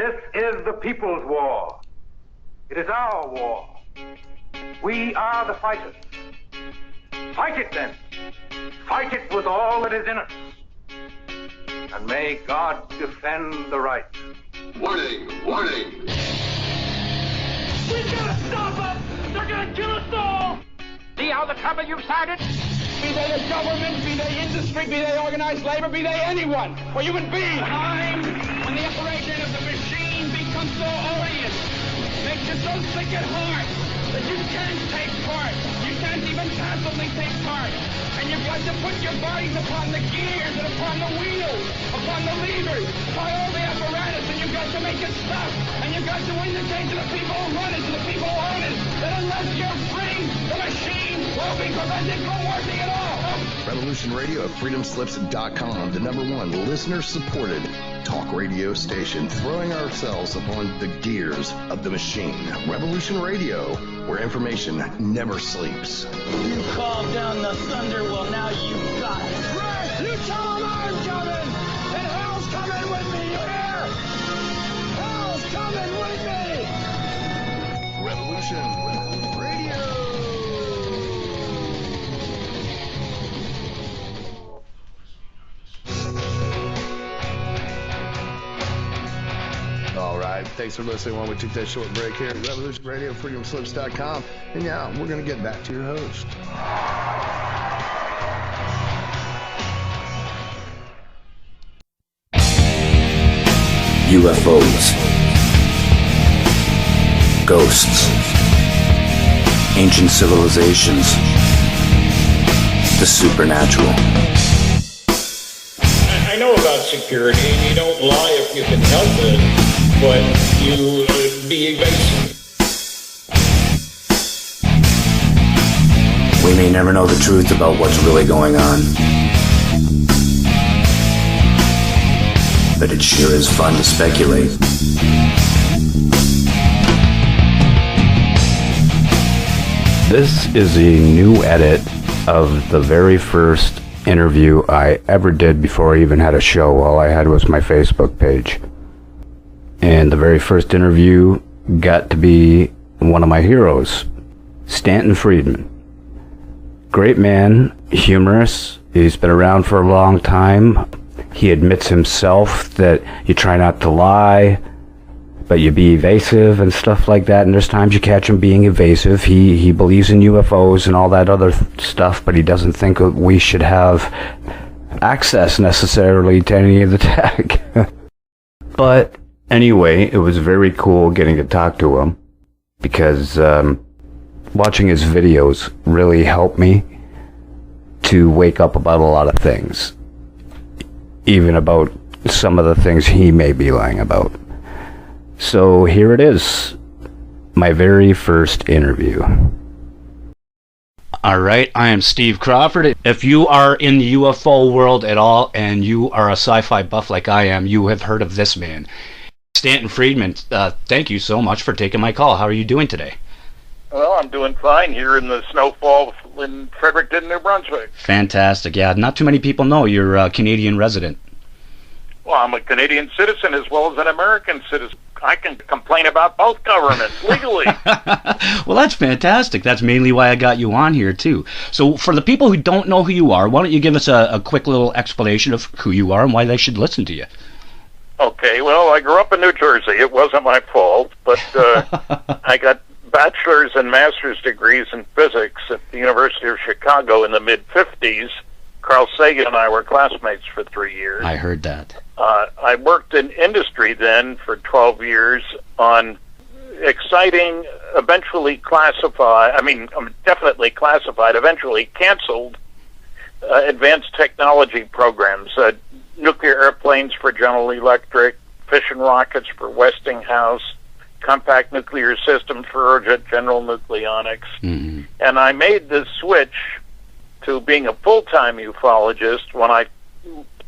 This is the people's war. It is our war. We are the fighters. Fight it then. Fight it with all that is in us. And may God defend the right. Warning! Warning! We gotta stop them! They're gonna kill us all! See how the trouble you've started? Be they the government, be they industry, be they organized labor, be they anyone, or human beings. Time when the operation of the machine becomes so odious, makes you so sick at heart that you can't take part. You can't even passively take part. And you've got to put your bodies upon the gears and upon the wheels, upon the levers, upon all the apparatus, and you've got to make it stop. And you've got to indicate to the people who run it, to the people who own it, that unless you're free, the machine will be prevented from working at all. Revolution Radio at freedomslips.com, the #1 listener-supported talk radio station, throwing ourselves upon the gears of the machine. Revolution Radio, where information never sleeps. You called down the thunder, well now you got it. Right, you tell them I'm coming, and hell's coming with me, you hear? Hell's coming with me! Revolution Radio. All right, thanks for listening while we took that short break here at Revolution Radio, freedomslips.com. And now we're going to get back to your host. UFOs, ghosts, ancient civilizations, the supernatural. I know about security, and you don't lie if you can help it, but you be evasive. We may never know the truth about what's really going on, but it sure is fun to speculate. This is a new edit of the very first interview I ever did before I even had a show. All I had was my Facebook page. And the very first interview got to be one of my heroes, Stanton Friedman. Great man, humorous. He's been around for a long time. He admits himself that you try not to lie, but you be evasive and stuff like that. And there's times you catch him being evasive. He believes in UFOs and all that other stuff, but he doesn't think that we should have access necessarily to any of the tech. But anyway, it was very cool getting to talk to him, because watching his videos really helped me to wake up about a lot of things, even about some of the things he may be lying about. So here it is, my very first interview. All right, I am Steve Crawford. If you are in the UFO world at all, and you are a sci-fi buff like I am, you have heard of this man. Stanton Friedman, thank you so much for taking my call. How are you doing today? Well, I'm doing fine here in the snowfall in Fredericton, New Brunswick. Fantastic. Yeah, not too many people know you're a Canadian resident. Well, I'm a Canadian citizen as well as an American citizen. I can complain about both governments legally. Well, that's fantastic. That's mainly why I got you on here, too. So for the people who don't know who you are, why don't you give us a quick little explanation of who you are and why they should listen to you? Okay, well, I grew up in New Jersey. It wasn't my fault, but I got bachelor's and master's degrees in physics at the University of Chicago in the mid-'50s. Carl Sagan and I were classmates for 3 years. I heard that. I worked in industry then for 12 years on exciting, definitely classified, eventually canceled advanced technology programs. Nuclear airplanes for General Electric, fission rockets for Westinghouse, compact nuclear systems for General Nucleonics. Mm-hmm. And I made the switch to being a full-time ufologist when I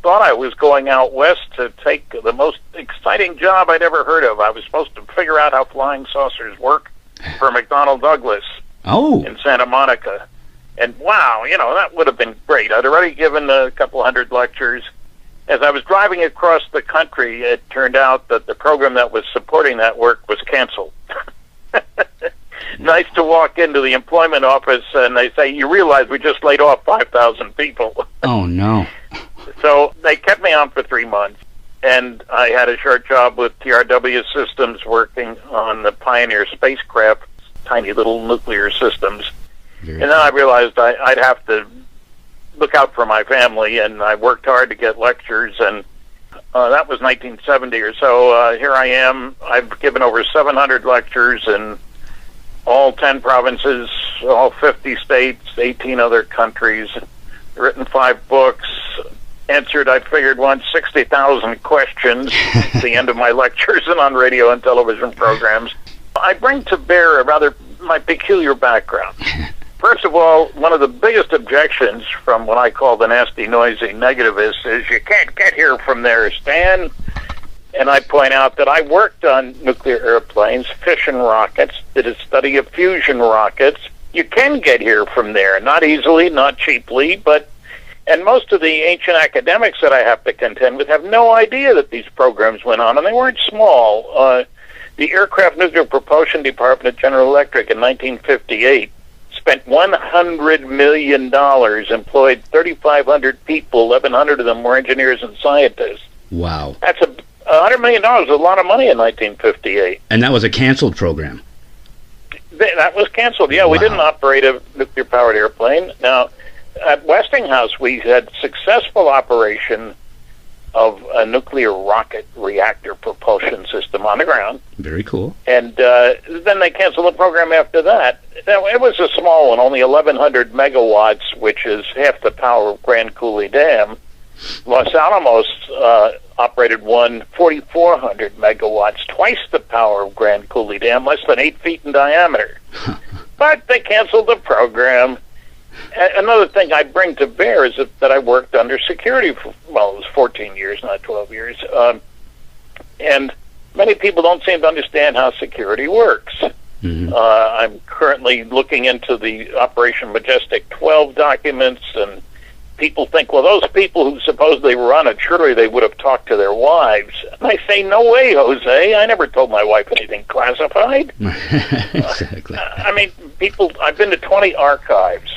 thought I was going out west to take the most exciting job I'd ever heard of. I was supposed to figure out how flying saucers work for McDonnell Douglas in Santa Monica. And wow, that would have been great. I'd already given a couple hundred lectures, As I was driving across the country, it turned out that the program that was supporting that work was canceled. Nice to walk into the employment office and they say, you realize we just laid off 5,000 people. Oh, no. So they kept me on for 3 months, and I had a short job with TRW Systems working on the Pioneer spacecraft, tiny little nuclear systems. And then I realized I'd have to look out for my family, and I worked hard to get lectures, and that was 1970 or so. Here I am. I've given over 700 lectures in all 10 provinces, all 50 states, 18 other countries, written 5 books, answered, I figured once, 60,000 questions at the end of my lectures and on radio and television programs. I bring to bear my peculiar background. First of all, one of the biggest objections from what I call the nasty, noisy negativists is you can't get here from there, Stan. And I point out that I worked on nuclear airplanes, fission rockets, did a study of fusion rockets. You can get here from there, not easily, not cheaply, and most of the ancient academics that I have to contend with have no idea that these programs went on, and they weren't small. The Aircraft Nuclear Propulsion Department at General Electric in 1958 spent $100 million, employed 3,500 people, 1,100 of them were engineers and scientists. Wow. That's $100 million is a lot of money in 1958. And that was a canceled program. That was canceled, yeah. Wow. We didn't operate a nuclear-powered airplane. Now, at Westinghouse, we had successful operation of a nuclear rocket reactor propulsion system on the ground. Very cool. And then they canceled the program after that. Now, it was a small one, only 1,100 megawatts, which is half the power of Grand Coulee Dam. Los Alamos operated one 4,400 megawatts, twice the power of Grand Coulee Dam, less than 8 feet in diameter. But they canceled the program. Another thing I bring to bear is that I worked under security for, it was 14 years, not 12 years. And many people don't seem to understand how security works. Mm-hmm. I'm currently looking into the Operation Majestic 12 documents, and people think, well, those people who supposedly run it, surely they would have talked to their wives. And I say, no way, Jose. I never told my wife anything classified. Exactly. I mean, I've been to 20 archives.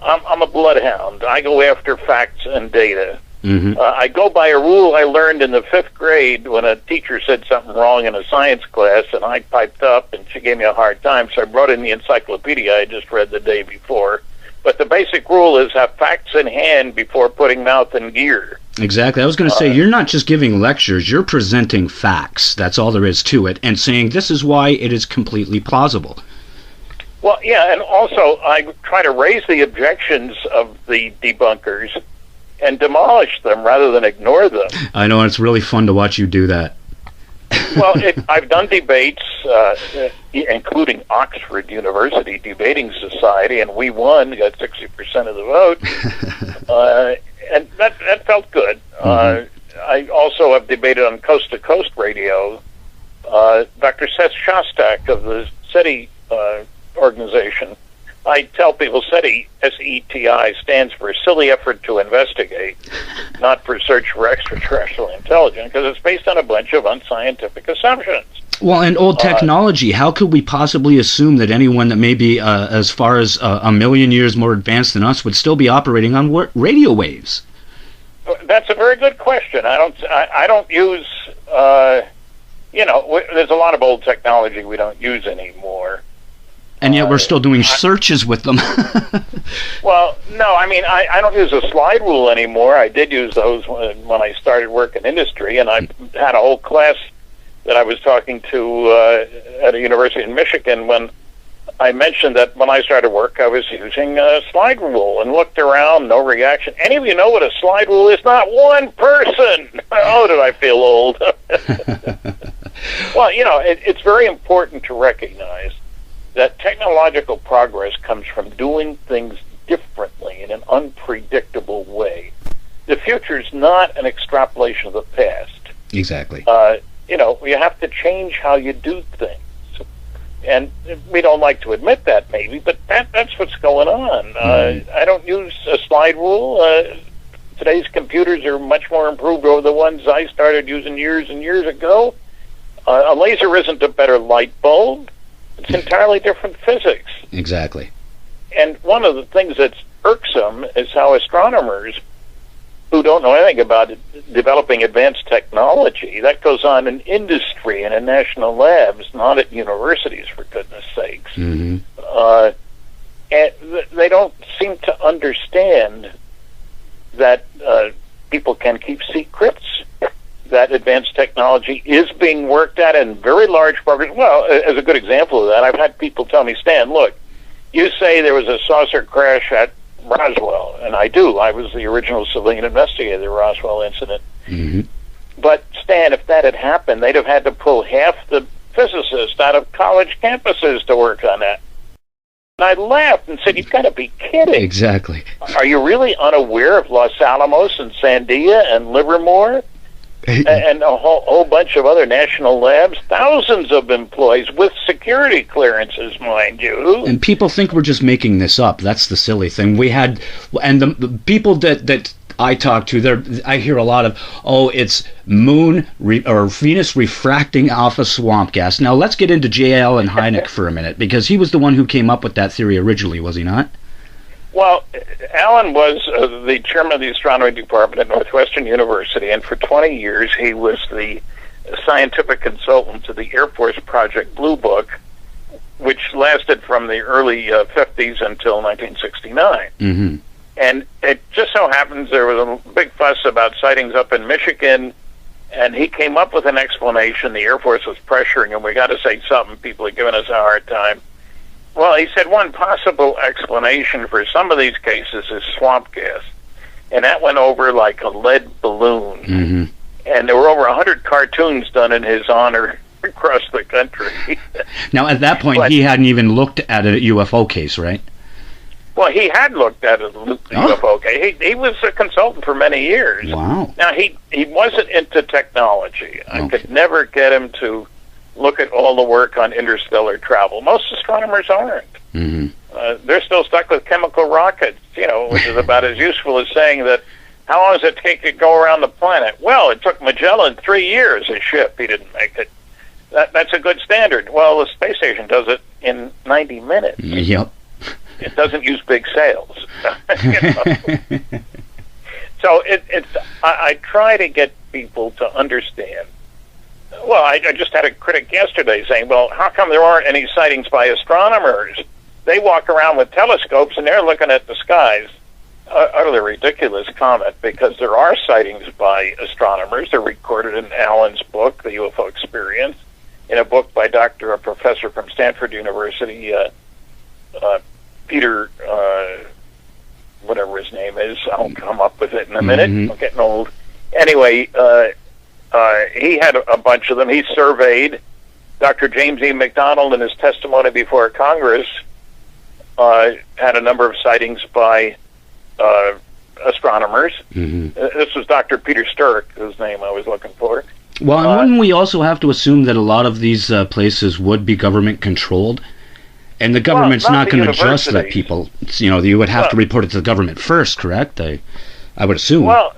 I'm a bloodhound. I go after facts and data. Mm-hmm. I go by a rule I learned in the 5th grade when a teacher said something wrong in a science class, and I piped up, and she gave me a hard time, so I brought in the encyclopedia I just read the day before. But the basic rule is have facts in hand before putting mouth in gear. Exactly. I was going to say, you're not just giving lectures, you're presenting facts. That's all there is to it, and saying this is why it is completely plausible. Well, yeah, and also I try to raise the objections of the debunkers and demolish them rather than ignore them. I know, it's really fun to watch you do that. Well, I've done debates, including Oxford University Debating Society, and we won, got 60% of the vote, and that felt good. Mm-hmm. I also have debated on Coast to Coast Radio. Dr. Seth Shostak of the SETI organization. I tell people SETI, S-E-T-I, stands for Silly Effort to Investigate, not for Search for Extraterrestrial Intelligence, because it's based on a bunch of unscientific assumptions. Well, and old technology, how could we possibly assume that anyone that may be as far as a million years more advanced than us would still be operating on radio waves? That's a very good question. I don't use, there's a lot of old technology we don't use anymore. And yet we're still doing searches with them. Well, no, I mean, I don't use a slide rule anymore. I did use those when I started work in industry, and I had a whole class that I was talking to at a university in Michigan when I mentioned that when I started work, I was using a slide rule and looked around, no reaction. Any of you know what a slide rule is? Not one person! Oh, did I feel old. Well, it's very important to recognize that technological progress comes from doing things differently in an unpredictable way. The future is not an extrapolation of the past. Exactly. You have to change how you do things. And we don't like to admit that, maybe, but that's what's going on. I don't use a slide rule. today's computers are much more improved over the ones I started using years and years ago. A laser isn't a better light bulb. It's entirely different physics. Exactly. And one of the things that's irksome is how astronomers who don't know anything about developing advanced technology, that goes on in industry and in national labs, not at universities, for goodness sakes. Mm-hmm. And they don't seem to understand that people can keep secrets, that advanced technology is being worked at in very large programs. Well, as a good example of that, I've had people tell me, Stan, look, you say there was a saucer crash at Roswell, and I do. I was the original civilian investigator of the Roswell incident. Mm-hmm. But, Stan, if that had happened, they'd have had to pull half the physicists out of college campuses to work on that. And I laughed and said, you've got to be kidding. Exactly. Are you really unaware of Los Alamos and Sandia and Livermore? And a whole bunch of other national labs, thousands of employees with security clearances, mind you. And people think we're just making this up. That's the silly thing. We had, and the people that I talk to, I hear a lot of, it's or Venus refracting off a swamp gas. Now let's get into J. Allen Hynek for a minute, because he was the one who came up with that theory originally, was he not? Well, Alan was the chairman of the astronomy department at Northwestern University, and for 20 years he was the scientific consultant to the Air Force Project Blue Book, which lasted from the early 50s until 1969. Mm-hmm. And it just so happens there was a big fuss about sightings up in Michigan, and he came up with an explanation. The Air Force was pressuring him. We got to say something. People are giving us a hard time. Well, he said one possible explanation for some of these cases is swamp gas. And that went over like a lead balloon. Mm-hmm. And there were over 100 cartoons done in his honor across the country. Now, at that point, he hadn't even looked at a UFO case, right? Well, he had looked at a UFO case. He was a consultant for many years. Wow. Now, he wasn't into technology. I could never get him to look at all the work on interstellar travel. Most astronomers aren't. Mm-hmm. They're still stuck with chemical rockets, which is about as useful as saying that, how long does it take to go around the planet? Well, it took Magellan 3 years, his ship. He didn't make it. That's a good standard. Well, the space station does it in 90 minutes. Yep. It doesn't use big sails. So I try to get people to understand. Well, I just had a critic yesterday saying, well, how come there aren't any sightings by astronomers? They walk around with telescopes and they're looking at the skies. Utterly ridiculous comment, because there are sightings by astronomers. They're recorded in Alan's book, The UFO Experience, in a book by a professor from Stanford University, Peter, whatever his name is. I'll come up with it in a minute. I'm getting old. Anyway, he had a bunch of them. He surveyed. Dr. James E. McDonald, in his testimony before Congress, had a number of sightings by astronomers. Mm-hmm. This was Dr. Peter Sturck, whose name I was looking for. Well, and wouldn't we also have to assume that a lot of these places would be government-controlled? And the government's not going to just let people, you would have to report it to the government first, correct? I would assume. Well,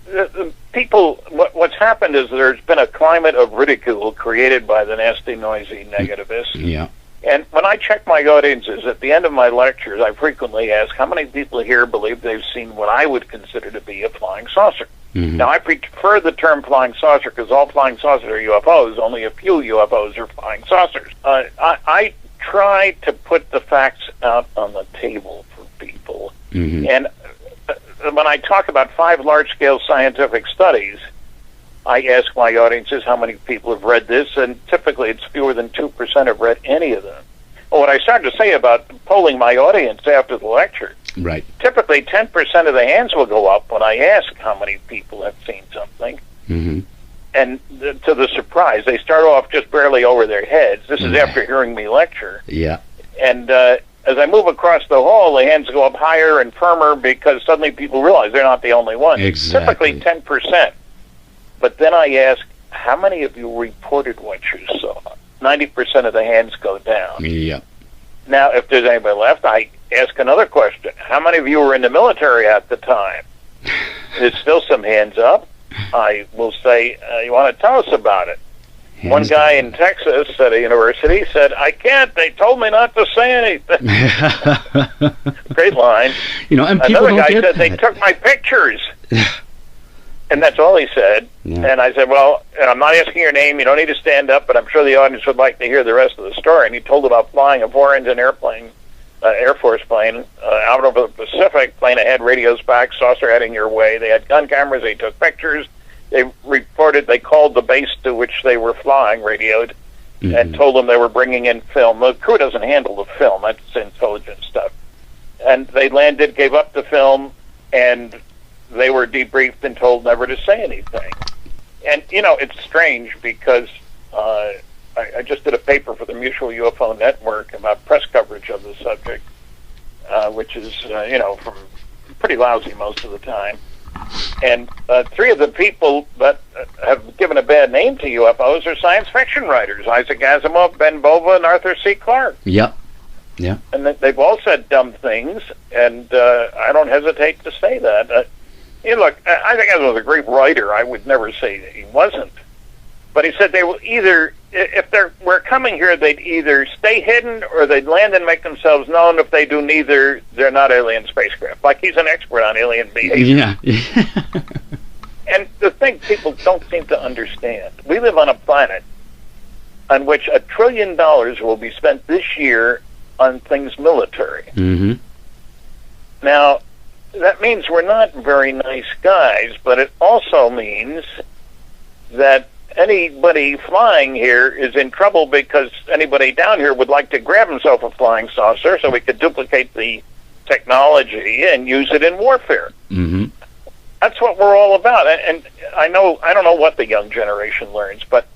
the people, what's happened is there's been a climate of ridicule created by the nasty, noisy negativists. Yeah. And when I check my audiences, at the end of my lectures, I frequently ask how many people here believe they've seen what I would consider to be a flying saucer. Mm-hmm. Now, I prefer the term flying saucer because all flying saucers are UFOs. Only a few UFOs are flying saucers. I try to put the facts out on the table for people. Mm-hmm. And when I talk about 5 large-scale scientific studies, I ask my audiences how many people have read this, and typically it's fewer than 2% have read any of them. Well, what I started to say about polling my audience after the lecture, right? Typically 10% of the hands will go up when I ask how many people have seen something. Mm-hmm. And to the surprise, they start off just barely over their heads. This is after hearing me lecture. Yeah. And as I move across the hall, the hands go up higher and firmer because suddenly people realize they're not the only ones. Exactly. Typically 10%. But then I ask, how many of you reported what you saw? 90% of the hands go down. Yeah. Now, if there's anybody left, I ask another question. How many of you were in the military at the time? there's still some hands up. I will say, you want to tell us about it? One guy in Texas at a university said, I can't. They told me not to say anything. Great line. And people Another guy said, they took my pictures. And that's all he said. Yeah. And I said, well, I'm not asking your name. You don't need to stand up, but I'm sure the audience would like to hear the rest of the story. And he told about flying a 4-engine airplane, Air Force plane, out over the Pacific. Plane ahead, radios back, saucer heading your way. They had gun cameras. They took pictures. They reported, they called the base to which they were flying, radioed, and told them they were bringing in film. The crew doesn't handle the film. That's intelligence stuff. And they landed, gave up the film, and they were debriefed and told never to say anything. And, it's strange because I just did a paper for the Mutual UFO Network about press coverage of the subject, which is, from pretty lousy most of the time. And 3 of the people that have given a bad name to UFOs are science fiction writers: Isaac Asimov, Ben Bova, and Arthur C. Clarke. Yep. Yeah. And they've all said dumb things, and I don't hesitate to say that. Look, Isaac Asimov was a great writer. I would never say that he wasn't. But he said they will either, if we're coming here, they'd either stay hidden or they'd land and make themselves known. If they do neither, they're not alien spacecraft. Like, he's an expert on alien behavior. Yeah. And the thing people don't seem to understand, we live on a planet on which $1 trillion will be spent this year on things military. Mm-hmm. Now, that means we're not very nice guys, but it also means that anybody flying here is in trouble because anybody down here would like to grab himself a flying saucer so we could duplicate the technology and use it in warfare. Mm-hmm. That's what we're all about. And I don't know what the young generation learns, but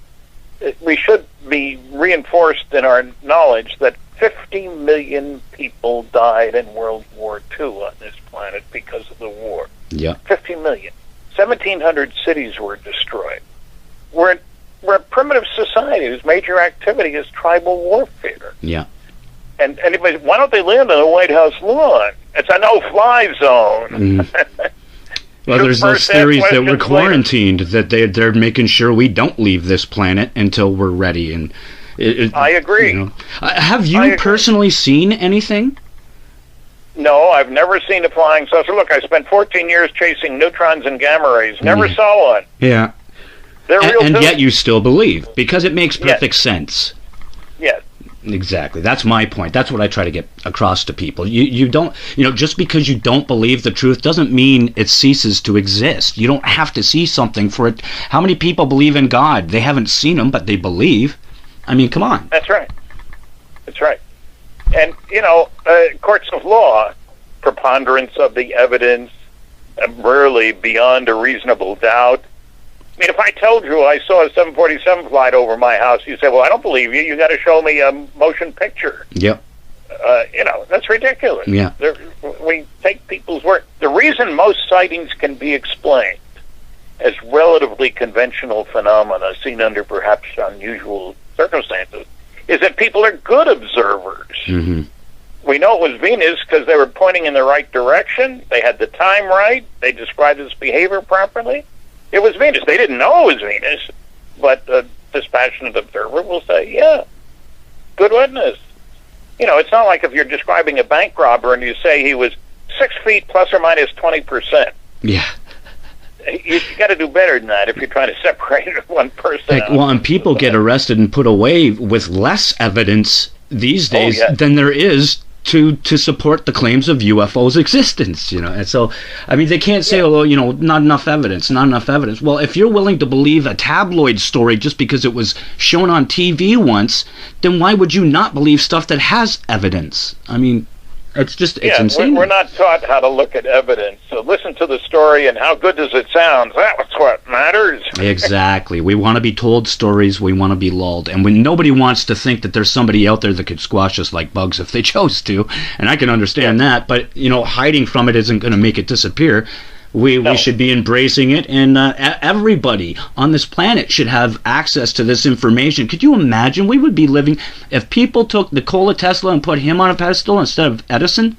we should be reinforced in our knowledge that 50 million people died in World War II on this planet because of the war. Yeah. 50 million. 1,700 cities were destroyed. We're a primitive society whose major activity is tribal warfare. Yeah. And anybody, why don't they land on the White House lawn? It's a no-fly zone. Well, there's those theories that we're quarantined, that they're making sure we don't leave this planet until we're ready. And I agree. Have you personally seen anything? No, I've never seen a flying saucer. Look, I spent 14 years chasing neutrons and gamma rays. Never saw one. Yeah. They're real and yet you still believe, because it makes perfect sense. Yes. Exactly. That's my point. That's what I try to get across to people. You don't, just because you don't believe the truth doesn't mean it ceases to exist. You don't have to see something for it. How many people believe in God? They haven't seen him, but they believe. I mean, come on. That's right. That's right. And, courts of law, preponderance of the evidence, rarely beyond a reasonable doubt. I mean, if I told you I saw a 747 fly over my house, you say, well, I don't believe you. You got to show me a motion picture. Yep. That's ridiculous. Yeah. We take people's word. The reason most sightings can be explained as relatively conventional phenomena seen under perhaps unusual circumstances is that people are good observers. Mm-hmm. We know it was Venus because they were pointing in the right direction. They had the time right. They described its behavior properly. It was Venus. They didn't know it was Venus, but a dispassionate observer will say, yeah, good witness. It's not like if you're describing a bank robber and you say he was 6 feet plus or minus 20%. Yeah. You got to do better than that if you're trying to separate one person out. Well, and people get arrested and put away with less evidence these days than there is to support the claims of UFO's existence, And so, I mean, they can't say, not enough evidence, not enough evidence. Well, if you're willing to believe a tabloid story just because it was shown on TV once, then why would you not believe stuff that has evidence? I mean, it's insane. We're not taught how to look at evidence. So listen to the story and how good does it sound. That's what matters. Exactly. We want to be told stories. We want to be lulled. And when nobody wants to think that there's somebody out there that could squash us like bugs if they chose to. And I can understand that. But, hiding from it isn't going to make it disappear. We should be embracing it, and everybody on this planet should have access to this information. Could you imagine we would be living if people took Nikola Tesla and put him on a pedestal instead of Edison?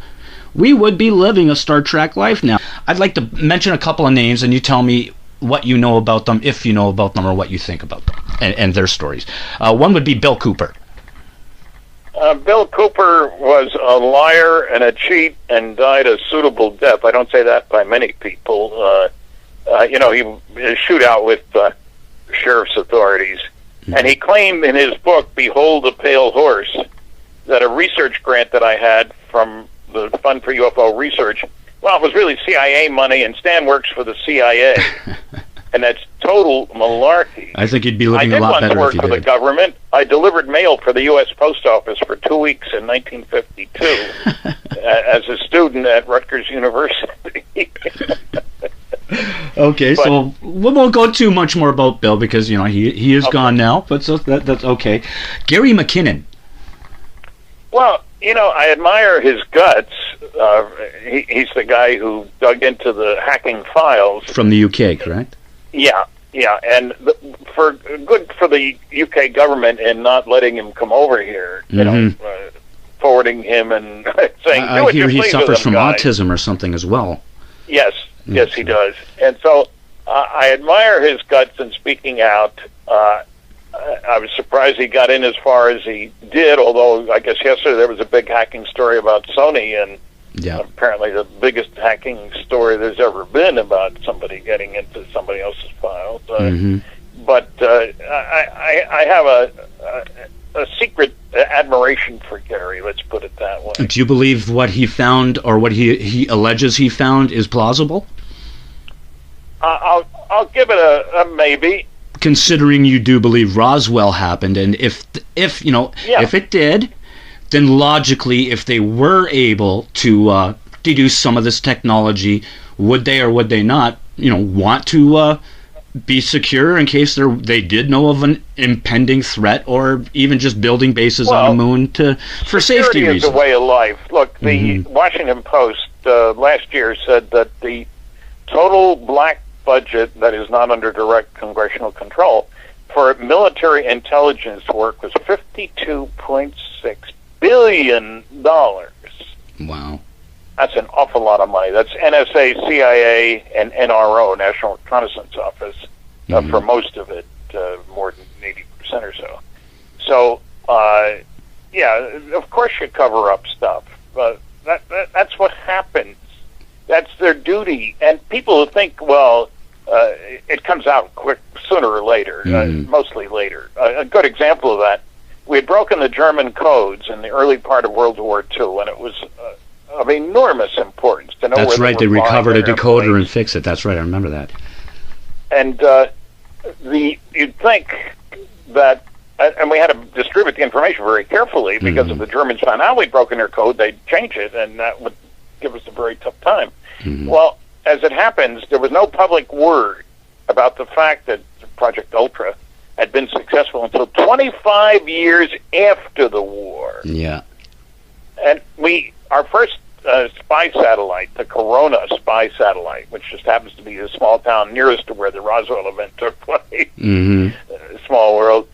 we would be living a Star Trek life now. I'd like to mention a couple of names, and you tell me what you know about them, if you know about them, or what you think about them, and their stories. One would be Bill Cooper. Bill Cooper was a liar and a cheat and died a suitable death. I don't say that by many people. He shootout with sheriff's authorities. And he claimed in his book, Behold the Pale Horse, that a research grant that I had from the Fund for UFO Research, well, it was really CIA money, and Stan works for the CIA. And that's total malarkey. I think you'd be living a lot better if you did. I did once work for the government. I delivered mail for the U.S. Post Office for 2 weeks in 1952 as a student at Rutgers University. Okay, so we won't go too much more about Bill because he is gone now, but so that's okay. Gary McKinnon. Well, I admire his guts. He's the guy who dug into the hacking files from the UK, correct? Yeah, and good for the UK government in not letting him come over here. Forwarding him and saying, I hear he suffers from autism or something as well. Yes, he does. And so I admire his guts in speaking out. I was surprised he got in as far as he did, although I guess yesterday there was a big hacking story about Sony, and apparently the biggest hacking story there's ever been about somebody getting into somebody else's files. But I have a secret admiration for Gary, let's put it that way. Do you believe what he found or what he alleges he found is plausible? I'll give it a maybe. Considering you do believe Roswell happened, and if it did, then logically, if they were able to deduce some of this technology, would they or would they not, want to be secure in case they did know of an impending threat, or even just building bases on the moon for safety reasons? Security is a way of life. Look, the Washington Post last year said that the total black budget that is not under direct congressional control for military intelligence work was $52.6 billion. Wow. That's an awful lot of money. That's NSA, CIA, and NRO, National Reconnaissance Office, for most of it, more than 80% or so. So, of course you cover up stuff. But that's what happens. That's their duty. And people who think, it comes out quick sooner or later, mostly later. A good example of that, we had broken the German codes in the early part of World War II, and it was of enormous importance to know where That's right, they recovered a decoder and fixed it. That's right, I remember that. And you'd think that, and we had to distribute the information very carefully because if the Germans found out we'd broken their code, they'd change it, and that would give us a very tough time. Well, as it happens, there was no public word about the fact that Project Ultra had been successful until 25 years after the war. Yeah. And our first spy satellite, the Corona spy satellite, which just happens to be the small town nearest to where the Roswell event took place, small world,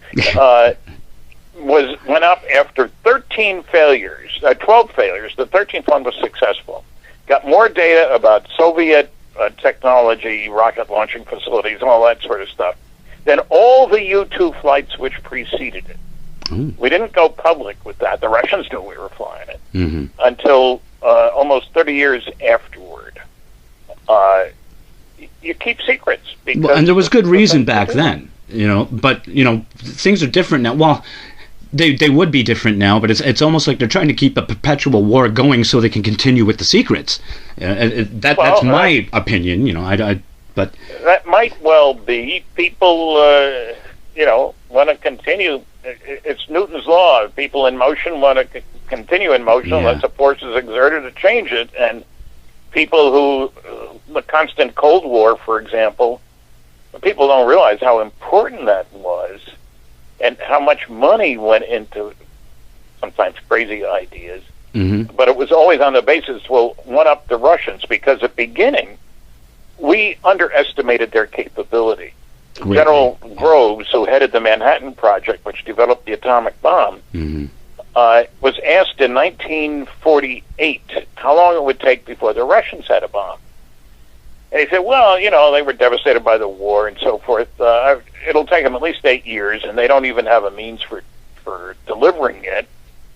went up after 13 failures, 12 failures. The 13th one was successful. Got more data about Soviet technology, rocket launching facilities, and all that sort of stuff than all the U-2 flights which preceded it. We didn't go public with that. The Russians knew we were flying it until almost 30 years afterward. You keep secrets. And there was good reason back then, but, things are different now. Well, they would be different now, but it's almost like they're trying to keep a perpetual war going so they can continue with the secrets. That's my opinion, but that might well be. People, want to continue. It's Newton's law. People in motion want to continue in motion unless the force is exerted to change it. And people who, the constant Cold War, for example, people don't realize how important that was and how much money went into sometimes crazy ideas. But it was always on the basis, one up the Russians, because at the beginning, we underestimated their capability. General Groves, who headed the Manhattan Project, which developed the atomic bomb, was asked in 1948 how long it would take before the Russians had a bomb. And he said, well, they were devastated by the war and so forth. It'll take them at least 8 years, and they don't even have a means for delivering it.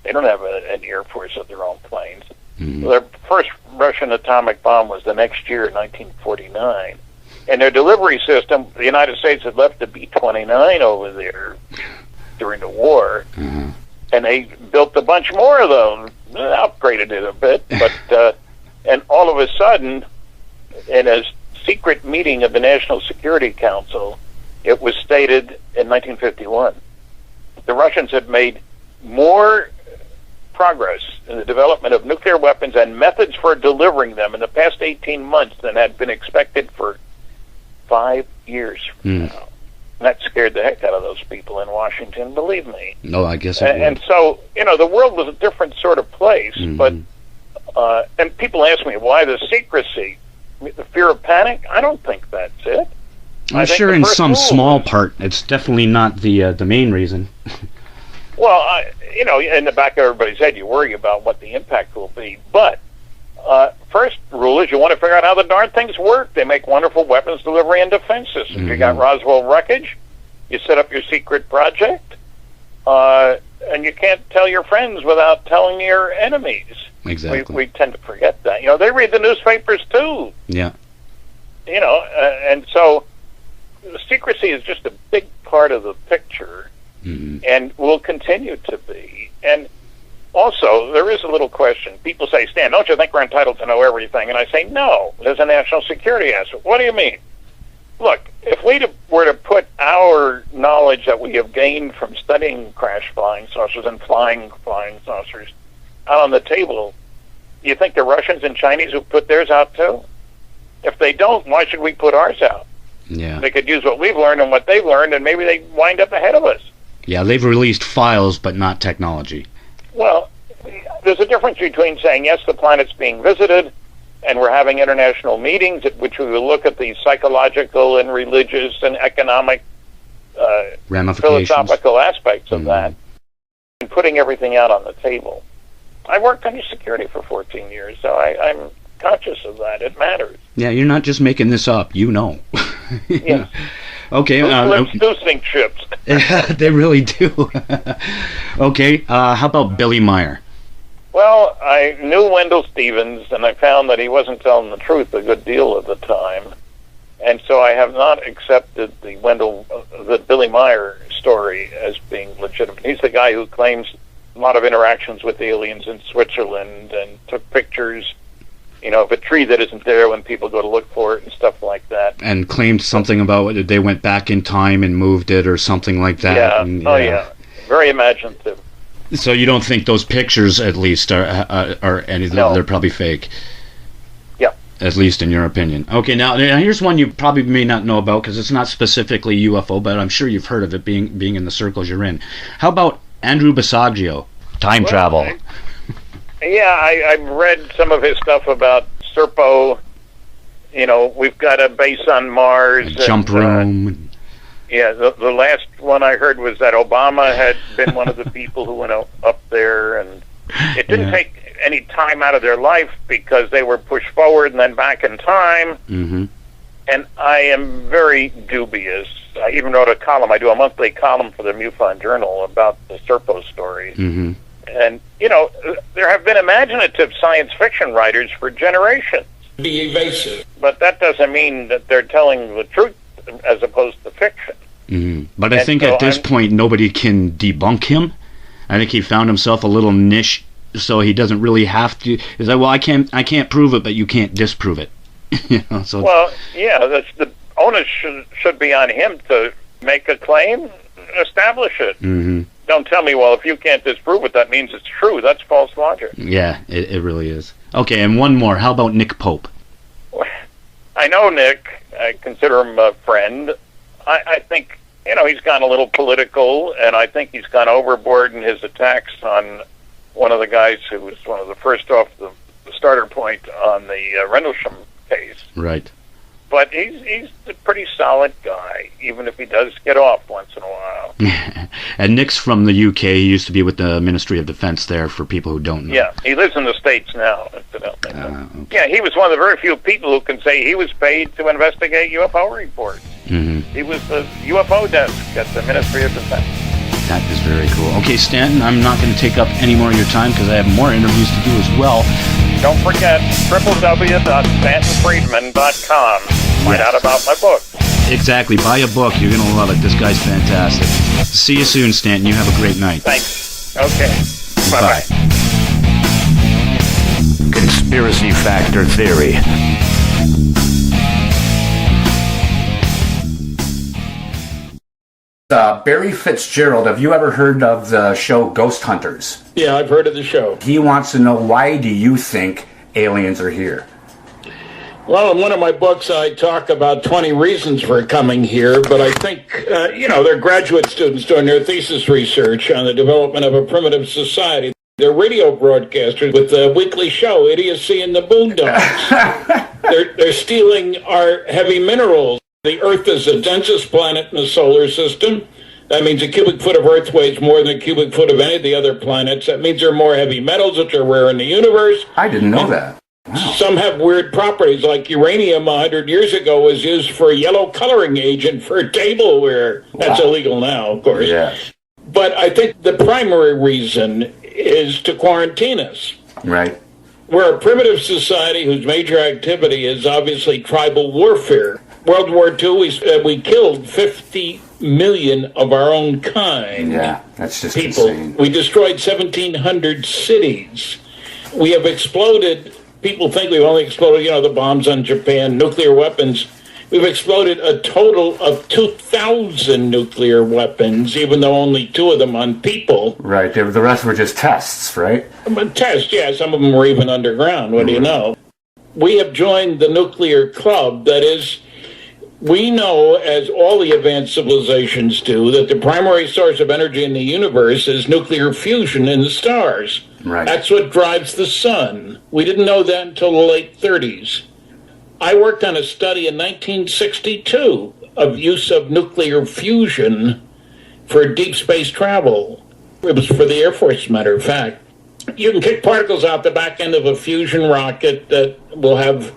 They don't have an air force of their own planes. Mm-hmm. Their first Russian atomic bomb was the next year in 1949. And their delivery system, the United States had left the B-29 over there during the war, mm-hmm. and they built a bunch more of them, upgraded it a bit, but and all of a sudden, in a secret meeting of the National Security Council, it was stated in 1951 the Russians had made more progress in the development of nuclear weapons and methods for delivering them in the past 18 months than had been expected for 5 years from now. And that scared the heck out of those people in Washington, believe me. No, I guess it would. And so, the world was a different sort of place, mm-hmm. but and people ask me, why the secrecy? The fear of panic? I don't think that's it. I'm sure in some small part, it's definitely not the main reason. Well, in the back of everybody's head, you worry about what the impact will be. But first rule is you want to figure out how the darn things work. They make wonderful weapons delivery and defense systems. Mm-hmm. You got Roswell wreckage. You set up your secret project. And you can't tell your friends without telling your enemies. Exactly. We tend to forget that. They read the newspapers too. Yeah. And so secrecy is just a big part of the picture, mm-hmm. and will continue to be. And also, there is a little question. People say, Stan, don't you think we're entitled to know everything? And I say, no, there's a national security aspect. What do you mean? Look, if we were to put our knowledge that we have gained from studying crash flying saucers and flying saucers out on the table, you think the Russians and Chinese would put theirs out too? If they don't, why should we put ours out? Yeah. They could use what we've learned and what they've learned, and maybe they wind up ahead of us. Yeah, they've released files, but not technology. Well, there's a difference between saying, yes, the planet's being visited, and we're having international meetings at which we will look at the psychological and religious and economic philosophical aspects of mm-hmm. that, and putting everything out on the table. I worked on security for 14 years, so I'm conscious of that. It matters. Yeah, you're not just making this up. Yes. Okay. Who do think ships? They really do. Okay. How about Billy Meyer? Well, I knew Wendell Stevens, and I found that he wasn't telling the truth a good deal of the time, and so I have not accepted the Billy Meyer story as being legitimate. He's the guy who claims a lot of interactions with aliens in Switzerland and took pictures, of a tree that isn't there when people go to look for it and stuff like that. And claimed something about they went back in time and moved it or something like that. Yeah. And, yeah. Very imaginative. So you don't think those pictures, at least, are anything? No. They're probably fake. Yeah. At least in your opinion. Okay, now here's one you probably may not know about because it's not specifically UFO, but I'm sure you've heard of it being in the circles you're in. How about Andrew Basiago? Time travel. I've read some of his stuff about Serpo. We've got a base on Mars. Jump room. The last one I heard was that Obama had been one of the people who went up there, and it didn't take any time out of their life because they were pushed forward and then back in time. Mm-hmm. And I am very dubious. I even wrote a column. I do a monthly column for the MUFON Journal about the Serpo story. Mm-hmm. And, there have been imaginative science fiction writers for generations. Be evasive. But that doesn't mean that they're telling the truth as opposed to fiction. Mm-hmm. But I think at this point, nobody can debunk him. I think he found himself a little niche, so he doesn't really have to. He's like, well, I can't prove it, but you can't disprove it. So. Well, that's the onus should be on him to make a claim, establish it. Mm-hmm. Don't tell me, well, if you can't disprove it, that means it's true. That's false logic. Yeah, it really is. Okay, and one more. How about Nick Pope? I know Nick. I consider him a friend. I think, he's gone a little political, and I think he's gone overboard in his attacks on one of the guys who was one of the first off the starter point on the Rendlesham case. Right. But he's a pretty solid guy, even if he does get off once in a while. And Nick's from the UK. He used to be with the Ministry of Defense there, for people who don't know. Yeah, he lives in the States now, incidentally. Okay. Yeah, he was one of the very few people who can say he was paid to investigate UFO reports. Mm-hmm. He was the UFO desk at the Ministry of Defense. That is very cool. Okay, Stanton, I'm not going to take up any more of your time because I have more interviews to do as well. Don't forget www.stantonfriedman.com. Find out about my book. Exactly. Buy a book. You're going to love it. This guy's fantastic. See you soon, Stanton. You have a great night. Thanks. Okay. Bye-bye. Conspiracy Factor Theory. Barry Fitzgerald, have you ever heard of the show Ghost Hunters? Yeah, I've heard of the show. He wants to know, why do you think aliens are here? Well, in one of my books, I talk about 20 reasons for coming here, but I think, they're graduate students doing their thesis research on the development of a primitive society. They're radio broadcasters with the weekly show, Idiocy in the Boondocks. They're stealing our heavy minerals. The Earth is the densest planet in the solar system. That means a cubic foot of Earth weighs more than a cubic foot of any of the other planets. That means there are more heavy metals, which are rare in the universe. I didn't know that. Wow. Some have weird properties, like uranium 100 years ago was used for a yellow coloring agent for tableware. That's illegal now, of course. Yes. But I think the primary reason is to quarantine us. Right. We're a primitive society whose major activity is obviously tribal warfare. World War II, we killed 50 million of our own kind. Yeah, that's just people. Insane. We destroyed 1,700 cities. We have exploded. People think we've only exploded, the bombs on Japan, nuclear weapons. We've exploded a total of 2,000 nuclear weapons, even though only 2 of them on people. Right. The rest were just tests, right? Tests, yeah. Some of them were even underground. What do you know? We have joined the nuclear club. That is, we know, as all the advanced civilizations do, that the primary source of energy in the universe is nuclear fusion in the stars. Right. That's what drives the sun. We didn't know that until the late 30s. I worked on a study in 1962 of use of nuclear fusion for deep space travel. It was for the Air Force, as a matter of fact. You can kick particles out the back end of a fusion rocket that will have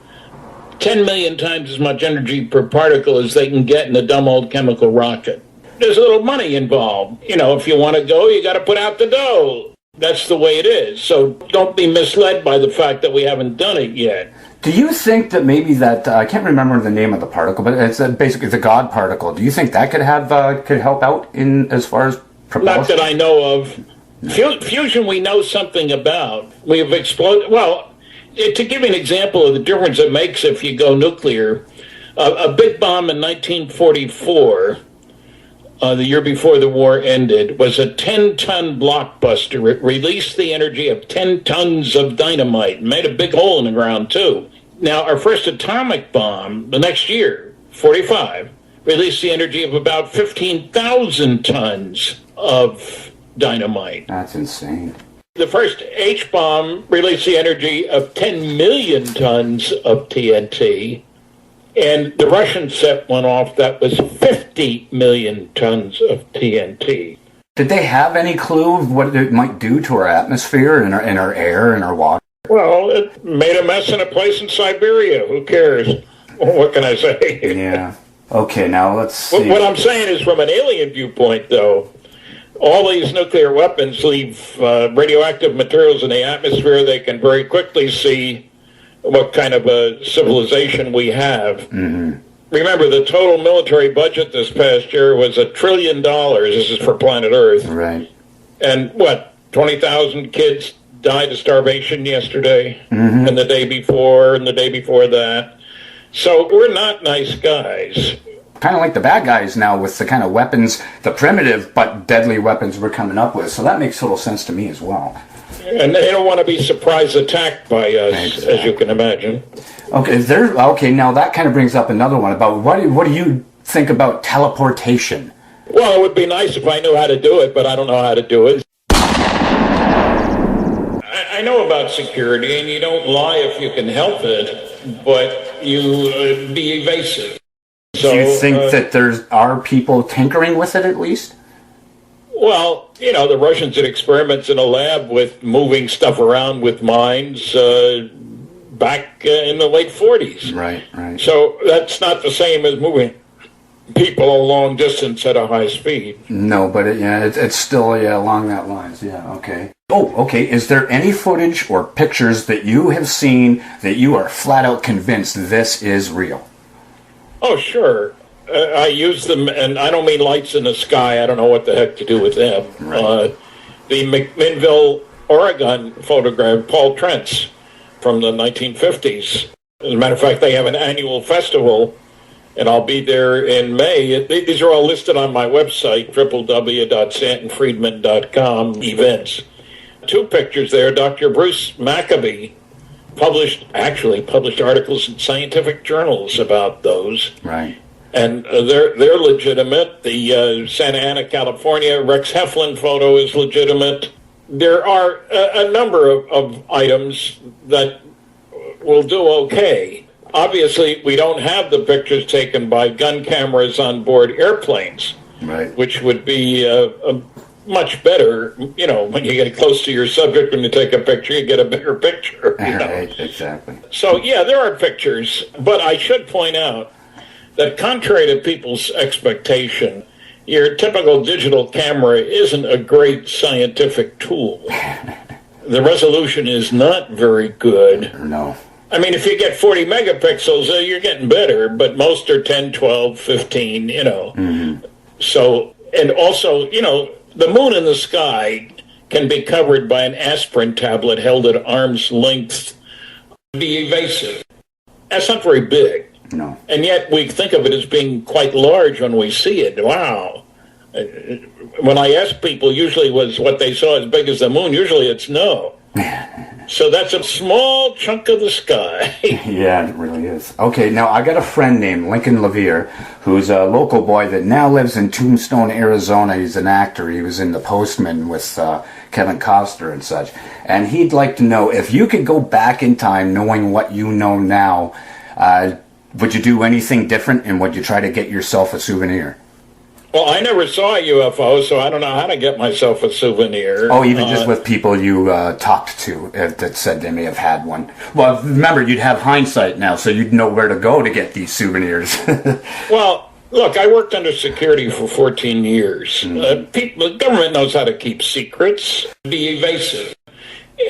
10 million times as much energy per particle as they can get in a dumb old chemical rocket. There's a little money involved. If you want to go, you got to put out the dough. That's the way it is. So don't be misled by the fact that we haven't done it yet. Do you think that maybe that, I can't remember the name of the particle, but it's basically the God particle. Do you think that could help out in as far as propulsion? Not that I know of. Fusion we know something about. We have exploded, to give you an example of the difference it makes if you go nuclear, a big bomb in 1944, the year before the war ended, was a 10-ton blockbuster. It released the energy of 10 tons of dynamite, made a big hole in the ground, too. Now, our first atomic bomb, the next year, 45, released the energy of about 15,000 tons of dynamite. That's insane. The first H-bomb released the energy of 10 million tons of TNT, and the Russian set went off that was 50 million tons of TNT. Did they have any clue of what it might do to our atmosphere and our air and our water? Well, it made a mess in a place in Siberia. Who cares? What can I say? Yeah. Okay, now let's see. What I'm saying is, from an alien viewpoint, though, all these nuclear weapons leave radioactive materials in the atmosphere. They can very quickly see what kind of a civilization we have. Mm-hmm. Remember, the total military budget this past year was $1 trillion. This is for planet Earth. Right. And 20,000 kids died of starvation yesterday, mm-hmm. and the day before, and the day before that. So we're not nice guys. Kind of like the bad guys now with the kind of weapons, the primitive but deadly weapons we're coming up with. So that makes total sense to me as well. And they don't want to be surprise attacked by us, exactly. As you can imagine. Okay, now that kind of brings up another one about what do you think about teleportation? Well, it would be nice if I knew how to do it, but I don't know how to do it. I I know about security, and you don't lie if you can help it, but you be evasive. So, do you think that there are people tinkering with it at least? Well, the Russians did experiments in a lab with moving stuff around with mines back in the late 40s. Right. So that's not the same as moving people a long distance at a high speed. No, but it's still along that lines. Yeah, okay. Oh, okay. Is there any footage or pictures that you have seen that you are flat out convinced this is real? Oh, sure. I use them, and I don't mean lights in the sky. I don't know what the heck to do with them. Right. The McMinnville, Oregon photograph, Paul Trent's from the 1950s. As a matter of fact, they have an annual festival, and I'll be there in May. These are all listed on my website, www.stantonfriedman.com, events. 2 pictures there. Dr. Bruce Maccabee published articles in scientific journals about those. Right. And they're legitimate. The Santa Ana, California Rex Heflin photo is legitimate. There are a number of items that will do okay. Obviously, we don't have the pictures taken by gun cameras on board airplanes, right? Which would be much better. When you get close to your subject, when you take a picture, you get a bigger picture. Right, exactly. So, yeah, there are pictures, but I should point out that contrary to people's expectation, your typical digital camera isn't a great scientific tool. The resolution is not very good. No. I mean, if you get 40 megapixels, you're getting better, but most are 10, 12, 15, Mm-hmm. So, and also, the moon in the sky can be covered by an aspirin tablet held at arm's length. Be evasive. That's not very big. No. And yet we think of it as being quite large when we see it. Wow. When I ask people, usually was what they saw as big as the moon. Usually it's no. So that's a small chunk of the sky. Yeah, it really is. Okay, now I got a friend named Lincoln Levere, who's a local boy that now lives in Tombstone, Arizona. He's an actor. He was in The Postman with Kevin Costner and such. And he'd like to know, if you could go back in time knowing what you know now, would you do anything different, and would you try to get yourself a souvenir? Well, I never saw a UFO, so I don't know how to get myself a souvenir. Oh, even just with people you talked to that said they may have had one. Well, remember, you'd have hindsight now, so you'd know where to go to get these souvenirs. Well, look, I worked under security for 14 years. The government knows how to keep secrets, be evasive.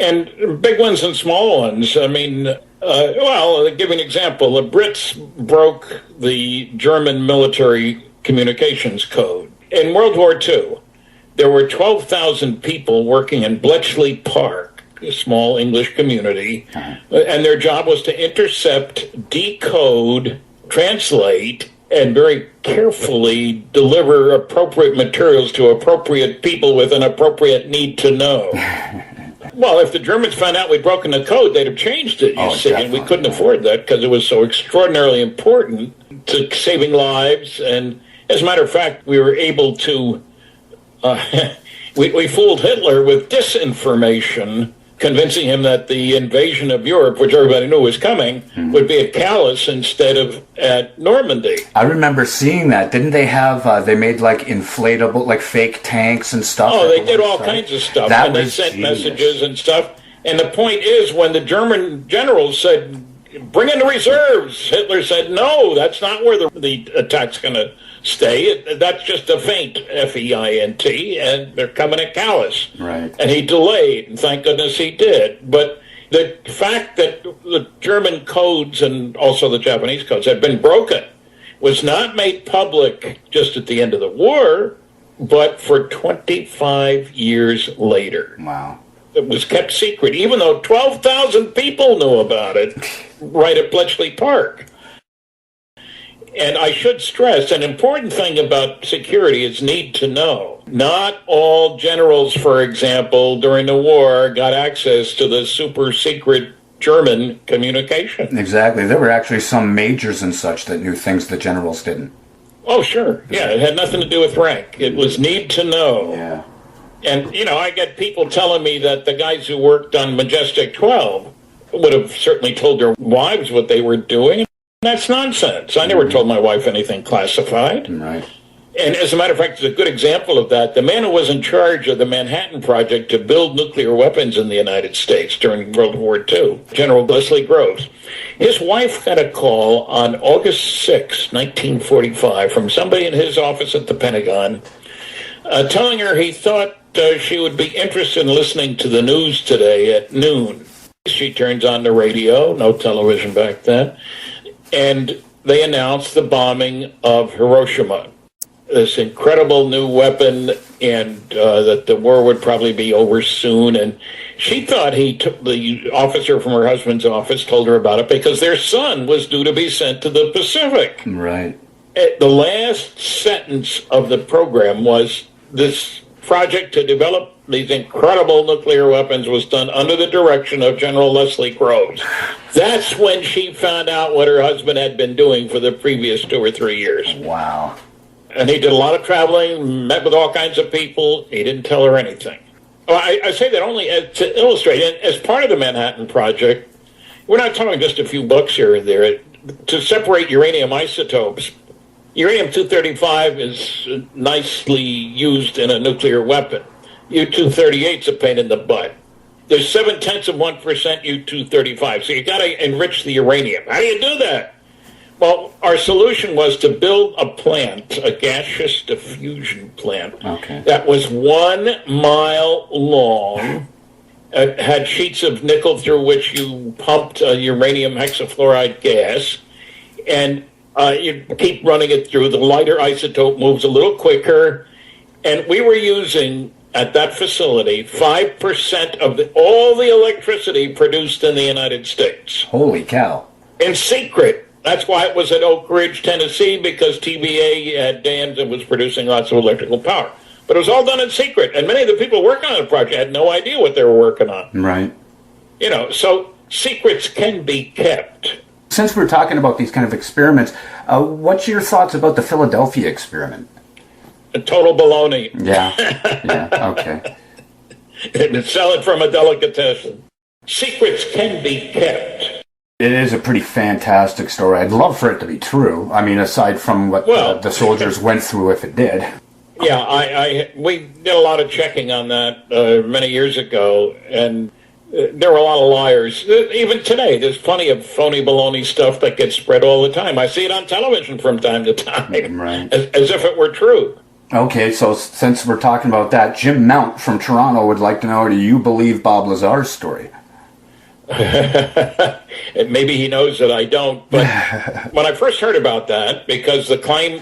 And big ones and small ones. I mean, I'll give you an example. The Brits broke the German military communications code. In World War II, there were 12,000 people working in Bletchley Park, a small English community, and their job was to intercept, decode, translate, and very carefully deliver appropriate materials to appropriate people with an appropriate need to know. Well, if the Germans found out we'd broken the code, they'd have changed it, you see, and we couldn't afford that because it was so extraordinarily important to saving lives. And as a matter of fact, we were able to, we fooled Hitler with disinformation, convincing him that the invasion of Europe, which everybody knew was coming, would be at Calais instead of at Normandy. I remember seeing that. Didn't they have, they made like inflatable, like fake tanks and stuff? Oh, they did all kinds of stuff. And they sent messages and stuff. And the point is, when the German generals said, bring in the reserves, Hitler said, no, that's not where the attack's going to stay. That's just a feint, F-E-I-N-T, and they're coming at Calais. Right. And he delayed, and thank goodness he did. But the fact that the German codes and also the Japanese codes had been broken was not made public just at the end of the war, but for 25 years later. Wow. It was kept secret, even though 12,000 people knew about it right at Bletchley Park. And I should stress, an important thing about security is need to know. Not all generals, for example, during the war got access to the super secret German communication. Exactly. There were actually some majors and such that knew things the generals didn't. Oh, sure. Yeah, it had nothing to do with rank. It was need to know. Yeah. And, I get people telling me that the guys who worked on Majestic 12 would have certainly told their wives what they were doing. That's nonsense. I never told my wife anything classified. Right. And as a matter of fact, it's a good example of that. The man who was in charge of the Manhattan Project to build nuclear weapons in the United States during World War II, General Leslie Groves, his wife got a call on August 6, 1945, from somebody in his office at the Pentagon, telling her he thought she would be interested in listening to the news today at noon. She turns on the radio, no television back then, and they announced the bombing of Hiroshima. This incredible new weapon, and that the war would probably be over soon. And she thought the officer from her husband's office told her about it because their son was due to be sent to the Pacific. Right. The last sentence of the program was this project to develop these incredible nuclear weapons was done under the direction of General Leslie Groves. That's when she found out what her husband had been doing for the previous 2 or 3 years. Wow. And he did a lot of traveling, met with all kinds of people. He didn't tell her anything. Well, I say that only to illustrate, and as part of the Manhattan Project, we're not talking just a few bucks here and there. To separate uranium isotopes, uranium-235 is nicely used in a nuclear weapon. U-238 is a pain in the butt. There's 0.7% U-235, so you got to enrich the uranium. How do you do that? Well, our solution was to build a plant, a gaseous diffusion plant, that was 1 mile long. It had sheets of nickel through which you pumped uranium hexafluoride gas, and you keep running it through. The lighter isotope moves a little quicker, and we were using, at that facility, 5% of all the electricity produced in the United States. Holy cow. In secret. That's why it was at Oak Ridge, Tennessee, because TVA had dams and was producing lots of electrical power. But it was all done in secret, and many of the people working on the project had no idea what they were working on. Right. So secrets can be kept. Since we're talking about these kind of experiments, what's your thoughts about the Philadelphia experiment? A total baloney. Yeah, okay. And sell it from a delicatessen. Secrets can be kept. It is a pretty fantastic story. I'd love for it to be true. I mean, aside from what the soldiers went through if it did. Yeah, we did a lot of checking on that many years ago, and there were a lot of liars. Even today, there's plenty of phony baloney stuff that gets spread all the time. I see it on television from time to time, right. as if it were true. Okay, so since we're talking about that, Jim Mount from Toronto would like to know, do you believe Bob Lazar's story? Maybe he knows that I don't, but when I first heard about that, because the claim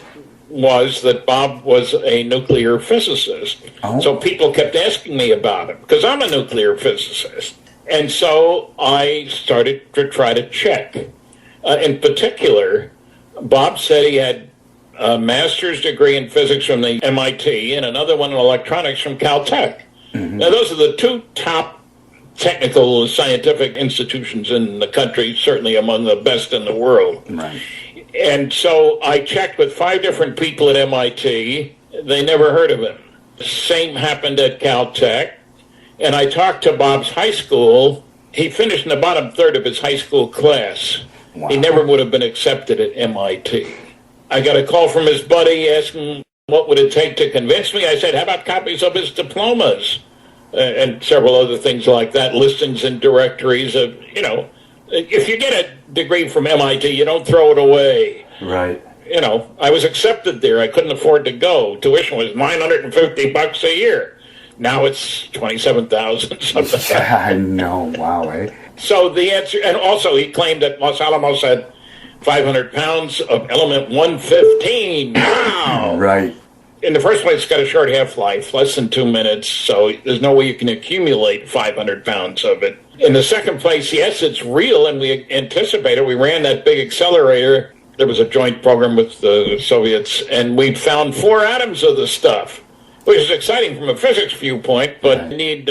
was that Bob was a nuclear physicist, so people kept asking me about him, because I'm a nuclear physicist. And so I started to try to check. In particular, Bob said he had a master's degree in physics from the MIT and another one in electronics from Caltech. Now, those are the two top technical scientific institutions in the country, certainly among the best in the world. Right. And so I checked with 5 different people at MIT. They never heard of him. Same happened at Caltech. And I talked to Bob's high school. He finished in the bottom third of his high school class. Wow. He never would have been accepted at MIT. I got a call from his buddy asking what would it take to convince me. I said, how about copies of his diplomas? And several other things like that, listings and directories of, if you get a degree from MIT, you don't throw it away. Right. I was accepted there. I couldn't afford to go. Tuition was $950 a year. Now it's $27,000 something. Yeah, I know. Wow, eh? So the answer, and also he claimed that Los Alamos had 500 pounds of element 115. Wow. Right. In the first place, it's got a short half-life, less than 2 minutes, so there's no way you can accumulate 500 pounds of it. In the second place, yes, it's real, and we anticipated. We ran that big accelerator. There was a joint program with the Soviets, and we found 4 atoms of the stuff, which is exciting from a physics viewpoint, but you need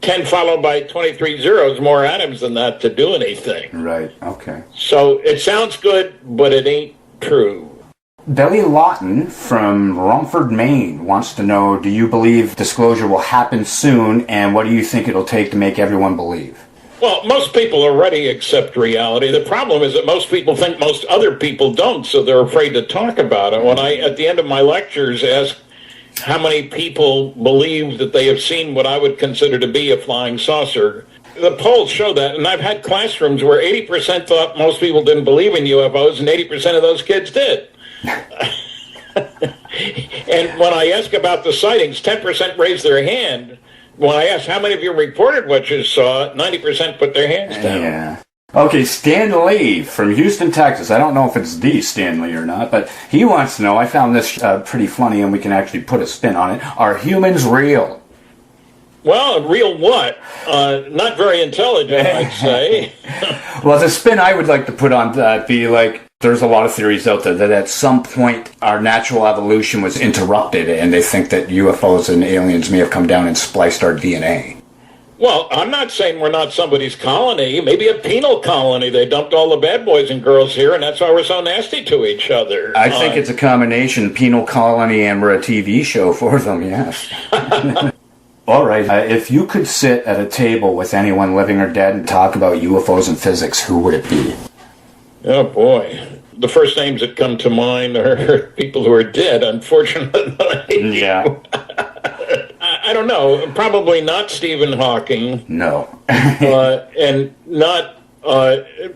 10 followed by 23 zeros, more atoms than that to do anything. Right, okay. So it sounds good, but it ain't true. Billy Lawton from Rumford, Maine wants to know, do you believe disclosure will happen soon, and what do you think it'll take to make everyone believe? Well, most people already accept reality. The problem is that most people think most other people don't, so they're afraid to talk about it. When I, at the end of my lectures, ask how many people believe that they have seen what I would consider to be a flying saucer, the polls show that, and I've had classrooms where 80% thought most people didn't believe in UFOs, and 80% of those kids did. And when I ask about the sightings, 10% raised their hand. When I asked how many of you reported what you saw, 90% put their hands down. Yeah. Okay, Stan Lee from Houston, Texas. I don't know if it's the Stan Lee or not, but he wants to know, I found this pretty funny and we can actually put a spin on it. Are humans real? Well, real what? Not very intelligent, I'd say. Well, the spin I would like to put on that be like, there's a lot of theories out there that at some point our natural evolution was interrupted and they think that UFOs and aliens may have come down and spliced our DNA. Well, I'm not saying we're not somebody's colony. Maybe a penal colony. They dumped all the bad boys and girls here, and that's why we're so nasty to each other. I think it's a combination, penal colony, and we're a TV show for them, yes. All right, if you could sit at a table with anyone living or dead and talk about UFOs and physics, who would it be? Oh, boy. The first names that come to mind are people who are dead, unfortunately. Yeah. I don't know. Probably not Stephen Hawking. No. And not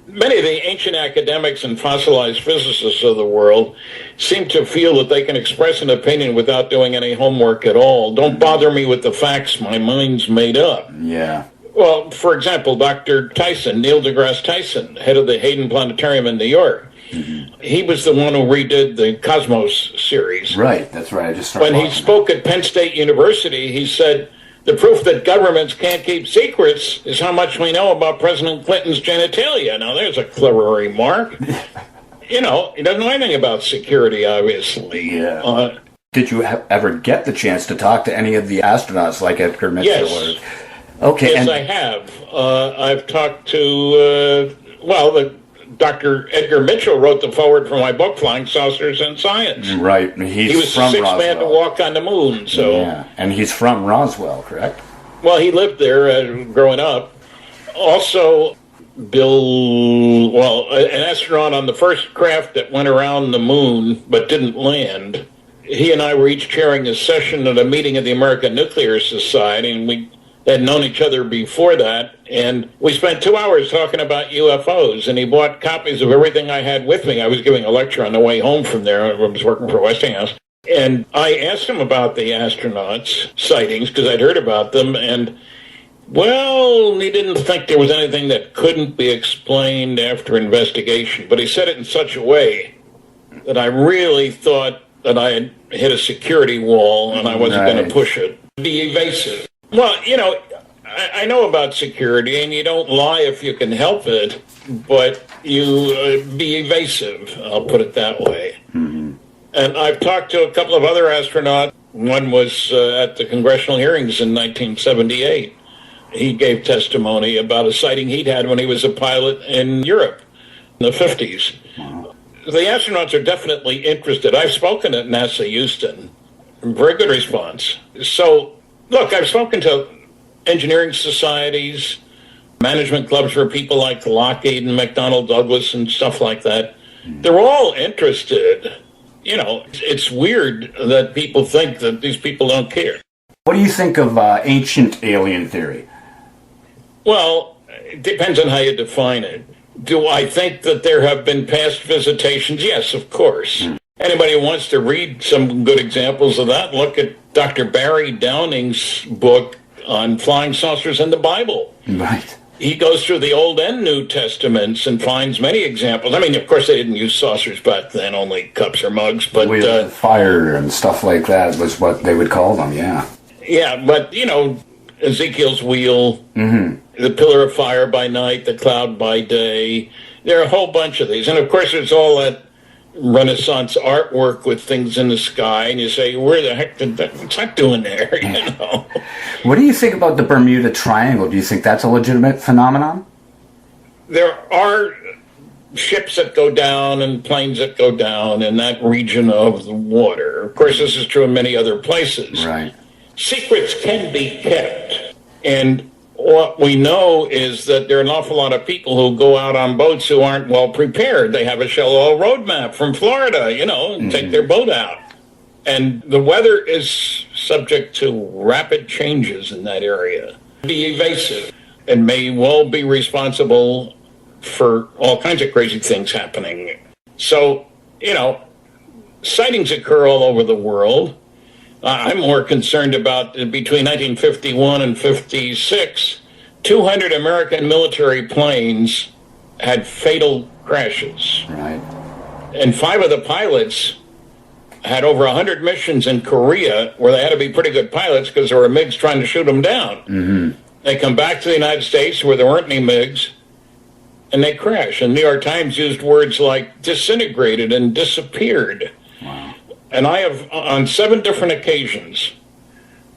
many of the ancient academics and fossilized physicists of the world seem to feel that they can express an opinion without doing any homework at all. Don't bother me with the facts. My mind's made up. Yeah. Well, for example, Dr. Tyson, Neil deGrasse Tyson, head of the Hayden Planetarium in New York. Mm-hmm. He was the one who redid the Cosmos series. Right, that's right. I just started When he spoke at Penn State University, he said, the proof that governments can't keep secrets is how much we know about President Clinton's genitalia. Now, there's a clever remark. You know, he doesn't know anything about security, obviously. Yeah. Did you ever get the chance to talk to any of the astronauts like Edgar Mitchell? Yes. Okay. Yes, I have. I've talked to, Dr. Edgar Mitchell wrote the foreword for my book, Flying Saucers and Science. Right. He was the sixth man to walk on the moon. So. Yeah, and he's from Roswell, correct? Well, he lived there growing up. Also, an astronaut on the first craft that went around the moon but didn't land. He and I were each chairing a session at a meeting of the American Nuclear Society, and we had known each other before that, and we spent 2 hours talking about UFOs, and he bought copies of everything I had with me. I was giving a lecture on the way home from there. I was working for Westinghouse. And I asked him about the astronauts' sightings, because I'd heard about them, and, well, he didn't think there was anything that couldn't be explained after investigation. But he said it in such a way that I really thought that I had hit a security wall, and I wasn't going to push it. Be evasive. Well, you know, I know about security, and you don't lie if you can help it, but you be evasive, I'll put it that way. Mm-hmm. And I've talked to a couple of other astronauts. One was at the congressional hearings in 1978. He gave testimony about a sighting he'd had when he was a pilot in Europe in the 50s. Wow. The astronauts are definitely interested. I've spoken at NASA Houston. Very good response. So, look, I've spoken to engineering societies, management clubs for people like Lockheed and McDonnell Douglas and stuff like that. They're all interested. You know, it's weird that people think that these people don't care. What do you think of ancient alien theory? Well, it depends on how you define it. Do I think that there have been past visitations? Yes, of course. Anybody who wants to read some good examples of that, look at Dr. Barry Downing's book on flying saucers in the Bible. Right. He goes through the Old and New Testaments and finds many examples. I mean, of course, they didn't use saucers back then, only cups or mugs. But with fire and stuff like that was what they would call them, yeah. Yeah, but, you know, Ezekiel's wheel, the pillar of fire by night, the cloud by day. There are a whole bunch of these. And, of course, there's all that Renaissance artwork with things in the sky, and you say, where the heck did that, what's that doing there, you know? What do you think about the Bermuda Triangle? Do you think that's a legitimate phenomenon? There are ships that go down and planes that go down in that region of the water. Of course, this is true in many other places. Right. Secrets can be kept. And what we know is that there are an awful lot of people who go out on boats who aren't well prepared. They have a shell oil road map from Florida, and take their boat out. And the weather is subject to rapid changes in that area. Be evasive and may well be responsible for all kinds of crazy things happening. So, sightings occur all over the world. I'm more concerned about between 1951 and 56, 200 American military planes had fatal crashes. Right. And 5 of the pilots had over 100 missions in Korea where they had to be pretty good pilots because there were MiGs trying to shoot them down. Mm-hmm. They come back to the United States where there weren't any MiGs, and they crash. And the New York Times used words like disintegrated and disappeared. Wow. And I have, on 7 different occasions,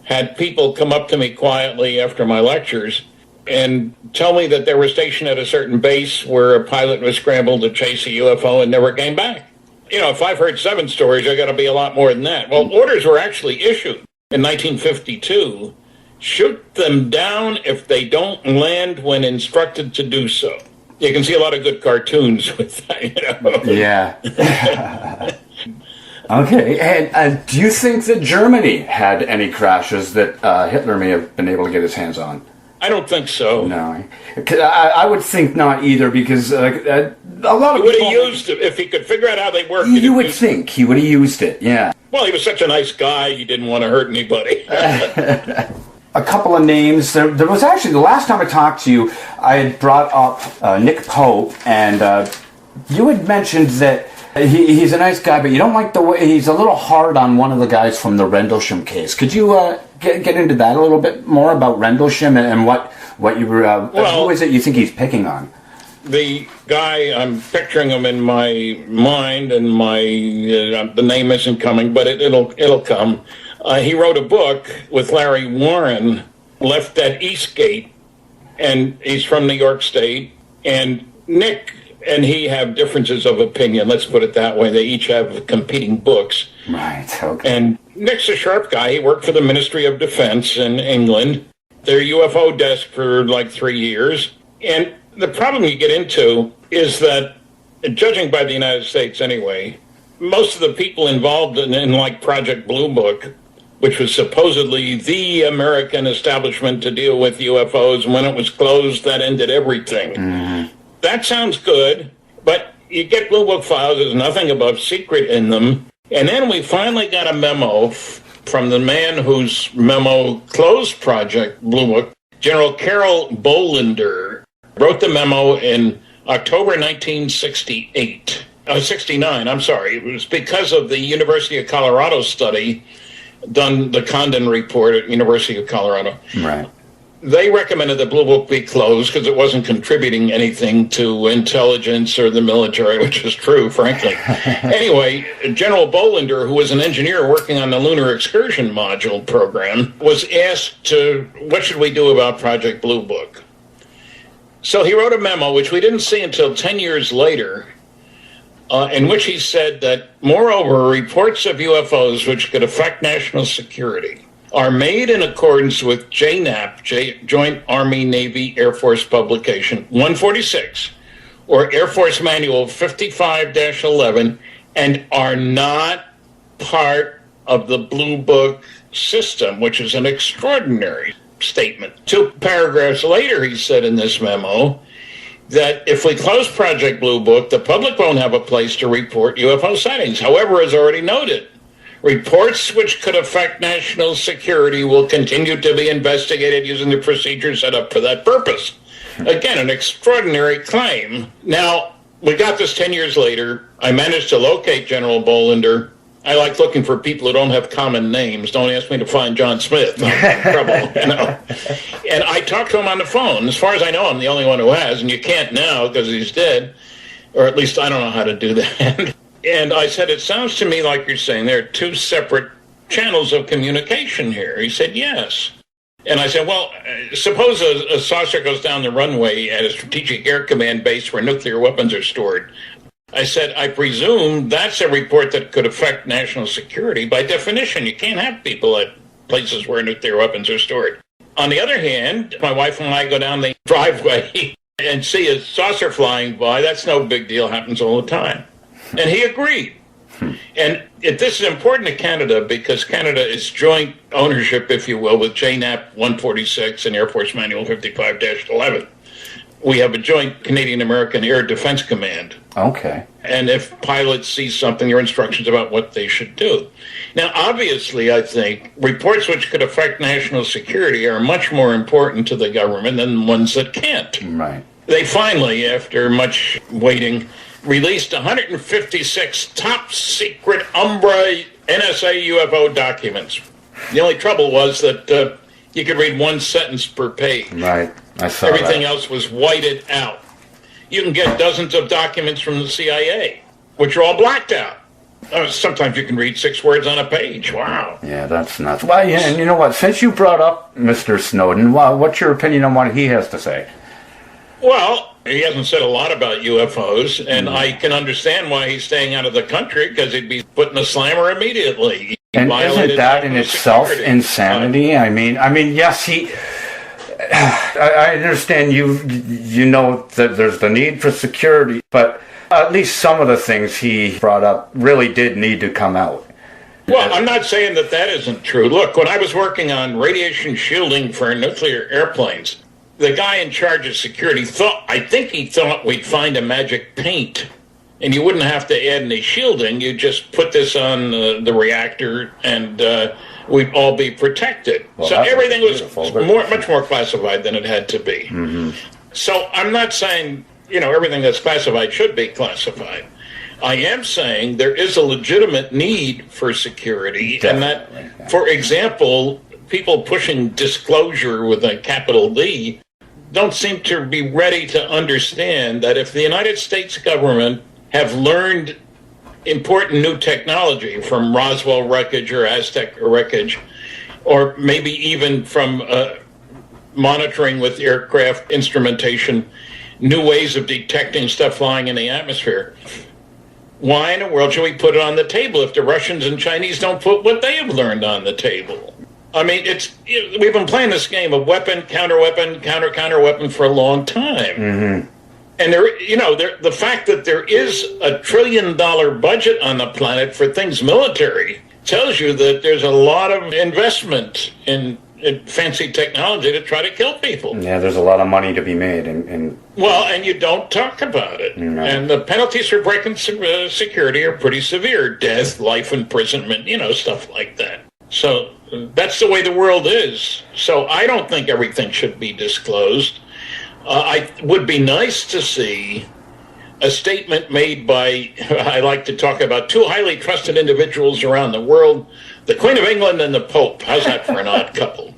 had people come up to me quietly after my lectures and tell me that they were stationed at a certain base where a pilot was scrambled to chase a UFO and never came back. If I've heard 7 stories, I got to be a lot more than that. Well, orders were actually issued in 1952. Shoot them down if they don't land when instructed to do so. You can see a lot of good cartoons with that, Yeah. Okay, and do you think that Germany had any crashes that Hitler may have been able to get his hands on? I don't think so. No, I would think not either, because a lot of he would have used it if he could figure out how they work. You would think he would have used it, yeah. Well, he was such a nice guy, he didn't want to hurt anybody. A couple of names. There was actually, the last time I talked to you, I had brought up Nick Pope, and you had mentioned that he's a nice guy, but you don't like the way he's a little hard on one of the guys from the Rendlesham case. Could you get into that a little bit more about Rendlesham and what you were? Who is it you think he's picking on? The guy, I'm picturing him in my mind, and the name isn't coming, but it'll come. He wrote a book with Larry Warren, Left at Eastgate, and he's from New York State. And Nick and he have differences of opinion, let's put it that way. They each have competing books. Right, okay. And Nick's a sharp guy. He worked for the Ministry of Defense in England, their UFO desk for like 3 years. And the problem you get into is that, judging by the United States anyway, most of the people involved in like Project Blue Book, which was supposedly the American establishment to deal with UFOs, and when it was closed, that ended everything. Mm-hmm. That sounds good, but you get Blue Book files, there's nothing above secret in them. And then we finally got a memo from the man whose memo closed Project Blue Book, General Carol Bolender, wrote the memo in October 1968. 69, I'm sorry. It was because of the University of Colorado study done, the Condon report at University of Colorado. Right. They recommended the Blue Book be closed because it wasn't contributing anything to intelligence or the military, which is true, frankly. Anyway, General Bolender, who was an engineer working on the Lunar Excursion Module program, was asked what should we do about Project Blue Book? So he wrote a memo, which we didn't see until 10 years later, in which he said that, moreover, reports of UFOs which could affect national security are made in accordance with JNAP, Joint Army Navy Air Force Publication 146, or Air Force Manual 55-11, and are not part of the Blue Book system, which is an extraordinary statement. 2 paragraphs later, he said in this memo that if we close Project Blue Book, the public won't have a place to report UFO sightings. However, as already noted, reports which could affect national security will continue to be investigated using the procedures set up for that purpose. Again, an extraordinary claim. Now, we got this 10 years later. I managed to locate General Bolender. I like looking for people who don't have common names. Don't ask me to find John Smith. I'm in trouble, And I talked to him on the phone. As far as I know, I'm the only one who has, and you can't now because he's dead. Or at least I don't know how to do that. And I said, it sounds to me like you're saying there are 2 separate channels of communication here. He said, yes. And I said, well, suppose a saucer goes down the runway at a Strategic Air Command base where nuclear weapons are stored. I said, I presume that's a report that could affect national security. By definition, you can't have people at places where nuclear weapons are stored. On the other hand, my wife and I go down the driveway and see a saucer flying by. That's no big deal. Happens all the time. And he agreed. And this is important to Canada because Canada is joint ownership, if you will, with JNAP 146 and Air Force Manual 55-11. We have a joint Canadian-American Air Defense Command. Okay. And if pilots see something, there are instructions about what they should do. Now, obviously, I think reports which could affect national security are much more important to the government than ones that can't. Right. They finally, after much waiting, released 156 top-secret Umbra NSA UFO documents. The only trouble was that you could read one sentence per page. Right, I saw Everything that. else was whited out. You can get dozens of documents from the CIA, which are all blacked out. Sometimes you can read 6 words on a page. Wow. Yeah, that's nuts. Well, yeah, and you know what? Since you brought up Mr. Snowden, what's your opinion on what he has to say? Well, he hasn't said a lot about UFOs, and I can understand why he's staying out of the country, because he'd be put in a slammer immediately. And isn't that in itself insanity? I mean, yes, I understand you know that there's the need for security, but at least some of the things he brought up really did need to come out. Well, I'm not saying that isn't true. Look, when I was working on radiation shielding for nuclear airplanes, the guy in charge of security I think he thought we'd find a magic paint, and you wouldn't have to add any shielding. You just put this on the reactor, and we'd all be protected. Well, so everything was much more classified than it had to be. Mm-hmm. So I'm not saying, everything that's classified should be classified. I am saying there is a legitimate need for security, Definitely, and that, for example, people pushing disclosure with a capital D don't seem to be ready to understand that if the United States government have learned important new technology from Roswell wreckage or Aztec wreckage, or maybe even from monitoring with aircraft instrumentation, new ways of detecting stuff flying in the atmosphere, why in the world should we put it on the table if the Russians and Chinese don't put what they have learned on the table? I mean, we've been playing this game of weapon, counter-weapon, counter-weapon for a long time. Mm-hmm. And the fact that there is a $1 trillion budget on the planet for things military tells you that there's a lot of investment in fancy technology to try to kill people. Yeah, there's a lot of money to be made. Well, and you don't talk about it. No. And the penalties for breaking security are pretty severe. Death, life imprisonment, stuff like that. So that's the way the world is. So I don't think everything should be disclosed. I would be nice to see a statement made by, I like to talk about 2 highly trusted individuals around the world, the Queen of England and the Pope. How's that for an odd couple?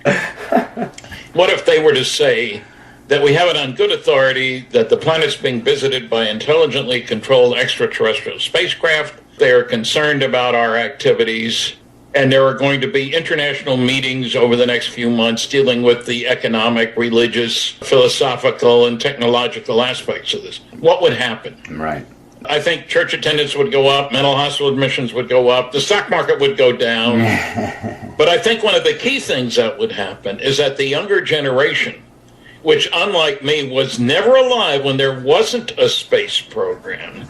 What if they were to say that we have it on good authority that the planet's being visited by intelligently controlled extraterrestrial spacecraft? They are concerned about our activities, and there are going to be international meetings over the next few months dealing with the economic, religious, philosophical, and technological aspects of this. What would happen? Right. I think church attendance would go up, mental hospital admissions would go up, the stock market would go down. But I think one of the key things that would happen is that the younger generation, which, unlike me, was never alive when there wasn't a space program,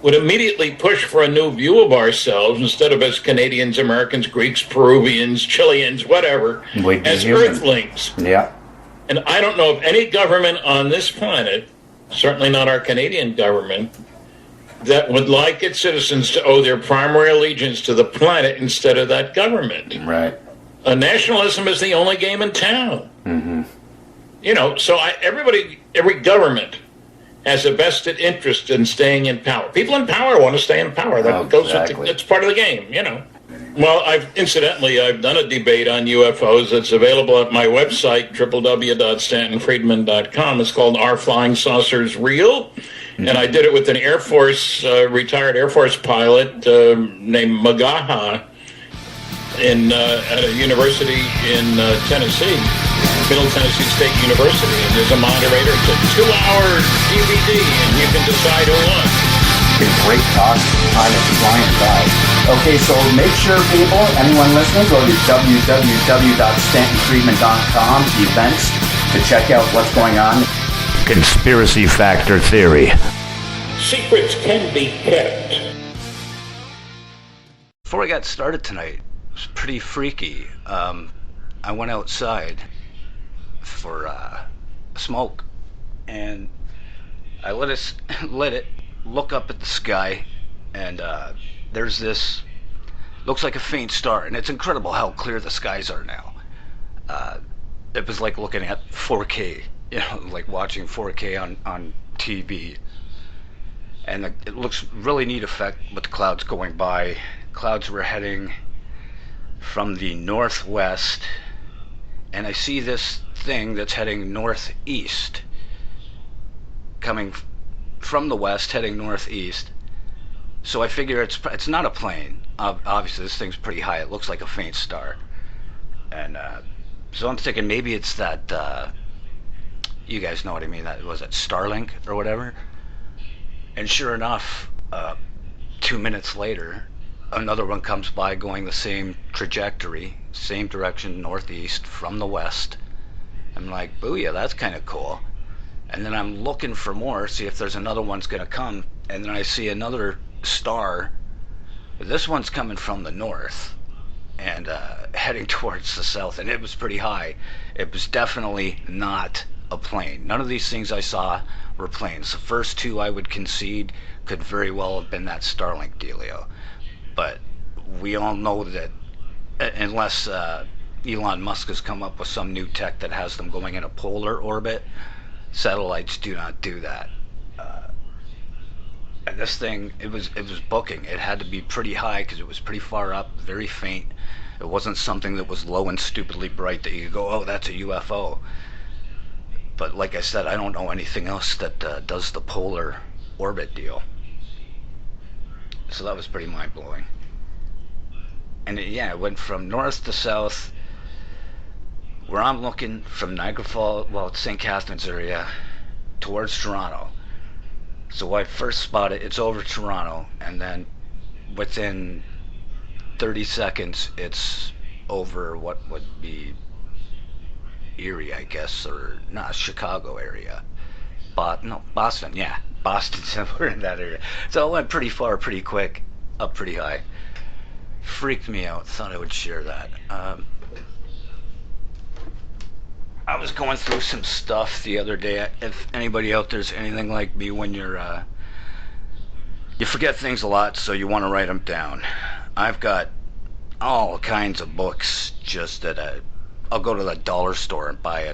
would immediately push for a new view of ourselves instead of as Canadians, Americans, Greeks, Peruvians, Chileans, whatever, as Earthlings. Yeah. And I don't know of any government on this planet, certainly not our Canadian government, that would like its citizens to owe their primary allegiance to the planet instead of that government. Right. Nationalism is the only game in town. Mm-hmm. So every government has a vested interest in staying in power. People in power want to stay in power. That goes with it's part of the game, Well, I've done a debate on UFOs that's available at my website, www.stantonfriedman.com. It's called Are Flying Saucers Real? And I did it with an Air Force, retired Air Force pilot named Magaha. at a university in Tennessee, Middle Tennessee State University, and there's a moderator. It's a 2-hour DVD, and you can decide who won. Okay, great talk. Time is flying by. Okay, so make sure, people, anyone listening, go to www.stantonfriedman.com, events, to check out what's going on. Conspiracy Factor Theory. Secrets can be kept. Before I got started tonight, it was pretty freaky. I went outside for a smoke, and I let it look up at the sky, and there's this, looks like a faint star, and it's incredible how clear the skies are now. It was like looking at 4K, like watching 4K on TV. And it looks really neat effect with the clouds going by. Clouds were heading from the northwest, and I see this thing that's heading northeast, coming from the west, heading northeast. So I figure it's not a plane. Obviously, this thing's pretty high. It looks like a faint star, and so I'm thinking maybe it's that. You guys know what I mean? That was it, Starlink or whatever. And sure enough, 2 minutes later, another one comes by going the same trajectory, same direction, northeast from the west. I'm like, booyah, that's kind of cool. And then I'm looking for more, see if there's another one's going to come. And then I see another star. This one's coming from the north and heading towards the south. And it was pretty high. It was definitely not a plane. None of these things I saw were planes. The first two I would concede could very well have been that Starlink dealio. But we all know that unless Elon Musk has come up with some new tech that has them going in a polar orbit, satellites do not do that. And this thing, it was booking. It had to be pretty high because it was pretty far up, very faint. It wasn't something that was low and stupidly bright that you could go, oh, that's a UFO. But like I said, I don't know anything else that does the polar orbit deal. So that was pretty mind-blowing. And it went from north to south. Where I'm looking from Niagara Falls, well, it's St. Catharines area, towards Toronto. So I first spot it, it's over Toronto, and then within 30 seconds, it's over what would be Erie, I guess, or not, Chicago area. Boston, yeah. Boston, somewhere in that area. So it went pretty far, pretty quick, up pretty high. Freaked me out. Thought I would share that. I was going through some stuff the other day. If anybody out there's anything like me, when you forget things a lot, so you want to write them down. I've got all kinds of books just that I'll go to the dollar store and buy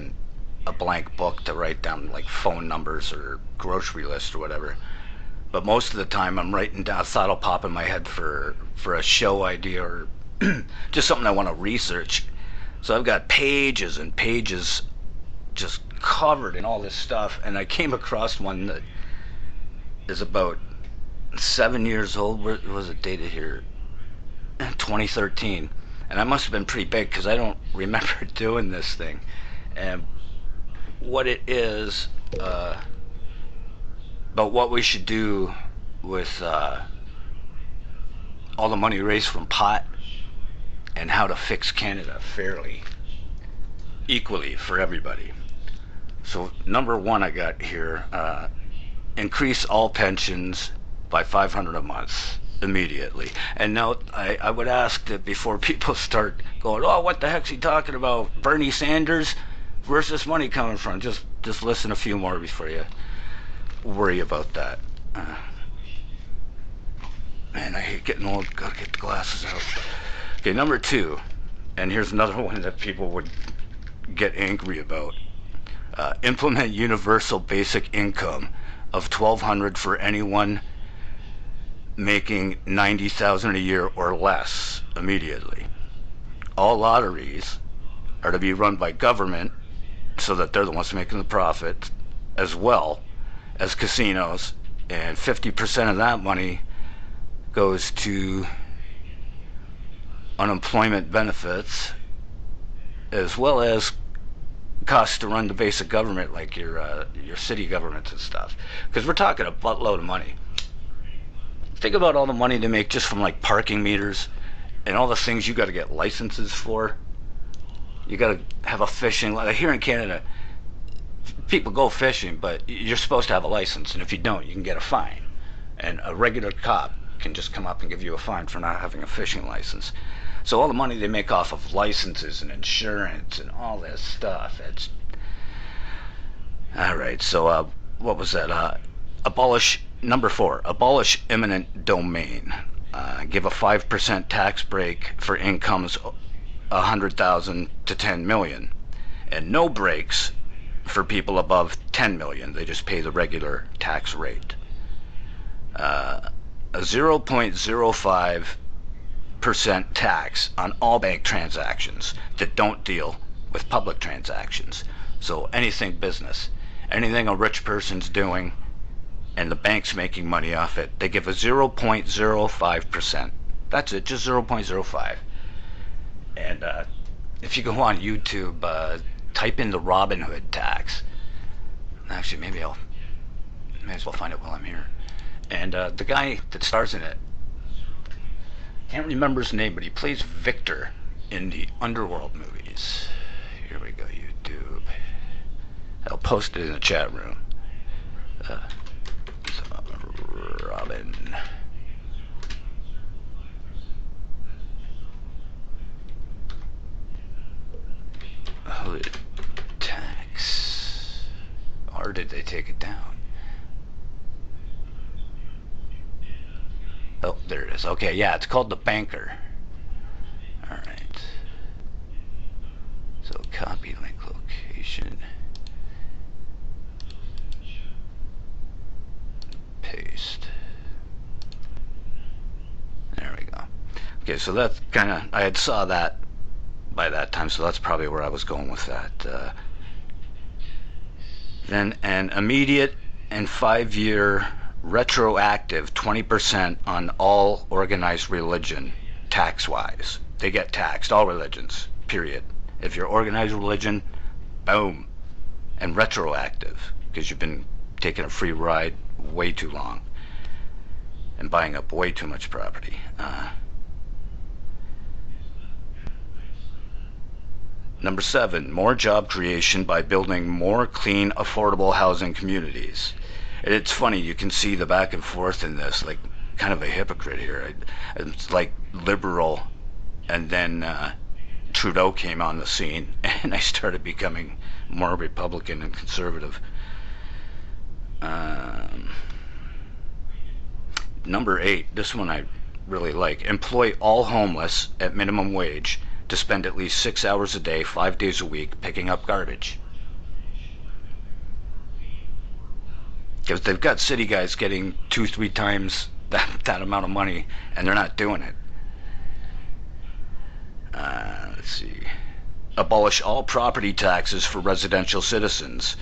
a blank book to write down like phone numbers or grocery list or whatever. But most of the time I'm writing down, a thought will pop in my head for a show idea or just something I want to research. So I've got pages and pages just covered in all this stuff, and I came across one that is about 7 years old. Where was it dated here? 2013. And I must have been pretty big because I don't remember doing this thing. And what it is, about what we should do with all the money raised from pot, and how to fix Canada fairly, equally for everybody. So number one I got here, increase all pensions by $500 a month immediately. And now I would ask that before people start going, oh, what the heck's he talking about? Bernie Sanders? Where's this money coming from? Just listen a few more before you worry about that. Man, I hate getting old. Gotta get the glasses out. Okay, number two, and here's another one that people would get angry about. Implement universal basic income of $1,200 for anyone making $90,000 a year or less immediately. All lotteries are to be run by government so that they're the ones making the profit, as well as casinos, and 50% of that money goes to unemployment benefits, as well as costs to run the basic government, like your city governments and stuff. Because we're talking a buttload of money. Think about all the money they make just from like parking meters and all the things you got to get licenses for. You got to have a fishing, like here in Canada, people go fishing, but you're supposed to have a license, and if you don't, you can get a fine. And a regular cop can just come up and give you a fine for not having a fishing license. So all the money they make off of licenses and insurance and all this stuff, it's... Alright, so what was that? Number 4, abolish eminent domain. Give a 5% tax break for incomes 100,000 to 10 million. And no breaks for people above 10 million. They just pay the regular tax rate. A 0.05% tax on all bank transactions that don't deal with public transactions. So anything business, anything a rich person's doing and the bank's making money off it, they give a 0.05%. That's it, just 0.05. And if you go on YouTube, type in the Robin Hood tax. Actually, maybe I may as well find it while I'm here. And the guy that stars in it, can't remember his name, but he plays Victor in the Underworld movies. Here we go, YouTube. I'll post it in the chat room. Robin Hood tax. Or did they take it down? Oh, there it is. Okay, yeah, it's called The Banker. Alright. So copy link location. Paste. There we go. Okay, so that's kind of, I had saw that by that time, so that's probably where I was going with that. Then an immediate and 5-year retroactive 20% on all organized religion, tax-wise. They get taxed, all religions, period. If you're organized religion, boom. And retroactive, because you've been taking a free ride way too long and buying up way too much property. Number 7, more job creation by building more clean, affordable housing communities. It's funny, you can see the back and forth in this, like kind of a hypocrite here. It's like liberal, and then Trudeau came on the scene, and I started becoming more Republican and conservative. Number 8, this one I really like. Employ all homeless at minimum wage to spend at least 6 hours a day, 5 days a week, picking up garbage. Because they've got city guys getting 2-3 times that amount of money, and they're not doing it. Let's see. Abolish all property taxes for residential citizens,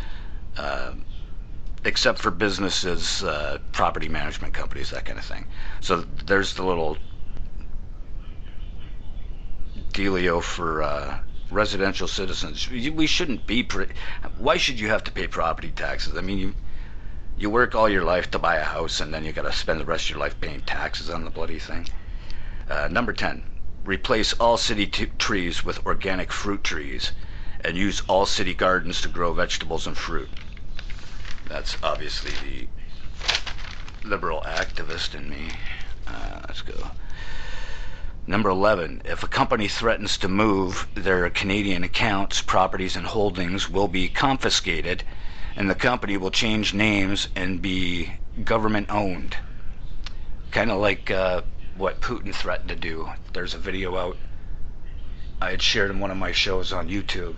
except for businesses, property management companies, that kind of thing. So there's the little dealio for residential citizens. We shouldn't be... Why should you have to pay property taxes? I mean, you work all your life to buy a house, and then you got to spend the rest of your life paying taxes on the bloody thing. Number 10, replace all city trees with organic fruit trees, and use all city gardens to grow vegetables and fruit. That's obviously the liberal activist in me. Let's go. Number 11, if a company threatens to move their Canadian accounts, properties, and holdings will be confiscated, and the company will change names and be government-owned. Kind of like what Putin threatened to do. There's a video out I had shared in one of my shows on YouTube,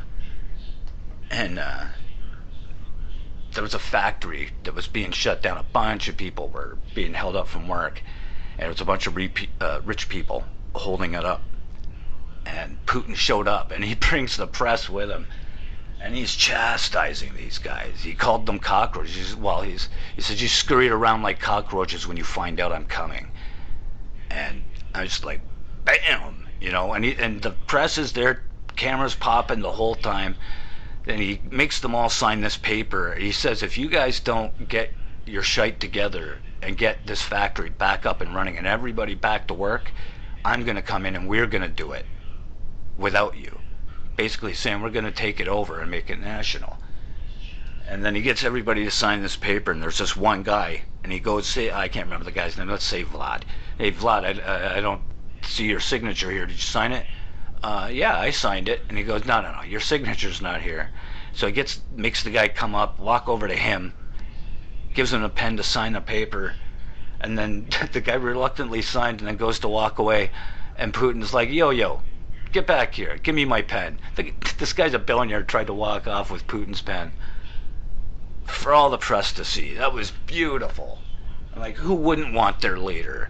and there was a factory that was being shut down. A bunch of people were being held up from work, and it was a bunch of rich people holding it up. And Putin showed up, and he brings the press with him, and he's chastising these guys. He called them cockroaches. Well, he said, you scurried around like cockroaches when you find out I'm coming. And I was just like, bam! you know, and the press is there, cameras popping the whole time. Then he makes them all sign this paper. He says, if you guys don't get your shite together and get this factory back up and running and everybody back to work, I'm going to come in and we're going to do it without you. Basically saying we're going to take it over and make it national. And then he gets everybody to sign this paper, and there's this one guy, and he goes, say, I can't remember the guy's name, let's say Vlad. Hey, Vlad, I don't see your signature here. Did you sign it? Yeah, I signed it. And he goes, no, your signature's not here. So he makes the guy come up, walk over to him, gives him a pen to sign the paper, and then the guy reluctantly signed and then goes to walk away, and Putin's like, yo, get back here, give me my pen. This guy's a billionaire, tried to walk off with Putin's pen for all the press to see. That was beautiful. Like, who wouldn't want their leader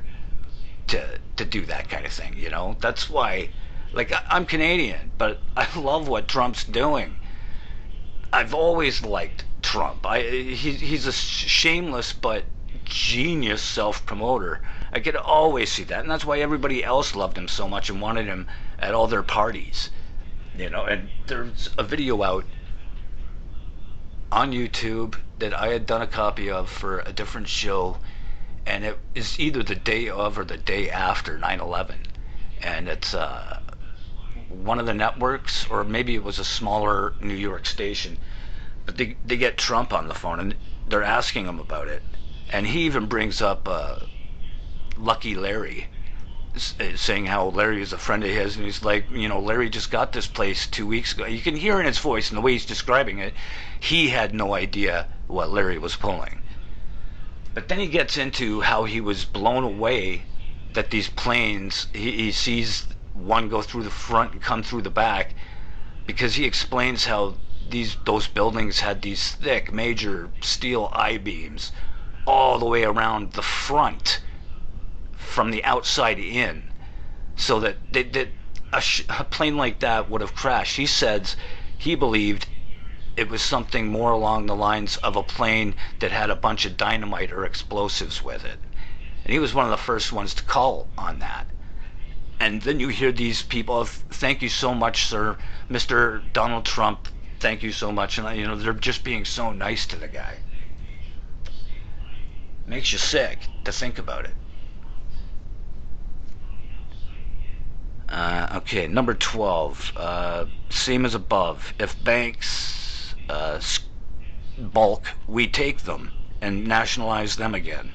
to do that kind of thing, you know? That's why, like, I'm Canadian, but I love what Trump's doing. I've always liked Trump. He's a shameless but genius self-promoter. I could always see that, and that's why everybody else loved him so much and wanted him at all their parties, you know. And there's a video out on YouTube that I had done a copy of for a different show, and it is either the day of or the day after 9/11, and it's one of the networks, or maybe it was a smaller New York station, but they get Trump on the phone and they're asking him about it, and he even brings up Lucky Larry, saying how Larry is a friend of his, and he's like, you know, Larry just got this place 2 weeks ago. You can hear in his voice and the way he's describing it, he had no idea what Larry was pulling. But then he gets into how he was blown away that these planes, he sees one go through the front and come through the back, because he explains how those buildings had these thick major steel I-beams all the way around the front from the outside in, so that a plane like that would have crashed. He says he believed it was something more along the lines of a plane that had a bunch of dynamite or explosives with it, and he was one of the first ones to call on that. And then you hear these people, thank you so much, sir, Mr. Donald Trump, thank you so much, and you know, they're just being so nice to the guy. Makes you sick to think about it. Okay, number 12, same as above. If banks bulk, we take them and nationalize them again.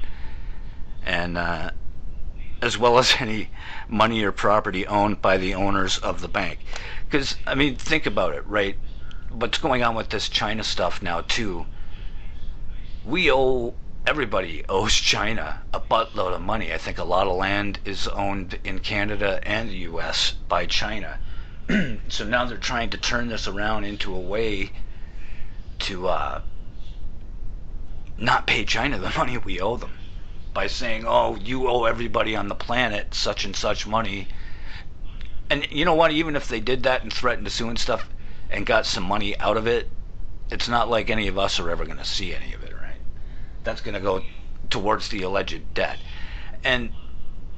And as well as any money or property owned by the owners of the bank. Because, I mean, think about it, right? What's going on with this China stuff now, too? Everybody owes China a buttload of money. I think a lot of land is owned in Canada and the U.S. by China. So now they're trying to turn this around into a way to not pay China the money we owe them, by saying, oh, you owe everybody on the planet such and such money. And you know what, even if they did that and threatened to sue and stuff and got some money out of it, it's not like any of us are ever going to see any of it, right? That's going to go towards the alleged debt. And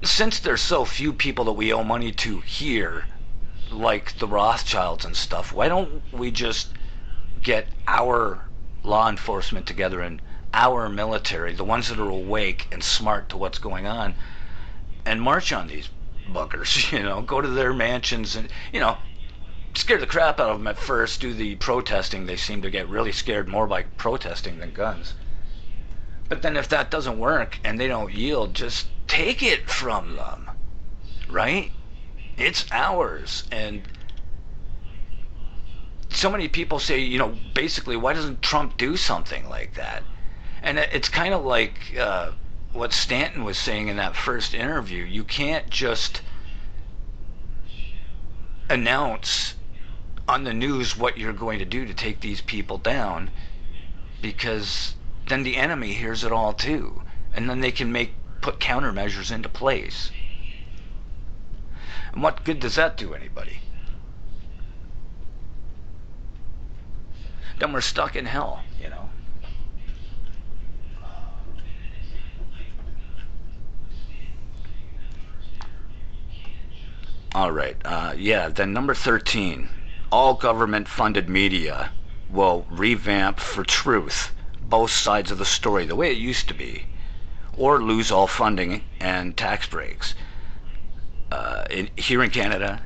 since there's so few people that we owe money to here, like the Rothschilds and stuff, why don't we just get our law enforcement together and our military, the ones that are awake and smart to what's going on, and march on these buggers, you know, go to their mansions and, you know, scare the crap out of them at first, do the protesting. They seem to get really scared more by protesting than guns. But then if that doesn't work and they don't yield, just take it from them, right? It's ours. And so many people say, you know, basically, why doesn't Trump do something like that? And it's kind of like what Stanton was saying in that first interview. You can't just announce on the news what you're going to do to take these people down, because then the enemy hears it all too, and then they can put countermeasures into place. And what good does that do anybody? Then we're stuck in hell, you know. All right. Then number 13. All government-funded media will revamp for truth both sides of the story the way it used to be, or lose all funding and tax breaks. Here in Canada,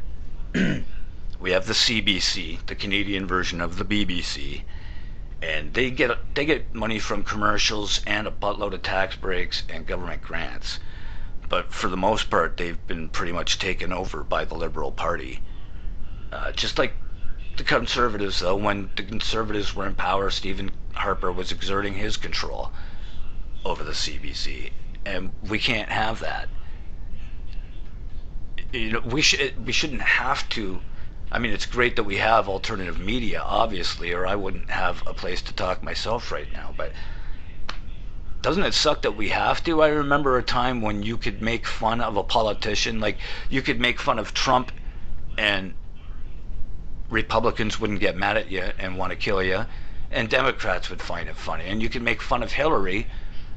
we have the CBC, the Canadian version of the BBC, and they get money from commercials and a buttload of tax breaks and government grants. But for the most part, they've been pretty much taken over by the Liberal Party. Just like the Conservatives, though, when the Conservatives were in power, Stephen Harper was exerting his control over the CBC, and we can't have that. We shouldn't have to. I mean, it's great that we have alternative media, obviously, or I wouldn't have a place to talk myself right now, but doesn't it suck that we have to? I remember a time when you could make fun of a politician, like you could make fun of Trump and Republicans wouldn't get mad at you and want to kill you, and Democrats would find it funny. And you could make fun of Hillary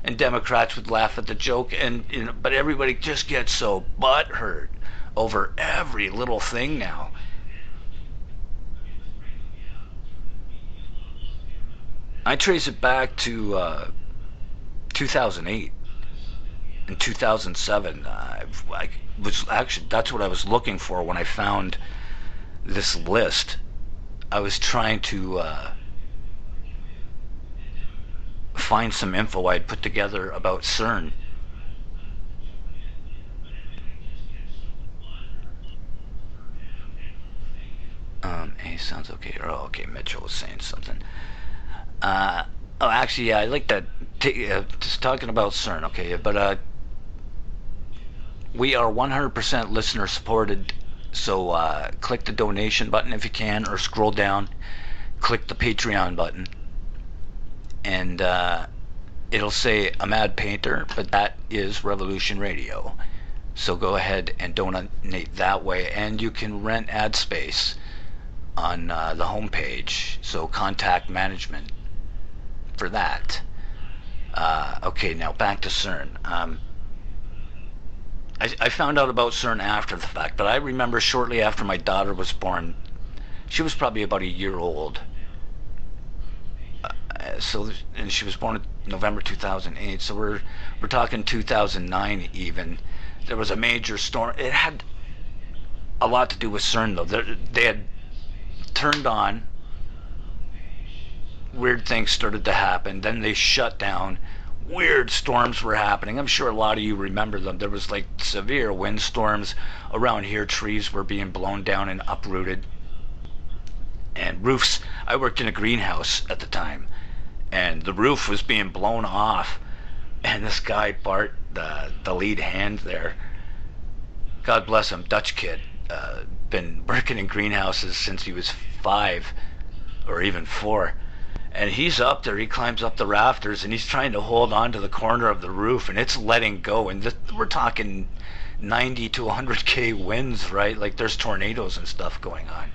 and Democrats would laugh at the joke, and but everybody just gets so butthurt over every little thing now. I trace it back to 2008 and 2007. I was actually, that's what I was looking for when I found this list. I was trying to find some info I'd put together about CERN. Hey, sounds okay. Oh, okay, Mitchell was saying something. Actually, yeah, I like that. Just talking about CERN, okay, but we are 100% listener supported, so click the donation button if you can, or scroll down, click the Patreon button, and it'll say a Mad Painter, but that is Revolution Radio. So go ahead and donate that way, and you can rent ad space on the homepage, so contact management for that. Okay, now back to CERN. I found out about CERN after the fact, but I remember shortly after my daughter was born, she was probably about a year old. And she was born in November 2008, so we're talking 2009 even. There was a major storm. It had a lot to do with CERN, though. They had turned on, weird things started to happen, then they shut down, weird storms were happening. I'm sure a lot of you remember them. There was like severe windstorms around here, trees were being blown down and uprooted, and roofs. I worked in a greenhouse at the time, and the roof was being blown off, and this guy Bart, the lead hand there, God bless him, Dutch kid, been working in greenhouses since he was 5 or even 4, and he's up there, he climbs up the rafters, and he's trying to hold on to the corner of the roof, and it's letting go, and we're talking 90 to 100k winds, right? Like there's tornadoes and stuff going on.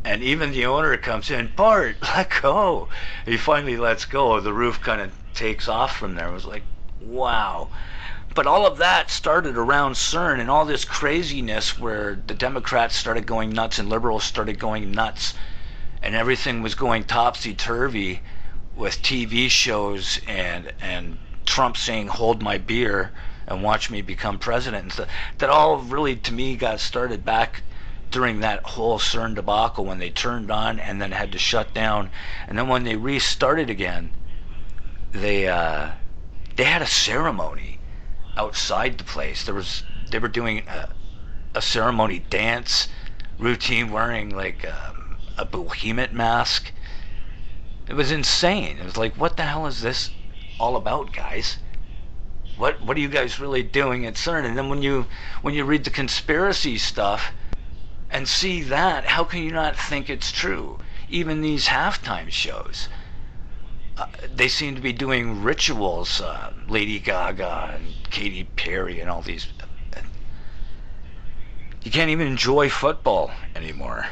And even the owner comes in, Bart, let go. He finally lets go. The roof kind of takes off from there. It was like, wow. But all of that started around CERN and all this craziness where the Democrats started going nuts and liberals started going nuts. And everything was going topsy-turvy with TV shows and Trump saying, hold my beer and watch me become president. And so that all really, to me, got started back during that whole CERN debacle when they turned on and then had to shut down. And then when they restarted again, they had a ceremony outside the place. They were doing a ceremony dance routine wearing like a behemoth mask. It was insane. It was like, what the hell is this all about, guys? What are you guys really doing at CERN? And then when you read the conspiracy stuff and see that, how can you not think it's true? Even these halftime shows, they seem to be doing rituals. Lady Gaga and Katy Perry and all these. You can't even enjoy football anymore.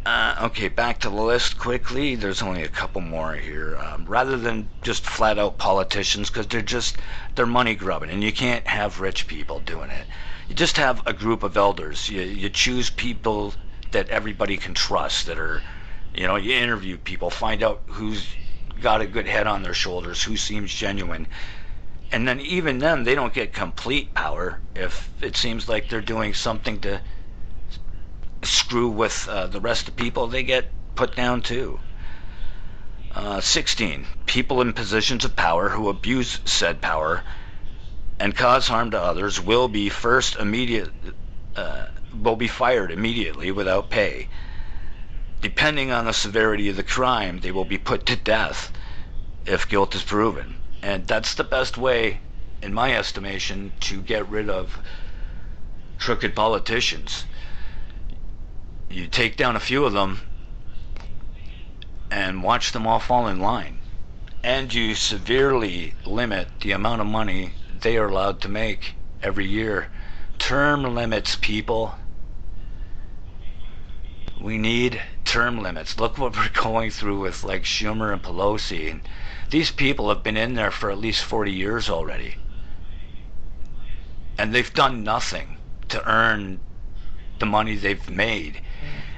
Okay, back to the list quickly. There's only a couple more here. Rather than just flat out politicians, because they're money grubbing, and you can't have rich people doing it. You just have a group of elders. You choose people that everybody can trust, that are, you interview people, find out who's got a good head on their shoulders, who seems genuine. And then even then, they don't get complete power if it seems like they're doing something to screw with the rest of the people. They get put down too. 16. People in positions of power who abuse said power and cause harm to others will be fired immediately without pay. Depending on the severity of the crime, they will be put to death if guilt is proven. And that's the best way, in my estimation, to get rid of crooked politicians. You take down a few of them and watch them all fall in line. And you severely limit the amount of money they are allowed to make every year. Term limits, people. We need term limits. Look what we're going through with like Schumer and Pelosi. And these people have been in there for at least 40 years already. And they've done nothing to earn the money they've made.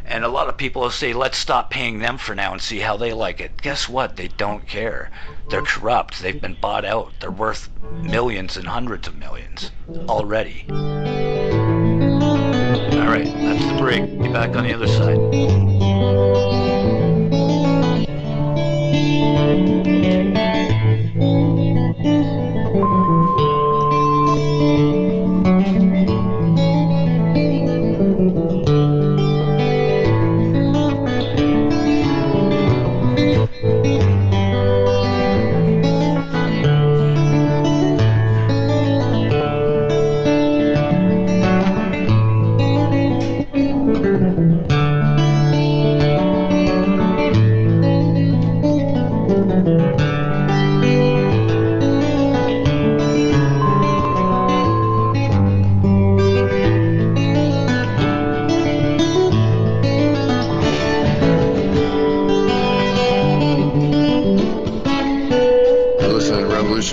And a lot of people will say, let's stop paying them for now and see how they like it. Guess what? They don't care. They're corrupt. They've been bought out. They're worth millions and hundreds of millions already. All right, that's the break. Be back on the other side.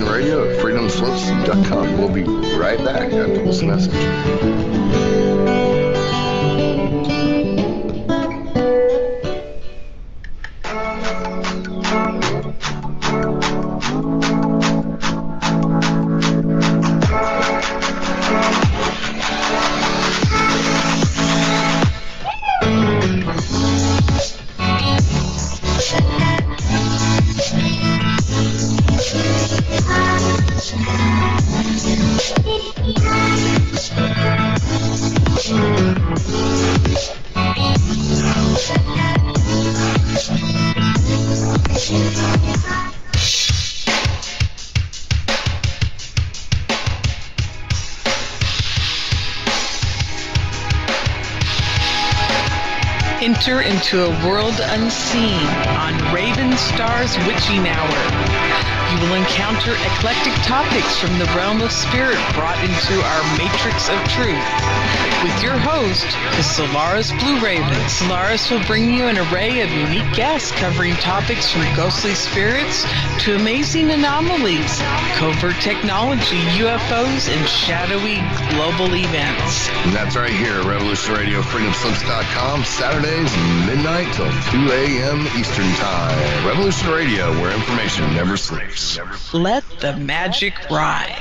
Radio at freedomslips.com. We'll be right back after this message. Enter into a world unseen on Raven Star's Witching Hour. You will encounter eclectic topics from the realm of spirit brought into our matrix of truth. With your host, the Solaris Blue Raven. Solaris will bring you an array of unique guests covering topics from ghostly spirits to amazing anomalies, covert technology, UFOs, and shadowy global events. And that's right here at Revolution Radio, freedomslips.com, Saturdays, midnight till 2 a.m. Eastern Time. Revolution Radio, where information never sleeps. Let the magic rise.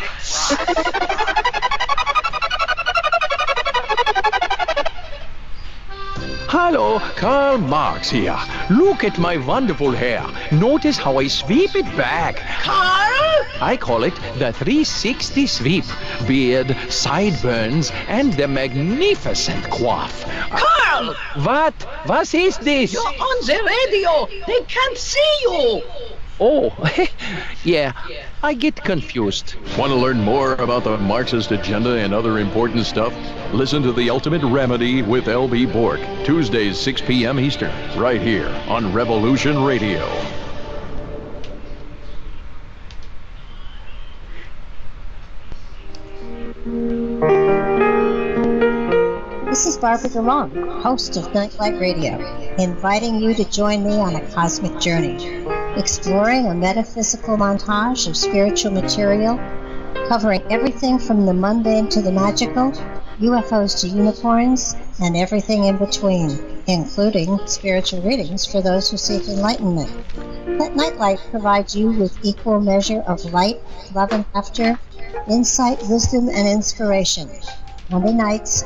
Hello, Karl Marx here. Look at my wonderful hair. Notice how I sweep it back. Karl? I call it the 360 sweep. Beard, sideburns, and the magnificent coif. Karl! What is this? You're on the radio. They can't see you. Oh, yeah, I get confused. Want to learn more about the Marxist agenda and other important stuff? Listen to The Ultimate Remedy with L.B. Bork, Tuesdays, 6 p.m. Eastern, right here on Revolution Radio. This is Barbara DeLong, host of Nightlight Radio, inviting you to join me on a cosmic journey, exploring a metaphysical montage of spiritual material, covering everything from the mundane to the magical, UFOs to unicorns, and everything in between, including spiritual readings for those who seek enlightenment. Let Nightlight provide you with equal measure of light, love, and laughter, insight, wisdom, and inspiration. Monday nights,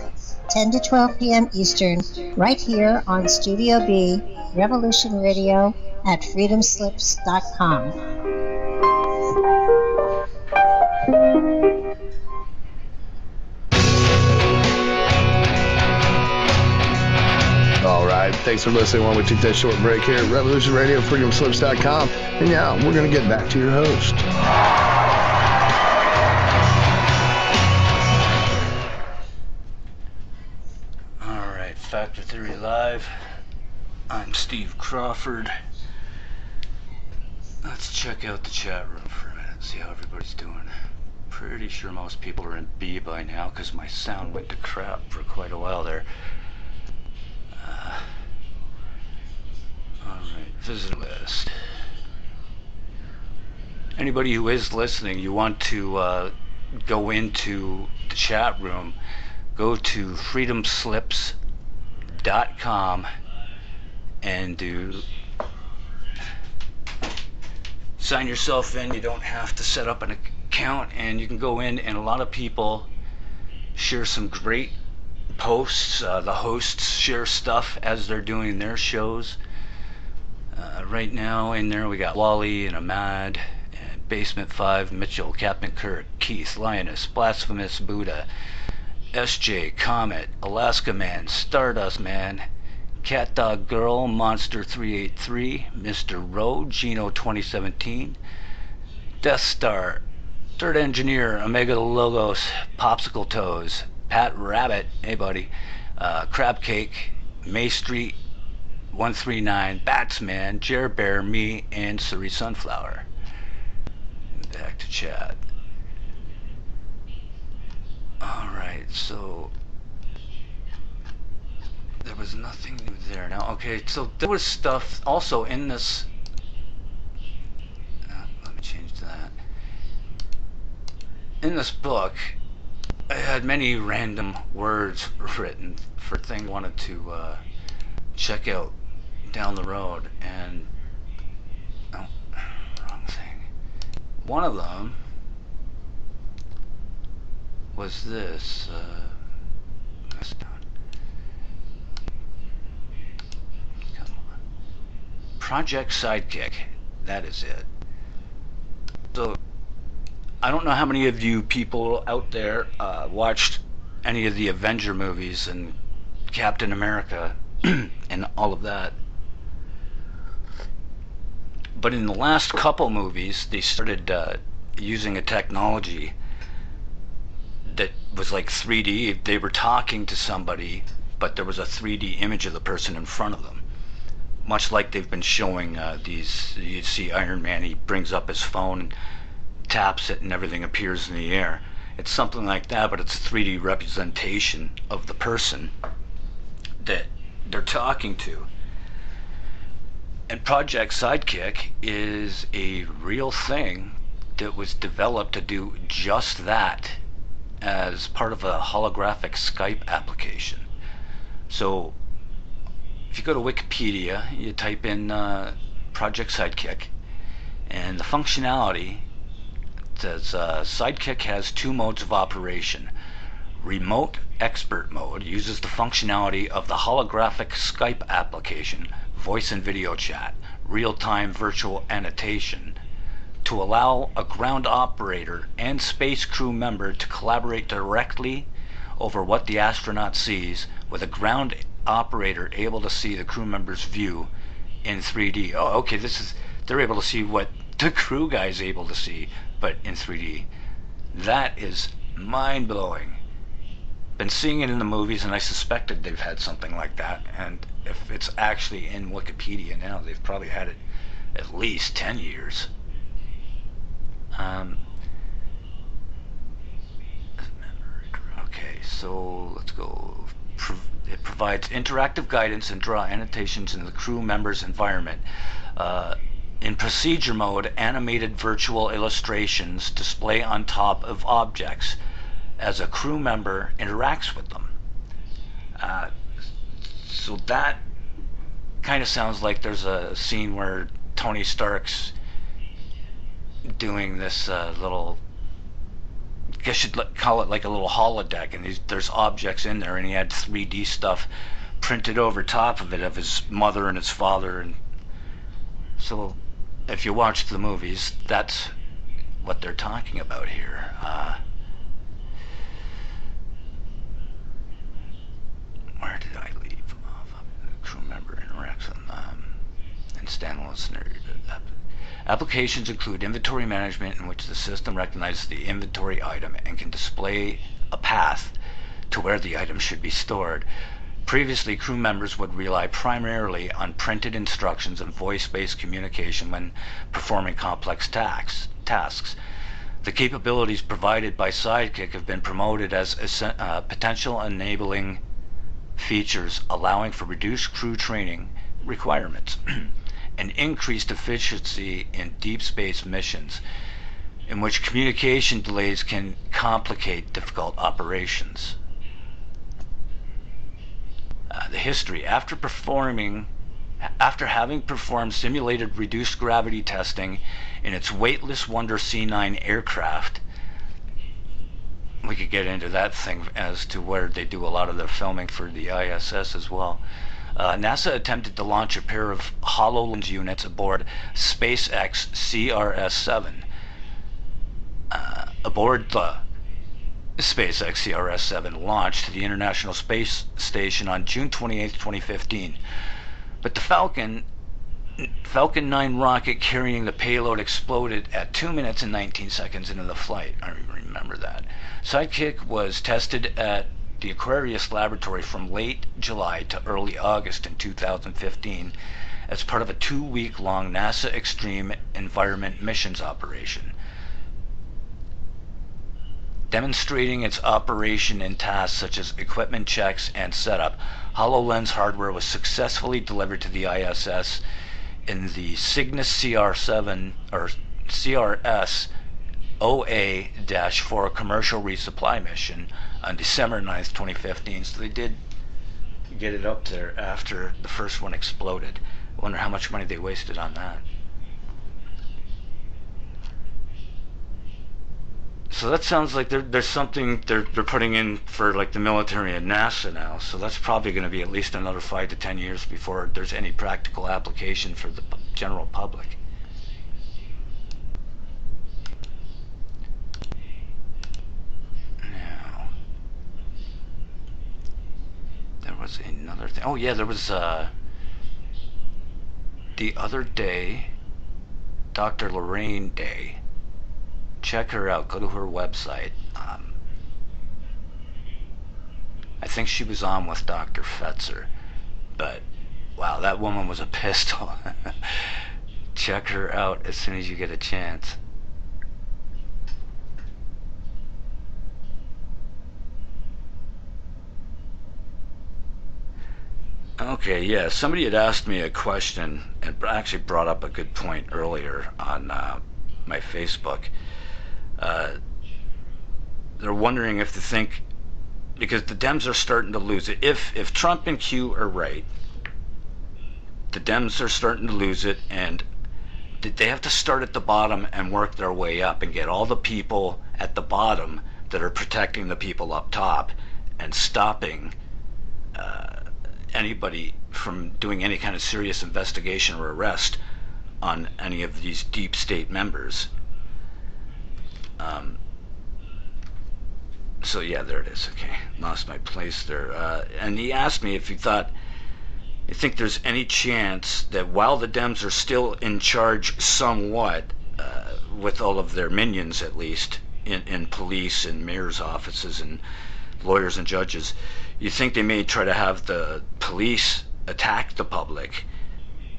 10 to 12 p.m. Eastern, right here on Studio B, Revolution Radio at freedomslips.com. All right, thanks for listening while we took that short break here at Revolution Radio, freedomslips.com. And now we're going to get back to your host. All right, Factor Theory Live. I'm Steve Crawford. Let's check out the chat room for a minute, see how everybody's doing. Pretty sure most people are in B by now because my sound went to crap for quite a while there. Alright, visitor list. Anybody who is listening, you want to go into the chat room, go to freedomslips.com and sign yourself in. You don't have to set up an account, and you can go in, and a lot of people share some great posts. The hosts share stuff as they're doing their shows. Right now in there we got Wally and Ahmad, and Basement 5, Mitchell, Captain Kirk, Keith, Lioness, Blasphemous Buddha, SJ, Comet, Alaska Man, Stardust Man, Cat Dog Girl, Monster 383, Mr. Rowe, Gino 2017, Death Star, Third Engineer, Omega Logos, Popsicle Toes, Pat Rabbit, hey buddy, Crab Cake, May Street 139, Batsman, Jer Bear, me, and Suri Sunflower. Back to chat. Alright, so there was nothing new there. Now, okay, so there was stuff also in this. Let me change to that. In this book, I had many random words written for things I wanted to check out down the road, and wrong thing. One of them was this. Come on. Project Sidekick. That is it. So, I don't know how many of you people out there watched any of the Avenger movies and Captain America and all of that. But in the last couple movies, they started using a technology that was like 3D. They were talking to somebody, but there was a 3D image of the person in front of them. Much like they've been showing these, you see Iron Man, he brings up his phone and taps it and everything appears in the air. It's something like that, but it's a 3D representation of the person that they're talking to. And Project Sidekick is a real thing that was developed to do just that as part of a holographic Skype application. So if you go to Wikipedia, you type in Project Sidekick, and the functionality says Sidekick has two modes of operation. Remote Expert Mode uses the functionality of the holographic Skype application, voice and video chat, real-time virtual annotation, to allow a ground operator and space crew member to collaborate directly over what the astronaut sees, with a ground operator able to see the crew member's view in 3D. Oh, okay, they're able to see what the crew guy's able to see, but in 3D. That is mind-blowing. Been seeing it in the movies, and I suspected they've had something like that, and if it's actually in Wikipedia now, they've probably had it at least 10 years. Okay, so let's go it provides interactive guidance and draw annotations in the crew member's environment. In procedure mode, animated virtual illustrations display on top of objects as a crew member interacts with them. So that kind of sounds like there's a scene where Tony Stark's doing this little, I guess you'd call it like a little holodeck, and there's objects in there, and he had 3D stuff printed over top of it of his mother and his father. And so if you watch the movies, that's what they're talking about here. Where did I leave off? The crew member interacts with and standalone scenario. Applications include inventory management, in which the system recognizes the inventory item and can display a path to where the item should be stored. Previously, crew members would rely primarily on printed instructions and voice-based communication when performing complex tasks. The capabilities provided by Sidekick have been promoted as potential enabling features, allowing for reduced crew training requirements and increased efficiency in deep space missions, in which communication delays can complicate difficult operations. The history: after having performed simulated reduced gravity testing in its weightless Wonder C9 aircraft, we could get into that thing as to where they do a lot of their filming for the ISS as well. NASA attempted to launch a pair of HoloLens units aboard SpaceX CRS-7. Aboard the SpaceX CRS-7 launched to the International Space Station on June 28, 2015. But the Falcon 9 rocket carrying the payload exploded at 2 minutes and 19 seconds into the flight. I remember that. Sidekick was tested at the Aquarius Laboratory from late July to early August in 2015 as part of a 2-week-long NASA Extreme Environment Missions operation. Demonstrating its operation in tasks such as equipment checks and setup, HoloLens hardware was successfully delivered to the ISS in the Cygnus CR7 or CRS OA-4 commercial resupply mission on December 9th, 2015. So they did get it up there after the first one exploded. I wonder how much money they wasted on that. So that sounds like there's something they're putting in for like the military and NASA now. So that's probably going to be at least another 5 to 10 years before there's any practical application for the general public. Now, there was another thing. Oh yeah, there was the other day, Dr. Lorraine Day. Check her out. Go to her website. I think she was on with Dr. Fetzer, but wow, that woman was a pistol. Check her out as soon as you get a chance. Okay, yeah, somebody had asked me a question and actually brought up a good point earlier on my Facebook. They're wondering if they think, because the Dems are starting to lose it. If Trump and Q are right, the Dems are starting to lose it, and they have to start at the bottom and work their way up and get all the people at the bottom that are protecting the people up top and stopping anybody from doing any kind of serious investigation or arrest on any of these deep state members. So yeah, there it is. Okay, lost my place there. And he asked me if you think there's any chance that while the Dems are still in charge somewhat, with all of their minions at least, in police and mayor's offices and lawyers and judges, you think they may try to have the police attack the public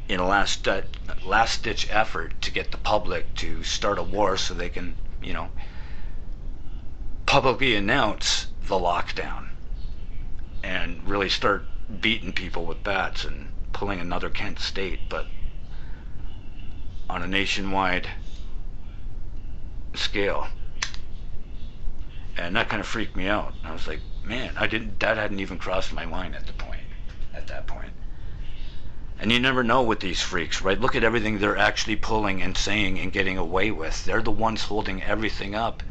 in a last-ditch effort to get the public to start a war so they can, publicly announce the lockdown. and really start beating people with bats and pulling another Kent State, but on a nationwide scale. And that kind of freaked me out. I was like, man, that hadn't even crossed my mind at that point. And you never know with these freaks, right? Look at everything they're actually pulling and saying and getting away with. They're the ones holding everything up.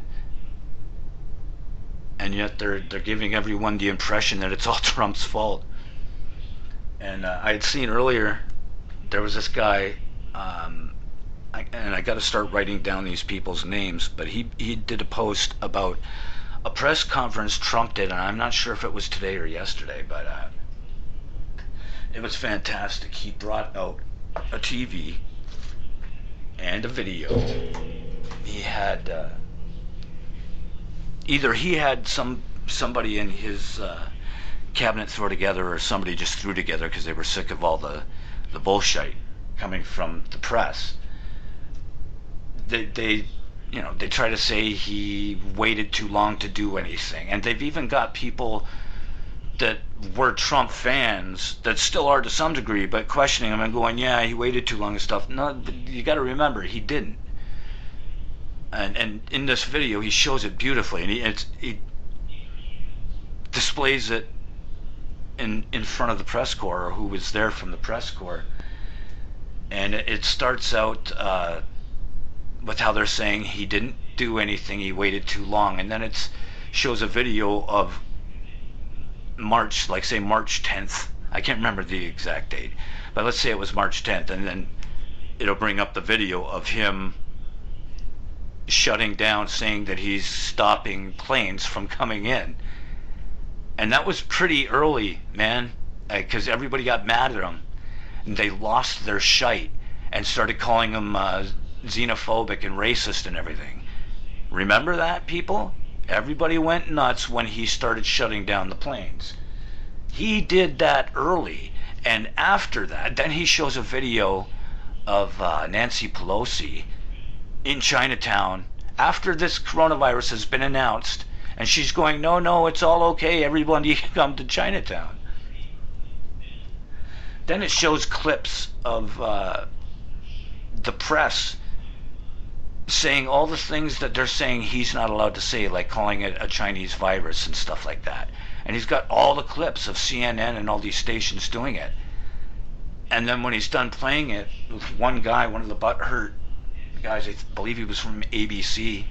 And yet they're giving everyone the impression that it's all Trump's fault. And I had seen earlier, there was this guy, and I got to start writing down these people's names, but he did a post about a press conference Trump did, and I'm not sure if it was today or yesterday, but it was fantastic. He brought out a TV and a video. He had either he had somebody in his cabinet throw together, or somebody just threw together because they were sick of all the bullshit coming from the press. They try to say he waited too long to do anything, and they've even got people that were Trump fans that still are to some degree, but questioning him and going, yeah, he waited too long and stuff. No, you got to remember, he didn't. And in this video, he shows it beautifully, and he displays it in front of the press corps, or who was there from the press corps. And it starts out with how they're saying he didn't do anything, he waited too long, and then it shows a video of March 10th. I can't remember the exact date, but let's say it was March 10th, and then it'll bring up the video of him shutting down, saying that he's stopping planes from coming in. And that was pretty early, man, because everybody got mad at him, and they lost their shite and started calling him xenophobic and racist and everything. Remember that, people? Everybody went nuts when he started shutting down the planes. He did that early, and after that, then he shows a video of Nancy Pelosi in Chinatown after this coronavirus has been announced, and she's going, no, it's all okay, everybody come to Chinatown. Then it shows clips of the press saying all the things that they're saying he's not allowed to say, like calling it a Chinese virus and stuff like that. And he's got all the clips of CNN and all these stations doing it. And then when he's done playing it, one guy, one of the butthurt guys, I believe he was from ABC,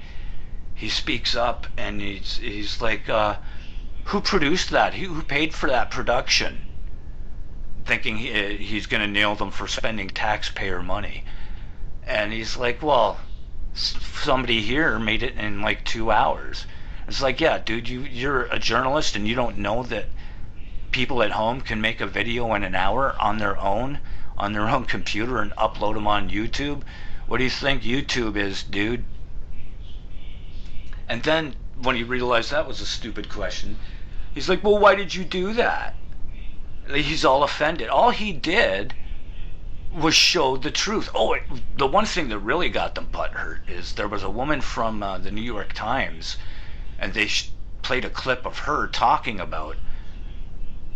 he speaks up and he's like, who produced that? Who paid for that production? Thinking he's going to nail them for spending taxpayer money. And he's like, well, somebody here made it in like 2 hours. It's like, yeah, dude, you're a journalist and you don't know that people at home can make a video in an hour on their own computer and upload them on YouTube? What do you think YouTube is, dude? And then when he realized that was a stupid question, he's like, well, why did you do that? He's all offended. All he did was show the truth. Oh, the one thing that really got them butthurt is there was a woman from the New York Times, and they played a clip of her talking about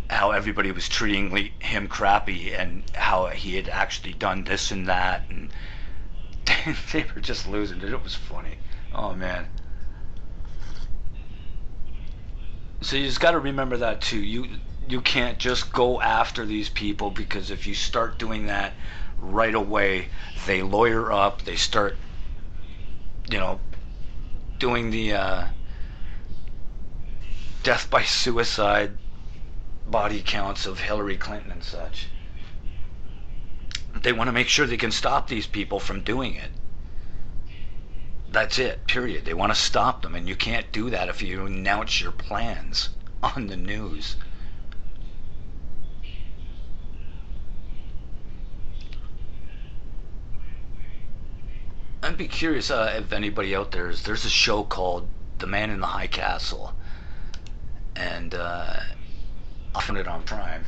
how everybody was treating him crappy and how he had actually done this and that, and they were just losing it. It was funny. Oh, man. So you just got to remember that, too. You can't just go after these people, because if you start doing that right away, they lawyer up, they start, doing the death by suicide body counts of Hillary Clinton and such. They want to make sure they can stop these people from doing it. That's it, period. They want to stop them, and you can't do that if you announce your plans on the news. I'd be curious if anybody out there's a show called The Man in the High Castle, and I found it on Prime,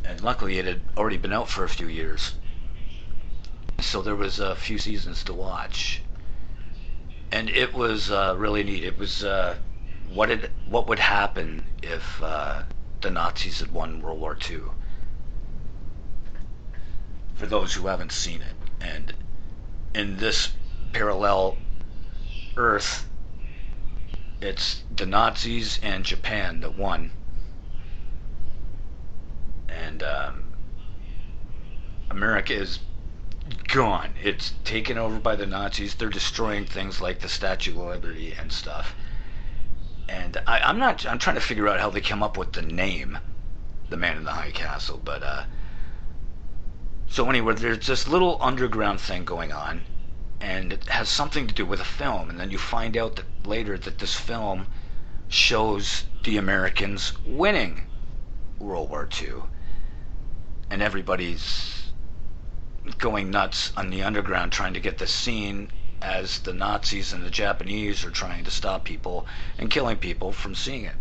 and luckily it had already been out for a few years, so there was a few seasons to watch, and it was really neat. It was what would happen if the Nazis had won World War II. For those who haven't seen it, and in this parallel Earth, it's the Nazis and Japan that won, and America is gone. It's taken over by the Nazis. They're destroying things like the Statue of Liberty and stuff. And I'm trying to figure out how they come up with the name, the Man in the High Castle. But so anyway, there's this little underground thing going on, and it has something to do with a film. And then you find out that later that this film shows the Americans winning World War II, and everybody's going nuts on the underground trying to get the scene as the Nazis and the Japanese are trying to stop people and killing people from seeing it.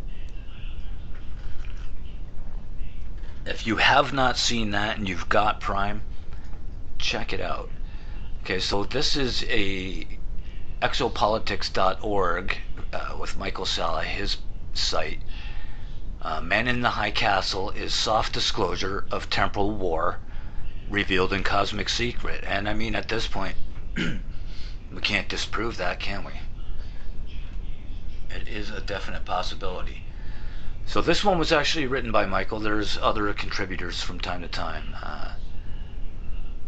If you have not seen that and you've got Prime, check it out. Okay, so this is a exopolitics.org with Michael Sala, his site. Man in the High Castle is soft disclosure of temporal war revealed in Cosmic Secret. And I mean, at this point, we can't disprove that, can we? It is a definite possibility. So this one was actually written by Michael. There's other contributors from time to time.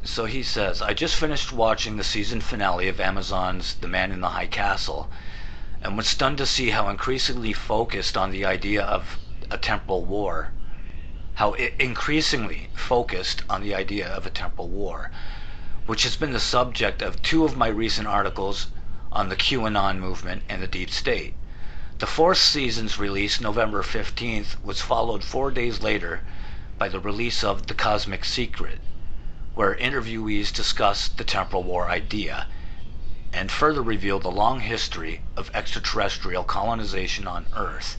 So he says, I just finished watching the season finale of Amazon's The Man in the High Castle, and was stunned to see how increasingly focused on the idea of a temporal war. How increasingly focused on the idea of a temporal war, which has been the subject of two of my recent articles on the QAnon movement and the deep state. The fourth season's release, November 15th, was followed 4 days later by the release of The Cosmic Secret, where interviewees discussed the temporal war idea and further revealed the long history of extraterrestrial colonization on Earth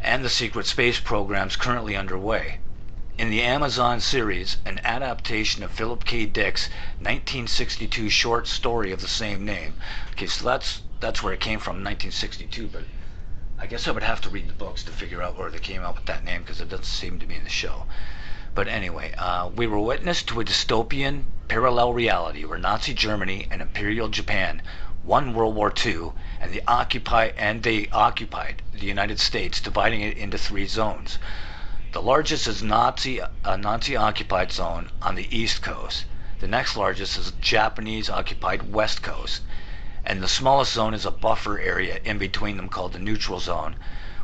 and the secret space programs currently underway. In the Amazon series, an adaptation of Philip K. Dick's 1962 short story of the same name. Okay, so that's where it came from, 1962, but I guess I would have to read the books to figure out where they came up with that name, because it doesn't seem to be in the show. But anyway, we were witness to a dystopian parallel reality where Nazi Germany and Imperial Japan won World War II, and they occupied the United States, dividing it into 3 zones. The largest is a Nazi-occupied zone on the East Coast. The next largest is Japanese-occupied West Coast. And the smallest zone is a buffer area in between them called the Neutral Zone,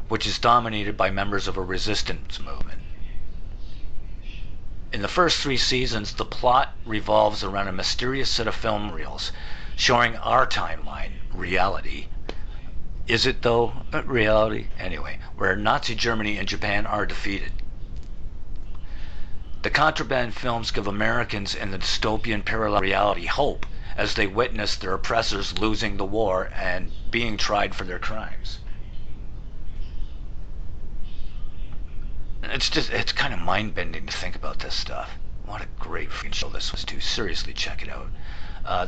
which is dominated by members of a resistance movement. In the first 3 seasons, the plot revolves around a mysterious set of film reels showing our timeline, reality. Is it though, reality? Anyway, where Nazi Germany and Japan are defeated. The contraband films give Americans in the dystopian parallel reality hope as they witness their oppressors losing the war and being tried for their crimes. It's kind of mind-bending to think about this stuff. What a great freaking show this was too. Seriously, check it out.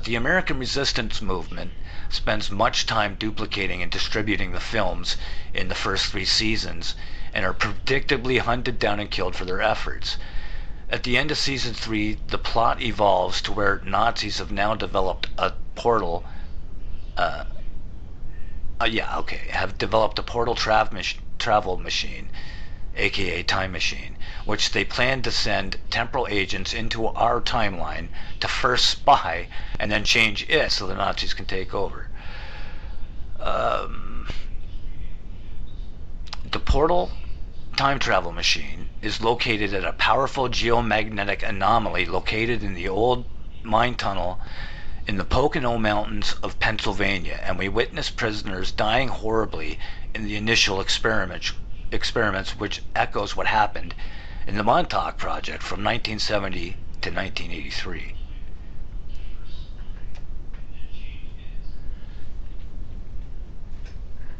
The American resistance movement spends much time duplicating and distributing the films in the first 3 seasons and are predictably hunted down and killed for their efforts. At the end of season 3, the plot evolves to where Nazis have now developed a portal travel machine, aka time machine, which they plan to send temporal agents into our timeline to first spy and then change it so the Nazis can take over. The portal time travel machine is located at a powerful geomagnetic anomaly located in the old mine tunnel in the Pocono Mountains of Pennsylvania, and we witness prisoners dying horribly in the initial experiments, which echoes what happened in the Montauk Project from 1970 to 1983.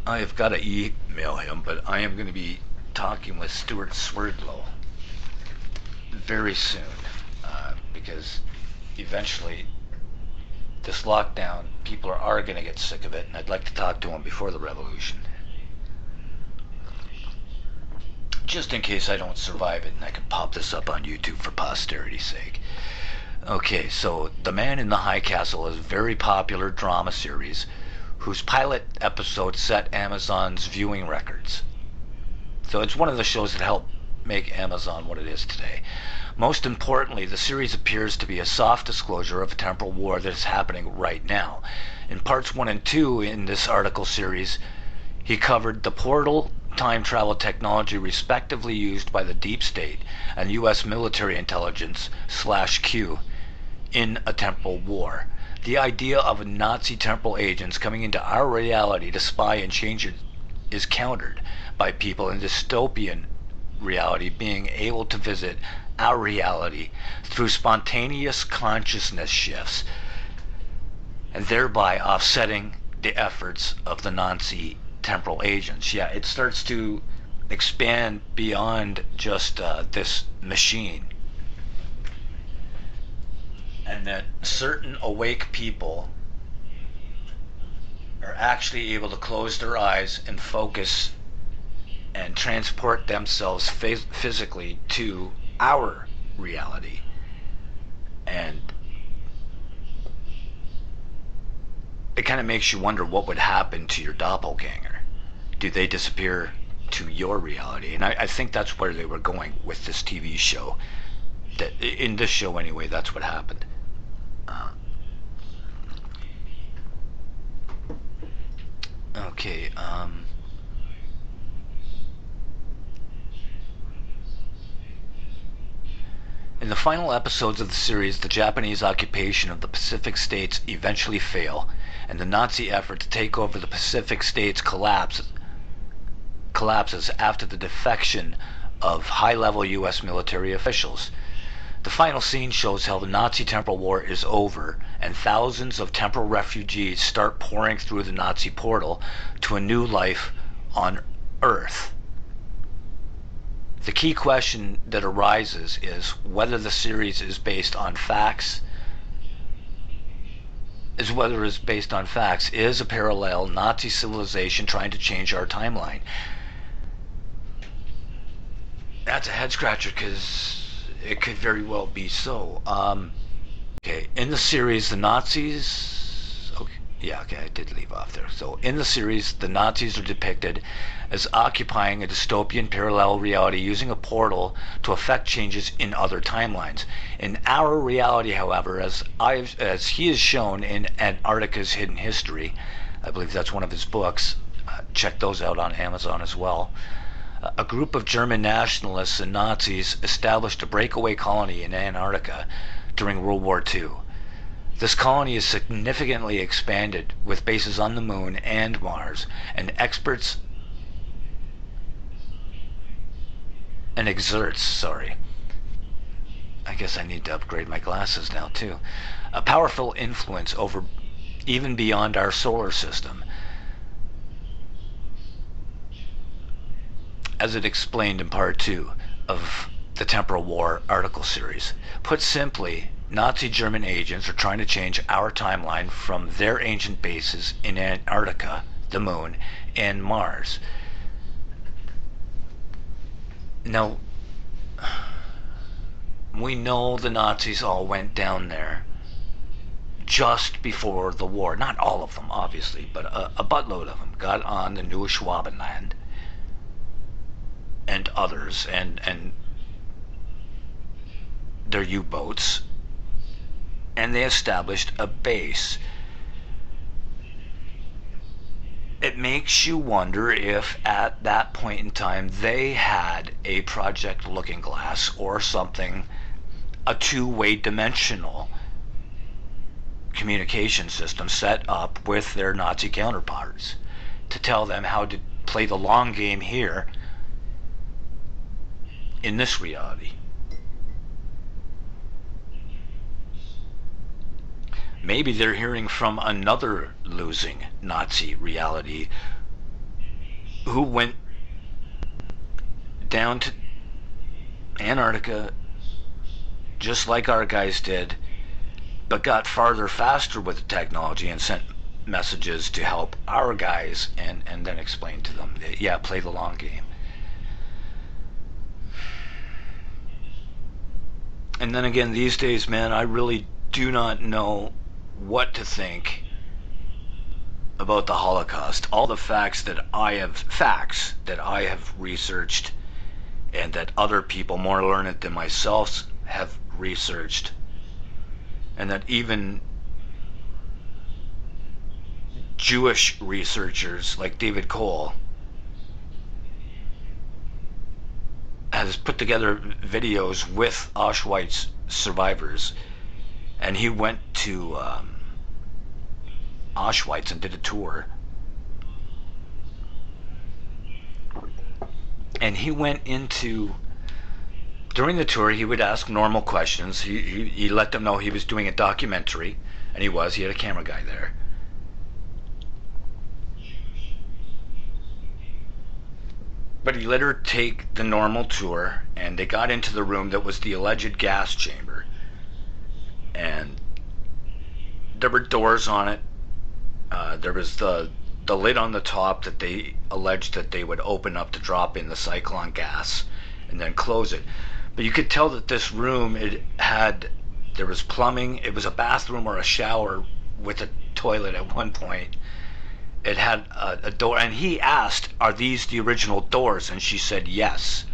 I have got to email him, but I am going to be talking with Stuart Swerdlow very soon, because eventually this lockdown, people are going to get sick of it, and I'd like to talk to him before the revolution. just in case I don't survive it and I can pop this up on YouTube for posterity's sake. Okay, so The Man in the High Castle is a very popular drama series whose pilot episode set Amazon's viewing records. So it's one of the shows that helped make Amazon what it is today. Most importantly, the series appears to be a soft disclosure of a temporal war that is happening right now. In parts 1 and 2 in this article series, he covered the portal time travel technology respectively used by the Deep State and U.S. military intelligence /Q in a temporal war. The idea of Nazi temporal agents coming into our reality to spy and change it is countered by people in dystopian reality being able to visit our reality through spontaneous consciousness shifts and thereby offsetting the efforts of the Nazi temporal agents. Yeah, it starts to expand beyond just this machine. And that certain awake people are actually able to close their eyes and focus and transport themselves physically to our reality. And it kind of makes you wonder what would happen to your doppelganger. Do they disappear to your reality? And I think that's where they were going with this TV show. That in this show anyway, that's what happened. Okay, in the final episodes of the series, the Japanese occupation of the Pacific states eventually fail, and the Nazi effort to take over the Pacific states collapses after the defection of high-level U.S. military officials. The final scene shows how the Nazi temporal war is over, and thousands of temporal refugees start pouring through the Nazi portal to a new life on Earth. The key question that arises is whether the series is based on facts. Is a parallel Nazi civilization trying to change our timeline? That's a head scratcher because it could very well be so. Okay, in the series, the Nazis... Okay, I did leave off there. So, in the series, the Nazis are depicted as occupying a dystopian parallel reality using a portal to affect changes in other timelines. In our reality, however, as he is shown in Antarctica's Hidden History, I believe that's one of his books, check those out on Amazon as well, a group of German nationalists and Nazis established a breakaway colony in Antarctica during World War II. This colony is significantly expanded with bases on the Moon and Mars, and exerts I guess I need to upgrade my glasses now too, a powerful influence over even beyond our solar system, as it explained in part 2 of the Temporal War article series. Put simply, Nazi German agents are trying to change our timeline from their ancient bases in Antarctica, the Moon, and Mars. Now, we know the Nazis all went down there just before the war. Not all of them, obviously, but a buttload of them got on the New Schwabenland and others, and their U-boats, and they established a base. It makes you wonder if at that point in time they had a Project Looking Glass or something, a two-way dimensional communication system set up with their Nazi counterparts to tell them how to play the long game here in this reality. Maybe they're hearing from another losing Nazi reality who went down to Antarctica just like our guys did, but got farther faster with the technology and sent messages to help our guys and then explain to them that, yeah, play the long game. And then again, these days, man, I really do not know what to think about the Holocaust. All the facts that I have researched and that other people more learned than myself have researched, and that even Jewish researchers like David Cole has put together videos with Auschwitz survivors, and he went to Auschwitz and did a tour, and he went into, during the tour, he would ask normal questions. He let them know he was doing a documentary, and he had a camera guy there. But he let her take the normal tour, and they got into the room that was the alleged gas chamber. And there were doors on it. There was the lid on the top that they alleged that they would open up to drop in the cyclone gas and then close it. But you could tell that this room, there was plumbing. It was a bathroom or a shower with a toilet at one point. It had a door, and he asked, "Are these the original doors?" And she said yes.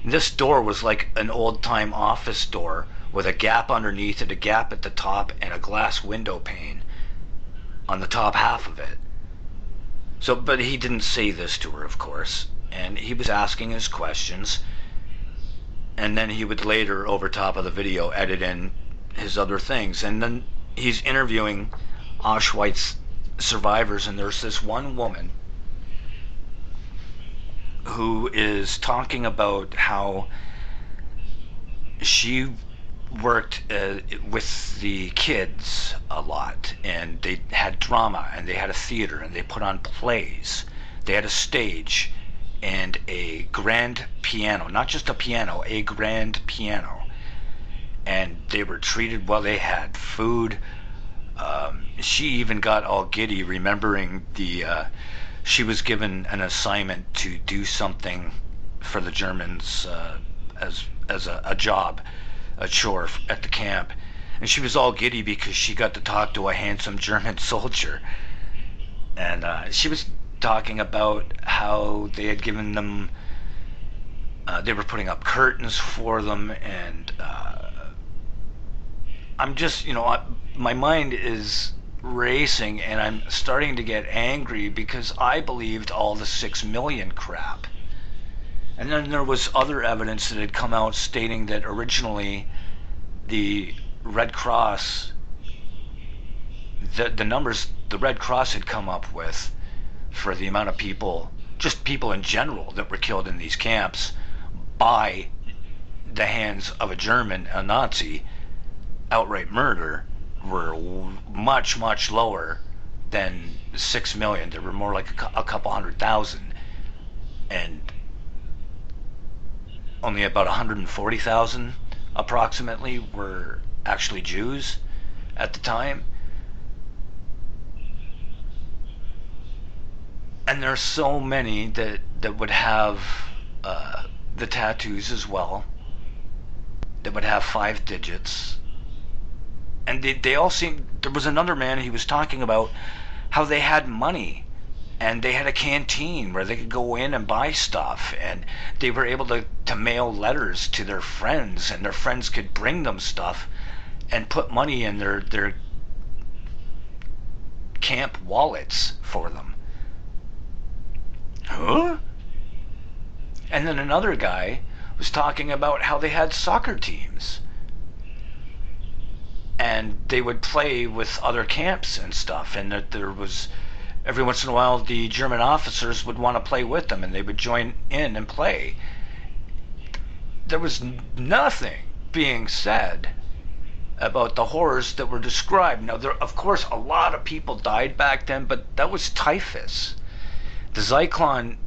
And this door was like an old-time office door with a gap underneath it, a gap at the top, and a glass window pane on the top half of it. So, but he didn't say this to her, of course, and he was asking his questions, and then he would later, over top of the video, edit in his other things. And then he's interviewing Auschwitz survivors, and there's this one woman who is talking about how she worked with the kids a lot, and they had drama, and they had a theater, and they put on plays. They had a stage and a grand piano, not just a piano, a grand piano, and they were treated well. They had food. She even got all giddy remembering she was given an assignment to do something for the Germans as a job, a chore at the camp. And she was all giddy because she got to talk to a handsome German soldier. And she was talking about how they had given them, they were putting up curtains for them, and I'm just, my mind is racing, and I'm starting to get angry because I believed all the 6 million crap. And then there was other evidence that had come out stating that originally the Red Cross, the numbers the Red Cross had come up with for the amount of people, just people in general, that were killed in these camps by the hands of a German, a Nazi, outright murder, were much, much lower than 6 million. There were more like a couple 100,000, and only about 140,000 approximately were actually Jews at the time. And there's so many that would have the tattoos as well, that would have 5 digits. And they all seemed, there was another man, he was talking about how they had money, and they had a canteen where they could go in and buy stuff, and they were able to mail letters to their friends, and their friends could bring them stuff and put money in their camp wallets for them. Huh? And then another guy was talking about how they had soccer teams, and they would play with other camps and stuff, and that there was, every once in a while, the German officers would want to play with them, and they would join in and play. There was nothing being said about the horrors that were described. Now, there, of course, a lot of people died back then, but that was typhus. The Zyklon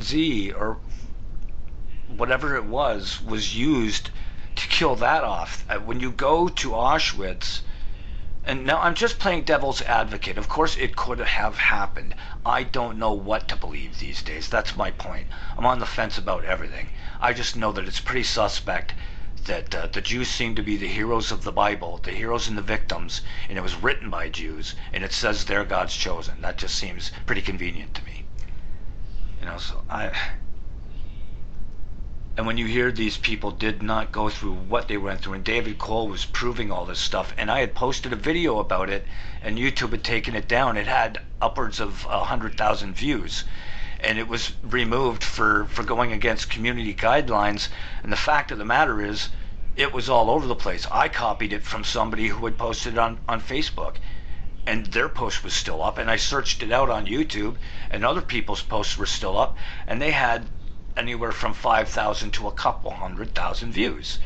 Z, or whatever it was used to kill that off. When you go to Auschwitz, and now I'm just playing devil's advocate. Of course, it could have happened. I don't know what to believe these days. That's my point. I'm on the fence about everything. I just know that it's pretty suspect that the Jews seem to be the heroes of the Bible, the heroes and the victims, and it was written by Jews, and it says they're God's chosen. That just seems pretty convenient to me. And when you hear these people did not go through what they went through, and David Cole was proving all this stuff, and I had posted a video about it, and YouTube had taken it down. It had upwards of 100,000 views, and it was removed for going against community guidelines. And the fact of the matter is, it was all over the place. I copied it from somebody who had posted it on Facebook, and their post was still up, and I searched it out on YouTube, and other people's posts were still up, and they had anywhere from 5,000 to a couple 100,000 views.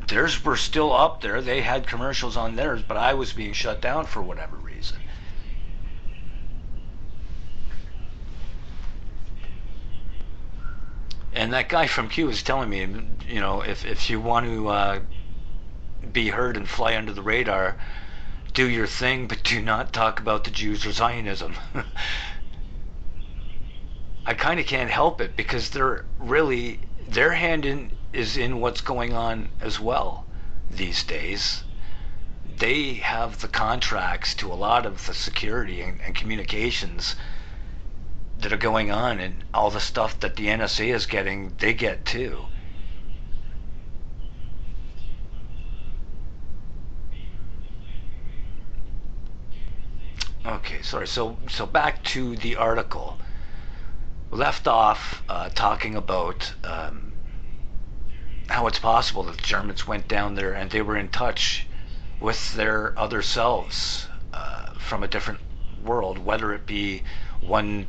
Theirs were still up there. They had commercials on theirs, but I was being shut down for whatever reason. And that guy from Q was telling me, if you want to be heard and fly under the radar, do your thing, but do not talk about the Jews or Zionism. I kind of can't help it, because their hand is in what's going on as well these days. They have the contracts to a lot of the security and communications that are going on, and all the stuff that the NSA is getting, they get too. Okay, sorry. So back to the article. Left off talking about how it's possible that the Germans went down there and they were in touch with their other selves from a different world, whether it be one.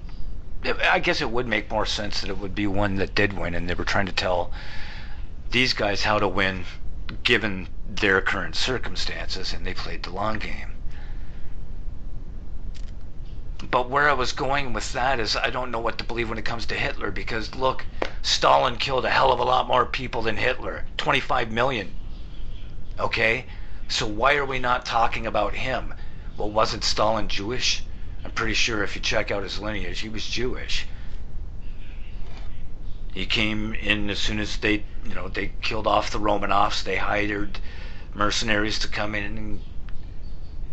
I guess it would make more sense that it would be one that did win, and they were trying to tell these guys how to win given their current circumstances, and they played the long game. But where I was going with that is, I don't know what to believe when it comes to Hitler, because look, Stalin killed a hell of a lot more people than Hitler. 25 million. Okay? So why are we not talking about him? Well, wasn't Stalin Jewish? I'm pretty sure if you check out his lineage, he was Jewish. He came in as soon as they killed off the Romanovs. They hired mercenaries to come in and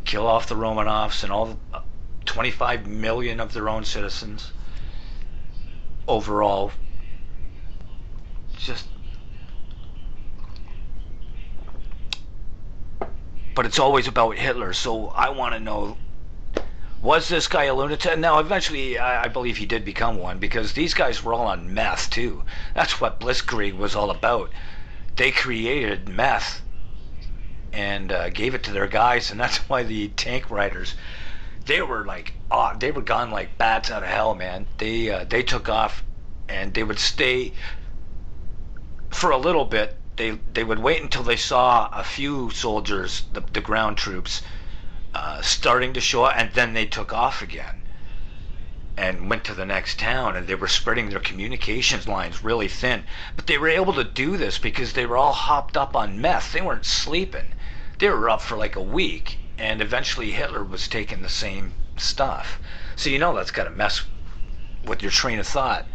kill off the Romanovs and all 25 million of their own citizens overall. But it's always about Hitler, so I want to know, was this guy a lunatic? Now, eventually, I believe he did become one, because these guys were all on meth, too. That's what Blitzkrieg was all about. They created meth and gave it to their guys, and that's why the tank riders, they were gone like bats out of hell, man. They took off, and they would stay for a little bit. They would wait until they saw a few soldiers, the ground troops, starting to show up, and then they took off again and went to the next town, and they were spreading their communications lines really thin. But they were able to do this because they were all hopped up on meth. They weren't sleeping. They were up for like a week. And eventually Hitler was taking the same stuff. So that's got to mess with your train of thought.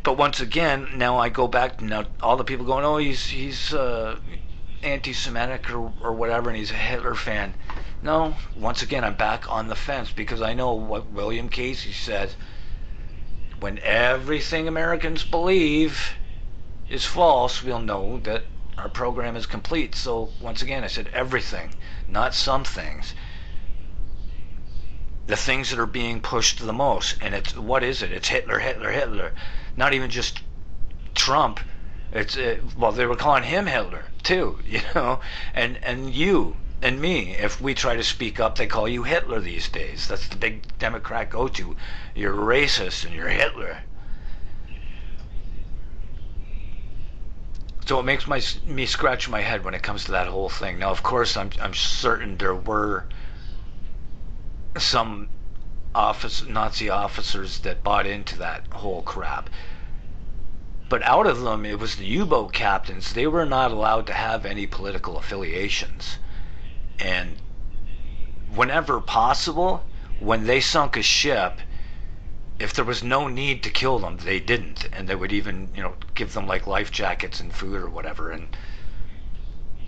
But once again, now I go back to now all the people going, oh, he's anti-Semitic or whatever, and he's a Hitler fan. No, once again, I'm back on the fence, because I know what William Casey said. When everything Americans believe is false, we'll know that our program is complete. So once again, I said everything, not some things. The things that are being pushed the most, and what is it? It's Hitler, Hitler, Hitler. Not even just Trump. Well, they were calling him Hitler too, and you and me. If we try to speak up, they call you Hitler these days. That's the big Democrat go-to. You're racist and you're Hitler. So it makes me scratch my head when it comes to that whole thing. Now, of course, I'm certain there were some Nazi officers that bought into that whole crap. But out of them, it was the U-boat captains. They were not allowed to have any political affiliations. And whenever possible, when they sunk a ship, if there was no need to kill them, they didn't, and they would even, give them like life jackets and food or whatever, and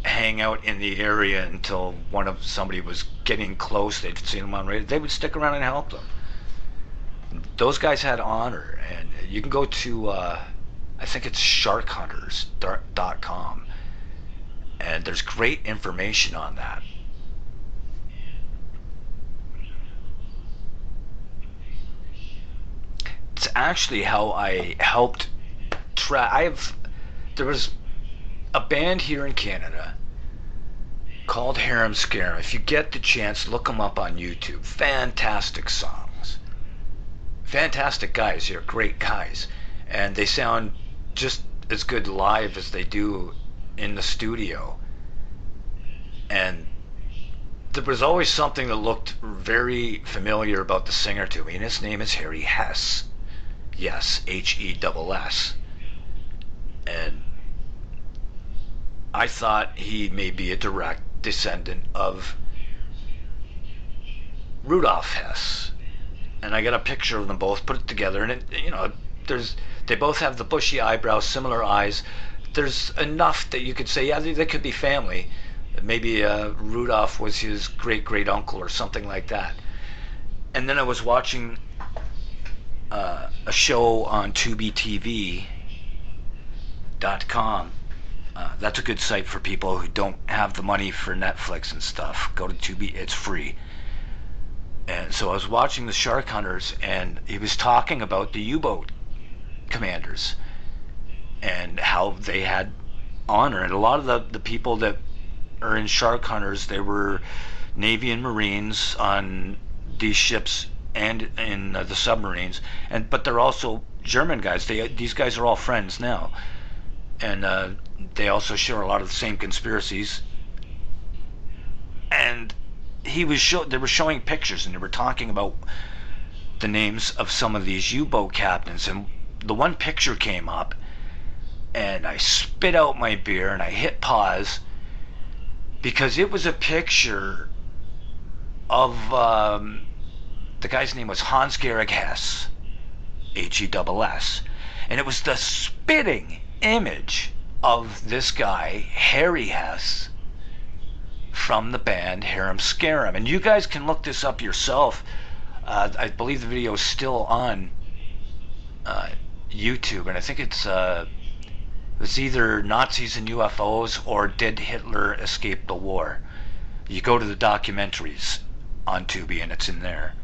hang out in the area until somebody was getting close. They'd seen them on radio. They would stick around and help them. Those guys had honor, and you can go to I think it's sharkhunters.com, and there's great information on that. It's actually how I helped there was a band here in Canada called Harem Scarum. If you get the chance, look them up on YouTube. Fantastic songs. Fantastic guys. They're great guys. And they sound just as good live as they do in the studio. And there was always something that looked very familiar about the singer to me, and his name is Harry Hess. Yes, Hess. And I thought he may be a direct descendant of Rudolf Hess. And I got a picture of them both, put it together, and they both have the bushy eyebrows, similar eyes. There's enough that you could say, yeah, they could be family. Maybe Rudolph was his great uncle or something like that. And then I was watching a show on TubiTV.com. That's a good site for people who don't have the money for Netflix and stuff. Go to Tubi, it's free. And so I was watching the Shark Hunters, and he was talking about the U-boat commanders and how they had honor. And a lot of the people that are in Shark Hunters, they were Navy and Marines on these ships and in the submarines, but they're also German guys. These guys are all friends now, and they also share a lot of the same conspiracies. And they were showing pictures, and they were talking about the names of some of these U-boat captains, and the one picture came up, and I spit out my beer and I hit pause because it was a picture of the guy's name was Hans-Georg Hess, Hess, and it was the spitting image of this guy, Harry Hess, from the band Harem Scarum. And you guys can look this up yourself. I believe the video is still on YouTube, and I think it's either Nazis and UFOs or Did Hitler Escape the War? You go to the documentaries on Tubi, and it's in there.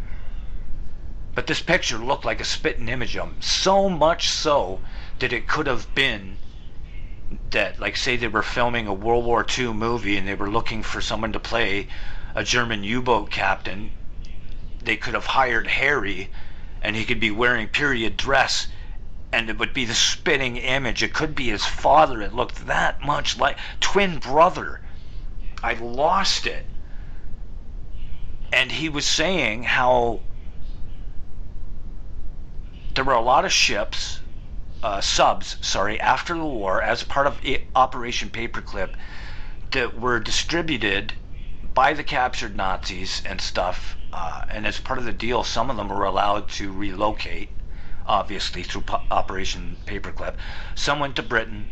But this picture looked like a spitting image of him, so much so that it could have been that, like, say they were filming a World War II movie and they were looking for someone to play a German U-boat captain. They could have hired Harry, and he could be wearing period dress, and it would be the spitting image. It could be his father. It looked that much like twin brother. I lost it. And he was saying how there were a lot of subs, after the war, as part of Operation Paperclip, that were distributed by the captured Nazis and stuff, and as part of the deal, some of them were allowed to relocate, obviously, through Operation Paperclip. Some went to Britain,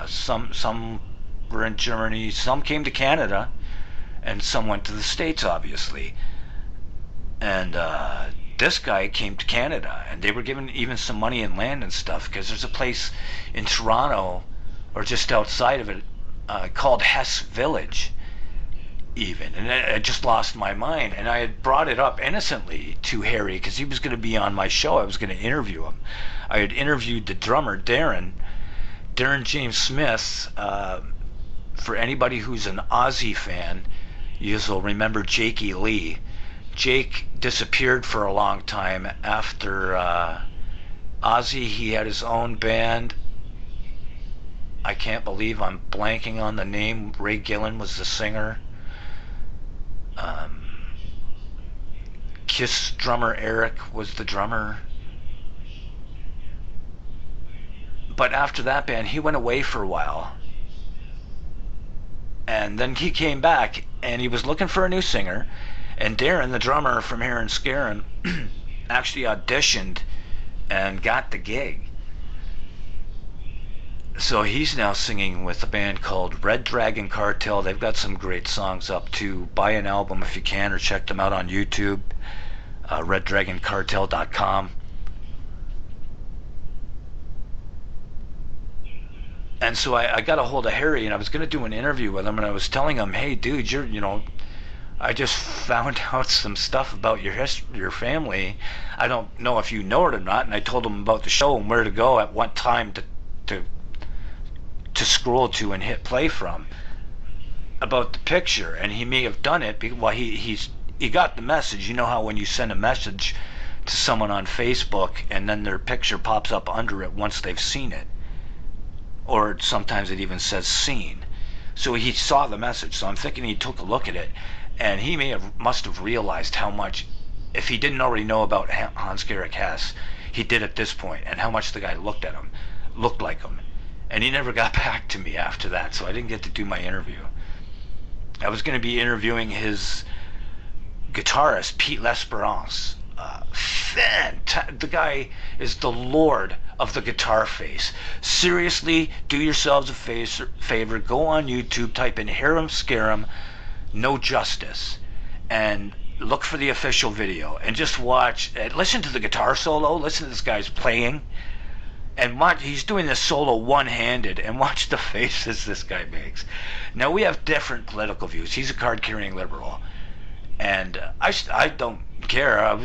some were in Germany, some came to Canada, and some went to the States, obviously. And this guy came to Canada, and they were given even some money and land and stuff, because there's a place in Toronto, or just outside of it, called Hess Village, even. And I just lost my mind, and I had brought it up innocently to Harry, because he was going to be on my show. I was going to interview him. I had interviewed the drummer, Darren James Smith. For anybody who's an Ozzy fan, you'll remember Jakey Lee. Jake disappeared for a long time after Ozzy. He had his own band. I can't believe I'm blanking on the name. Ray Gillen was the singer. Kiss drummer Eric was the drummer. But after that band, he went away for a while. And then he came back, and he was looking for a new singer. And Darren, the drummer from Harem Scarum, actually auditioned and got the gig. So he's now singing with a band called Red Dragon Cartel. They've got some great songs up too. Buy an album if you can, or check them out on YouTube. RedDragonCartel.com. And so I got a hold of Harry, and I was going to do an interview with him, and I was telling him, hey, dude, I just found out some stuff about your family. I don't know if you know it or not. And I told him about the show and where to go at what time to scroll to and hit play from about the picture. And he may have done it because, well, he got the message. You know how when you send a message to someone on Facebook and then their picture pops up under it once they've seen it, or sometimes it even says seen. So he saw the message. So I'm thinking he took a look at it, and he must have realized how much, if he didn't already know about Hans-Gerich Hess, he did at this point, and how much the guy looked like him. And he never got back to me after that, so I didn't get to do my interview. I was going to be interviewing his guitarist, Pete L'Esperance. The guy is the lord of the guitar face. Seriously, do yourselves a favor, go on YouTube, type in Hear 'em, Scare 'em, No Justice, and look for the official video, and just watch, listen to the guitar solo, listen to this guy's playing, and watch, he's doing this solo one-handed, and watch the faces this guy makes. Now, we have different political views. He's a card-carrying liberal, and I don't care,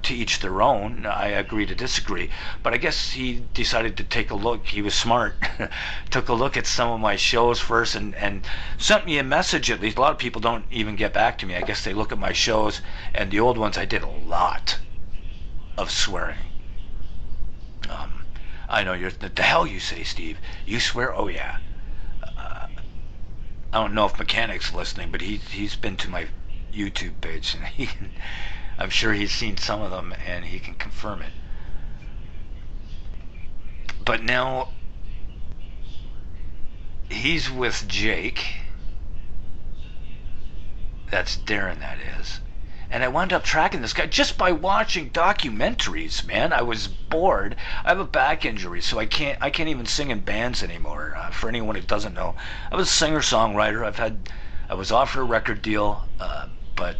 to each their own. I agree to disagree, but I guess he decided to take a look. He was smart. Took a look at some of my shows first and sent me a message. At least a lot of people don't even get back to me. I guess they look at my shows, and the old ones I did a lot of swearing. I know the hell you say, Steve. You swear? Oh yeah. I don't know if Mechanic's listening, but he's been to my YouTube page, and I'm sure he's seen some of them, and he can confirm it. But now he's with Jake. That's Darren, that is. And I wound up tracking this guy just by watching documentaries, man. I was bored. I have a back injury, so I can't even sing in bands anymore. For anyone who doesn't know, I was a singer-songwriter. I was offered a record deal, but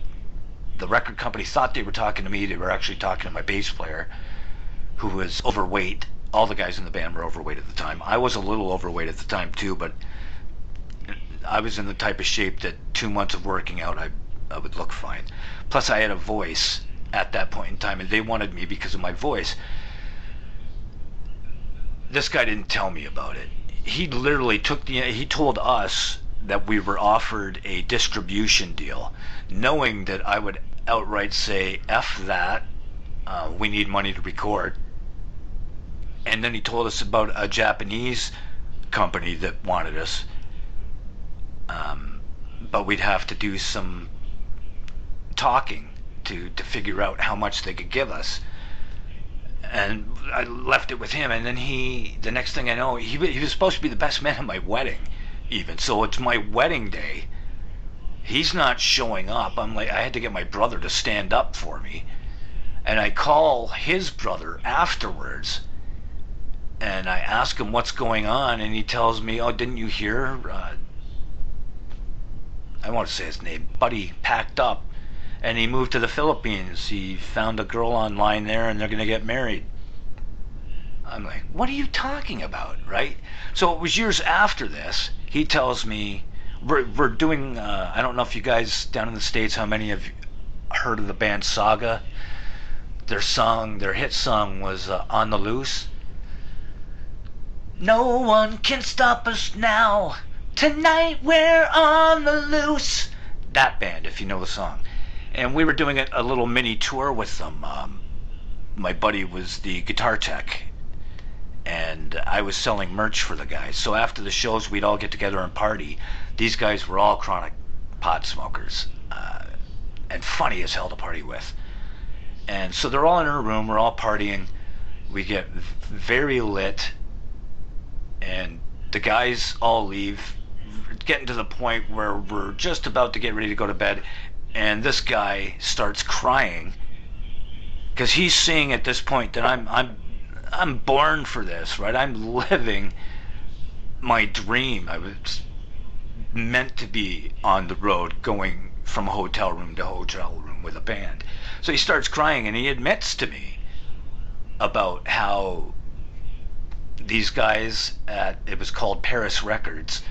the record company thought they were talking to me. They were actually talking to my bass player, who was overweight. All the guys in the band were overweight at the time. I was a little overweight at the time too, but I was in the type of shape that 2 months of working out, I would look fine. Plus, I had a voice at that point in time, and they wanted me because of my voice. This guy didn't tell me about it. He literally he told us that we were offered a distribution deal, knowing that I would outright say, F that, we need money to record. And then he told us about a Japanese company that wanted us, but we'd have to do some talking to figure out how much they could give us. And I left it with him, and then the next thing I know, he was supposed to be the best man at my wedding, even. So it's my wedding day. He's not showing up. I had to get my brother to stand up for me. And I call his brother afterwards, and I ask him what's going on, and he tells me, oh, didn't you hear? I won't say his name. Buddy packed up, and he moved to the Philippines. He found a girl online there, and they're going to get married. I'm like, what are you talking about, right? So it was years after this. He tells me, we're doing, I don't know if you guys down in the States, how many of you heard of the band Saga? Their hit song was On the Loose. No one can stop us now. Tonight we're on the loose. That band, if you know the song. And we were doing a little mini tour with them. My buddy was the guitar tech, and I was selling merch for the guys. So after the shows, we'd all get together and party. These guys were all chronic pot smokers, and funny as hell to party with. And so they're all in a room, we're all partying. We get very lit, and the guys all leave, getting to the point where we're just about to get ready to go to bed, and this guy starts crying because he's seeing at this point that I'm I'm born for this, right? I'm living my dream. I was meant to be on the road, going from hotel room to hotel room with a band. So he starts crying, and he admits to me about how these guys at, it was called Paris Records,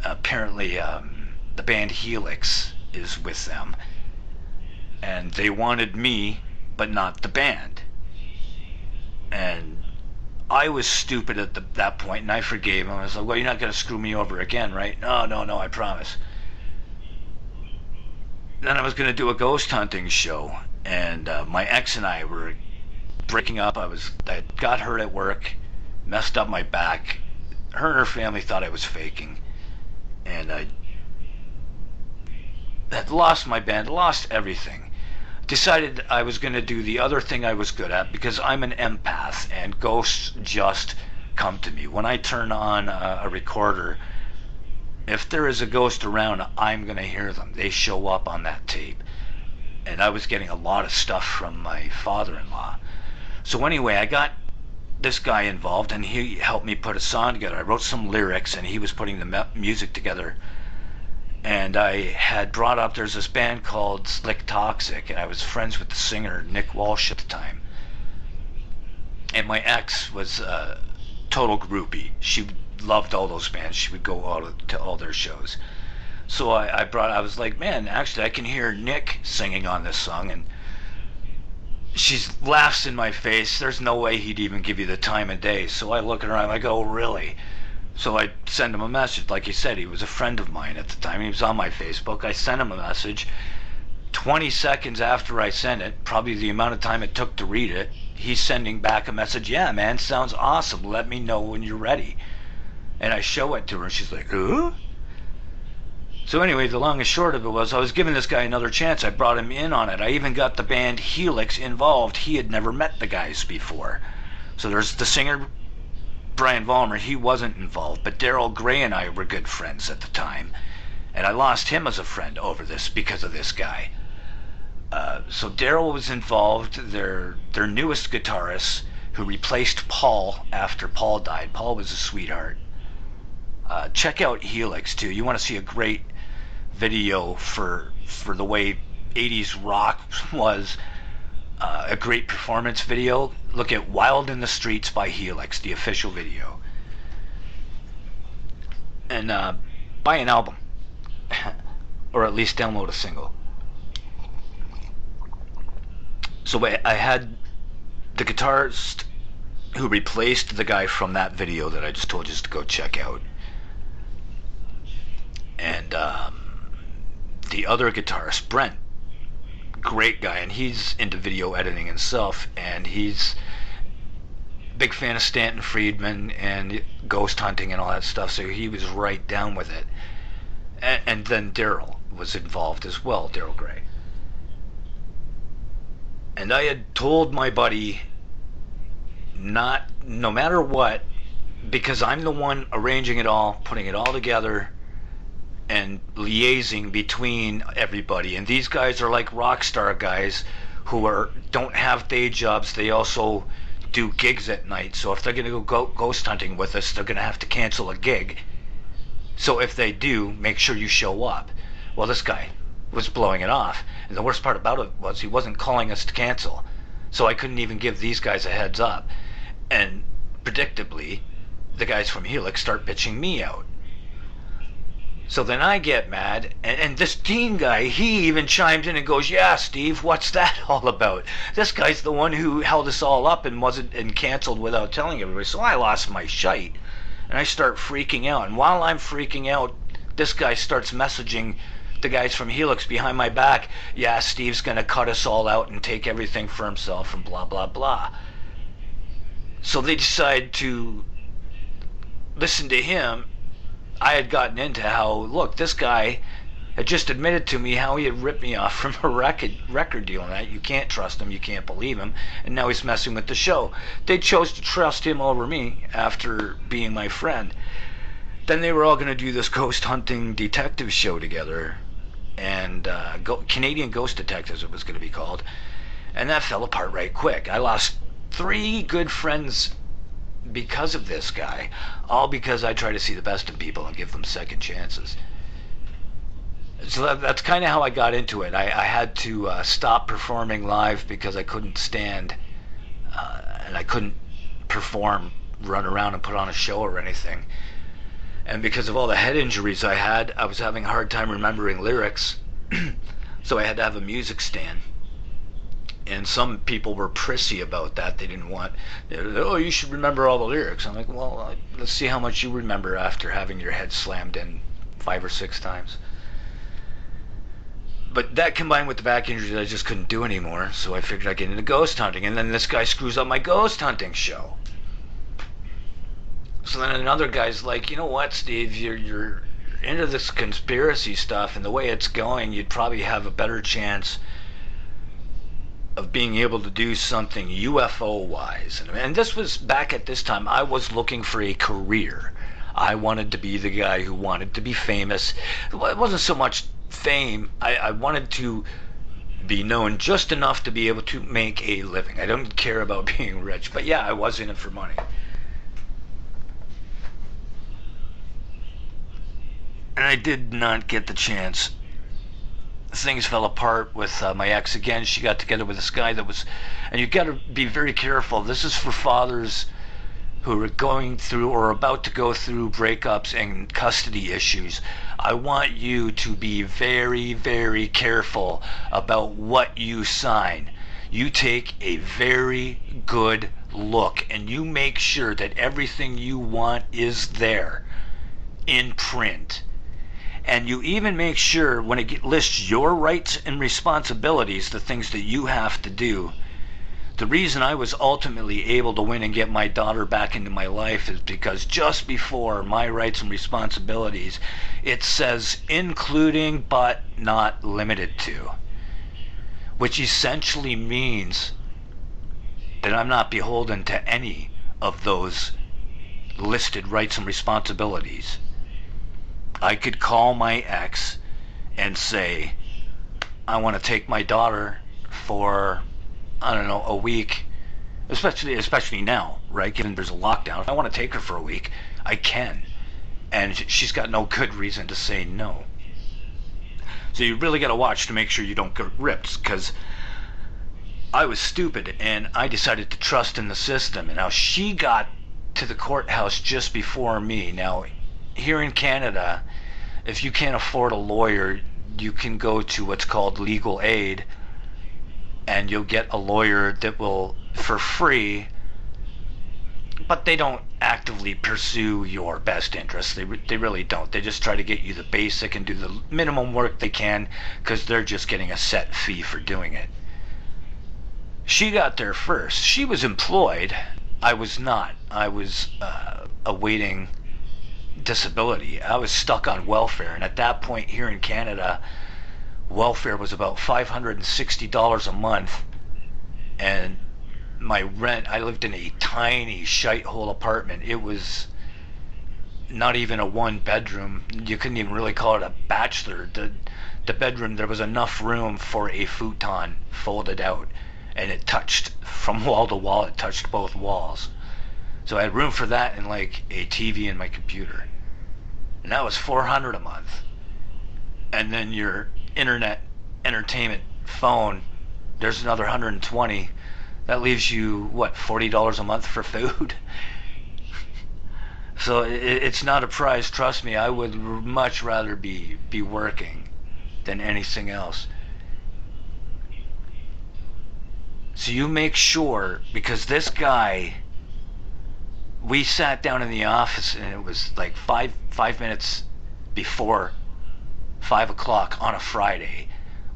apparently the band Helix is with them, and they wanted me but not the band. And I was stupid at that point, and I forgave him. I was like, well, you're not going to screw me over again, right? No, I promise. Then I was going to do a ghost hunting show, and my ex and I were breaking up. I got hurt at work, messed up my back. Her and her family thought I was faking, and I had lost my band, lost everything. Decided I was going to do the other thing I was good at, because I'm an empath and ghosts just come to me. When I turn on a recorder, if there is a ghost around, I'm going to hear them. They show up on that tape. And I was getting a lot of stuff from my father-in-law. So anyway, I got this guy involved, and he helped me put a song together. I wrote some lyrics, and he was putting the music together. And I had brought up, there's this band called Slick Toxic, and I was friends with the singer, Nick Walsh, at the time. And my ex was a total groupie. She loved all those bands. She would go to all their shows. So I was like, man, actually I can hear Nick singing on this song, and she laughs in my face. There's no way he'd even give you the time of day. So I look at her and I go, really? So I send him a message. Like he said, he was a friend of mine at the time. He was on my Facebook. I sent him a message. 20 seconds after I sent it, probably the amount of time it took to read it, he's sending back a message. Yeah, man, sounds awesome. Let me know when you're ready. And I show it to her, and she's like, huh? So anyway, the long and short of it was, I was giving this guy another chance. I brought him in on it. I even got the band Helix involved. He had never met the guys before. So there's the singer, Brian Vollmer. He wasn't involved, but Daryl Gray and I were good friends at the time, and I lost him as a friend over this because of this guy. So Daryl was involved. Their newest guitarist, who replaced Paul after Paul died. Paul was a sweetheart. Check out Helix too. You want to see a great video for the way 80s rock was, a great performance video. Look at Wild in the Streets by Helix, the official video. And buy an album. Or at least download a single. So I had the guitarist who replaced the guy from that video that I just told you to go check out. And the other guitarist, Brent, great guy, and he's into video editing himself, and he's a big fan of Stanton Friedman and ghost hunting and all that stuff, so he was right down with it. And then Daryl was involved as well, Daryl Gray. And I had told my buddy, no matter what, because I'm the one arranging it all, putting it all together, and liaising between everybody. And these guys are like rock star guys who don't have day jobs. They also do gigs at night. So if they're going to go ghost hunting with us, they're going to have to cancel a gig. So if they do, make sure you show up. Well, this guy was blowing it off. And the worst part about it was he wasn't calling us to cancel. So I couldn't even give these guys a heads up. And predictably, the guys from Helix start bitching me out. So then I get mad, and this Dean guy, he even chimed in and goes, yeah, Steve, what's that all about? This guy's the one who held us all up and canceled without telling everybody. So I lost my shite, and I start freaking out. And while I'm freaking out, this guy starts messaging the guys from Helix behind my back, yeah, Steve's going to cut us all out and take everything for himself and blah, blah, blah. So they decide to listen to him. I had gotten into how, look, this guy had just admitted to me how he had ripped me off from a record deal, and that you can't trust him, you can't believe him, and now he's messing with the show. They chose to trust him over me after being my friend. Then they were all going to do this ghost hunting detective show together, and Canadian Ghost Detectives it was going to be called, and that fell apart right quick. I lost 3 good friends because of this guy, all because I try to see the best in people and give them second chances. So that's kind of how I got into it. I had to stop performing live because I couldn't stand, and I couldn't perform, run around and put on a show or anything. And because of all the head injuries I had, I was having a hard time remembering lyrics, so I had to have a music stand. And some people were prissy about that. They didn't want, oh, you should remember all the lyrics. I'm like, well, let's see how much you remember after having your head slammed in 5 or 6 times. But that combined with the back injury that I just couldn't do anymore, so I figured I'd get into ghost hunting. And then this guy screws up my ghost hunting show. So then another guy's like, you know what, Steve, you're into this conspiracy stuff, and the way it's going, you'd probably have a better chance of being able to do something UFO-wise. And this was back at this time, I was looking for a career. I wanted to be the guy who wanted to be famous. It wasn't so much fame. I wanted to be known just enough to be able to make a living. I don't care about being rich, but yeah, I was in it for money. And I did not get the chance. Things fell apart with my ex again. She got together with this guy that was, and you've got to be very careful. This is for fathers who are going through or about to go through breakups and custody issues. I want you to be very, very careful about what you sign. You take a very good look and you make sure that everything you want is there in print. And you even make sure when it lists your rights and responsibilities, the things that you have to do. The reason I was ultimately able to win and get my daughter back into my life is because just before my rights and responsibilities, it says including but not limited to, which essentially means that I'm not beholden to any of those listed rights and responsibilities. I could call my ex and say, I want to take my daughter for, I don't know, a week, especially now, right? Given there's a lockdown. If I want to take her for a week, I can. And she's got no good reason to say no. So you really got to watch to make sure you don't get ripped, because I was stupid and I decided to trust in the system. And now she got to the courthouse just before me. Now, here in Canada, if you can't afford a lawyer, you can go to what's called legal aid, and you'll get a lawyer that will, for free, but they don't actively pursue your best interests. They really don't. They just try to get you the basic and do the minimum work they can, because they're just getting a set fee for doing it. She got there first. She was employed. I was not. I was awaiting disability. I was stuck on welfare, and at that point here in Canada, welfare was about $560 a month, and my rent, I lived in a tiny shithole apartment. It was not even a 1-bedroom. You couldn't even really call it a bachelor. The bedroom, there was enough room for a futon folded out, and it touched from wall to wall. It touched both walls. So I had room for that and like a TV and my computer. And that was $400 a month. And then your internet, entertainment, phone, there's another $120. That leaves you, what, $40 a month for food? So it's not a prize, trust me. I would much rather be working than anything else. So you make sure, because this guy, we sat down in the office and it was like five minutes before 5 o'clock on a Friday.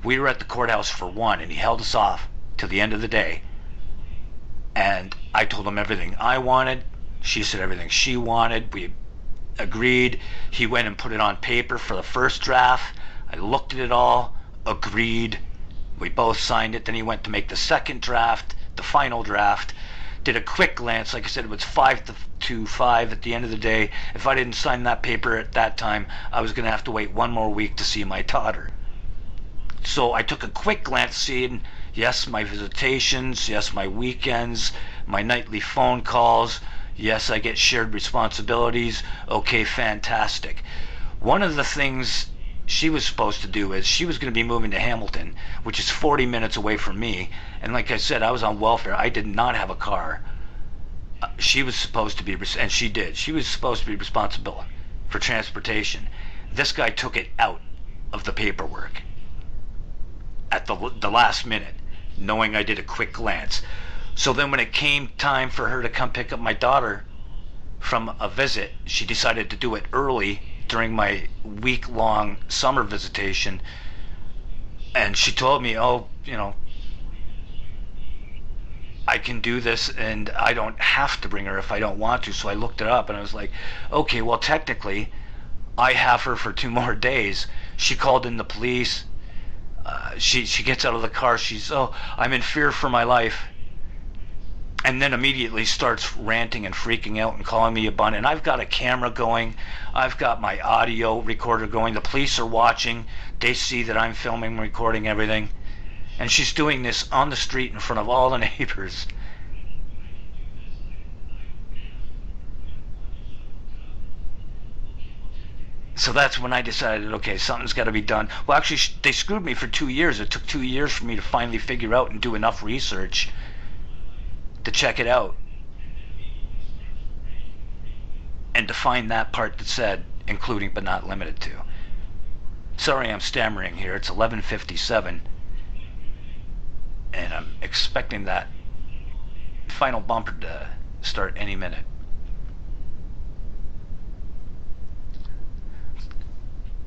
We were at the courthouse for 1, and he held us off till the end of the day. And I told him everything I wanted. She said everything she wanted. We agreed. He went and put it on paper for the first draft. I looked at it all, agreed. We both signed it. Then he went to make the second draft, the final draft. Did a quick glance. Like I said, it was 5 to 5 at the end of the day. If I didn't sign that paper at that time, I was going to have to wait 1 more week to see my daughter. So I took a quick glance, seeing, yes, my visitations, yes, my weekends, my nightly phone calls. Yes, I get shared responsibilities. Okay, fantastic. One of the things she was supposed to do is she was going to be moving to Hamilton, which is 40 minutes away from me. And like I said, I was on welfare. I did not have a car. She was supposed to be, and she did. She was supposed to be responsible for transportation. This guy took it out of the paperwork at the last minute, knowing I did a quick glance. So then when it came time for her to come pick up my daughter from a visit, she decided to do it early during my week-long summer visitation. And she told me, oh, you know, I can do this and I don't have to bring her if I don't want to. So I looked it up and I was like, okay, well, technically I have her for 2 more days. She called in the police. She gets out of the car. She's, oh, I'm in fear for my life. And then immediately starts ranting and freaking out and calling me a bun. And I've got a camera going. I've got my audio recorder going. The police are watching. They see that I'm filming, recording everything. And she's doing this on the street in front of all the neighbors. So that's when I decided, okay, something's got to be done. Well, actually, they screwed me for 2 years. It took 2 years for me to finally figure out and do enough research to check it out and to find that part that said including but not limited to. Sorry, I'm stammering here. It's 11:57 and I'm expecting that final bumper to start any minute.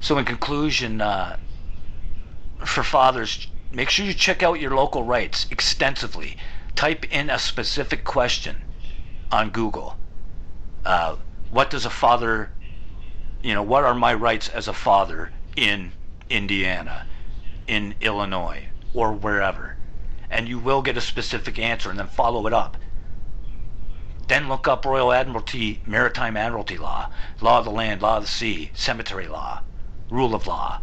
So in conclusion, for fathers, make sure you check out your local rights extensively. Type in a specific question on Google. What does a father, what are my rights as a father in Indiana, in Illinois, or wherever? And you will get a specific answer, and then follow it up. Then look up Royal Admiralty, Maritime Admiralty law, law of the land, law of the sea, cemetery law, rule of law,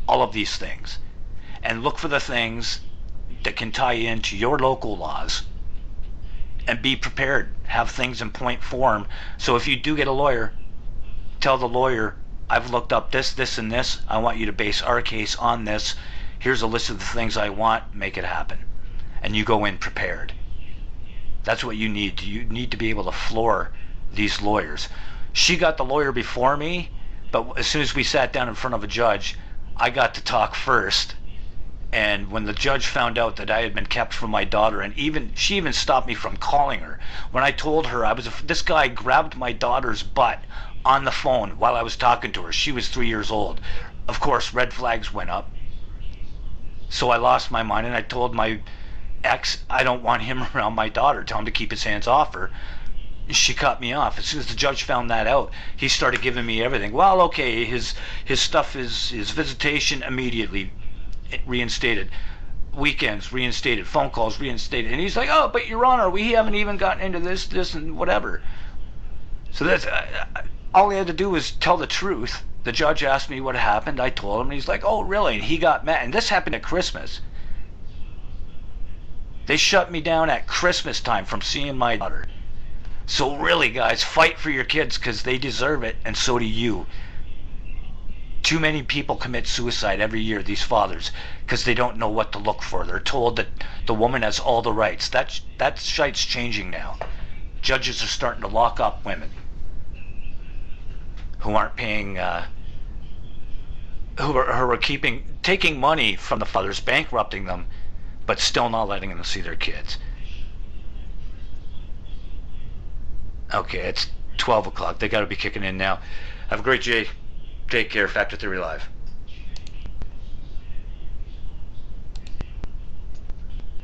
all of these things. And look for the things that can tie into your local laws, and be prepared. Have things in point form. So if you do get a lawyer, tell the lawyer, I've looked up this, this, and this. I want you to base our case on this. Here's a list of the things I want. Make it happen. And you go in prepared. That's what you need. You need to be able to floor these lawyers. She got the lawyer before me, but as soon as we sat down in front of a judge, I got to talk first. And when the judge found out that I had been kept from my daughter, and she even stopped me from calling her. When I told her this guy grabbed my daughter's butt on the phone while I was talking to her. She was 3 years old. Of course, red flags went up. So I lost my mind, and I told my ex, I don't want him around my daughter. Tell him to keep his hands off her. She cut me off. As soon as the judge found that out, he started giving me everything. Well, okay, his stuff is his visitation immediately reinstated, weekends reinstated, phone calls reinstated. And he's like, oh, but Your Honor, we haven't even gotten into this and whatever. So that's all he had to do was tell the truth. The judge asked me what happened. I told him, and he's like, oh, really? And he got mad. And this happened at Christmas. They shut me down at Christmas time from seeing my daughter. So really, guys, fight for your kids, because they deserve it, and so do you. Too many people commit suicide every year, these fathers, because they don't know what to look for. They're told that the woman has all the rights. That shite's changing now. Judges are starting to lock up women who aren't paying, who are taking money from the fathers, bankrupting them, but still not letting them see their kids. Okay, it's 12 o'clock. They got to be kicking in now. Have a great day. Take care. Factor Theory Live.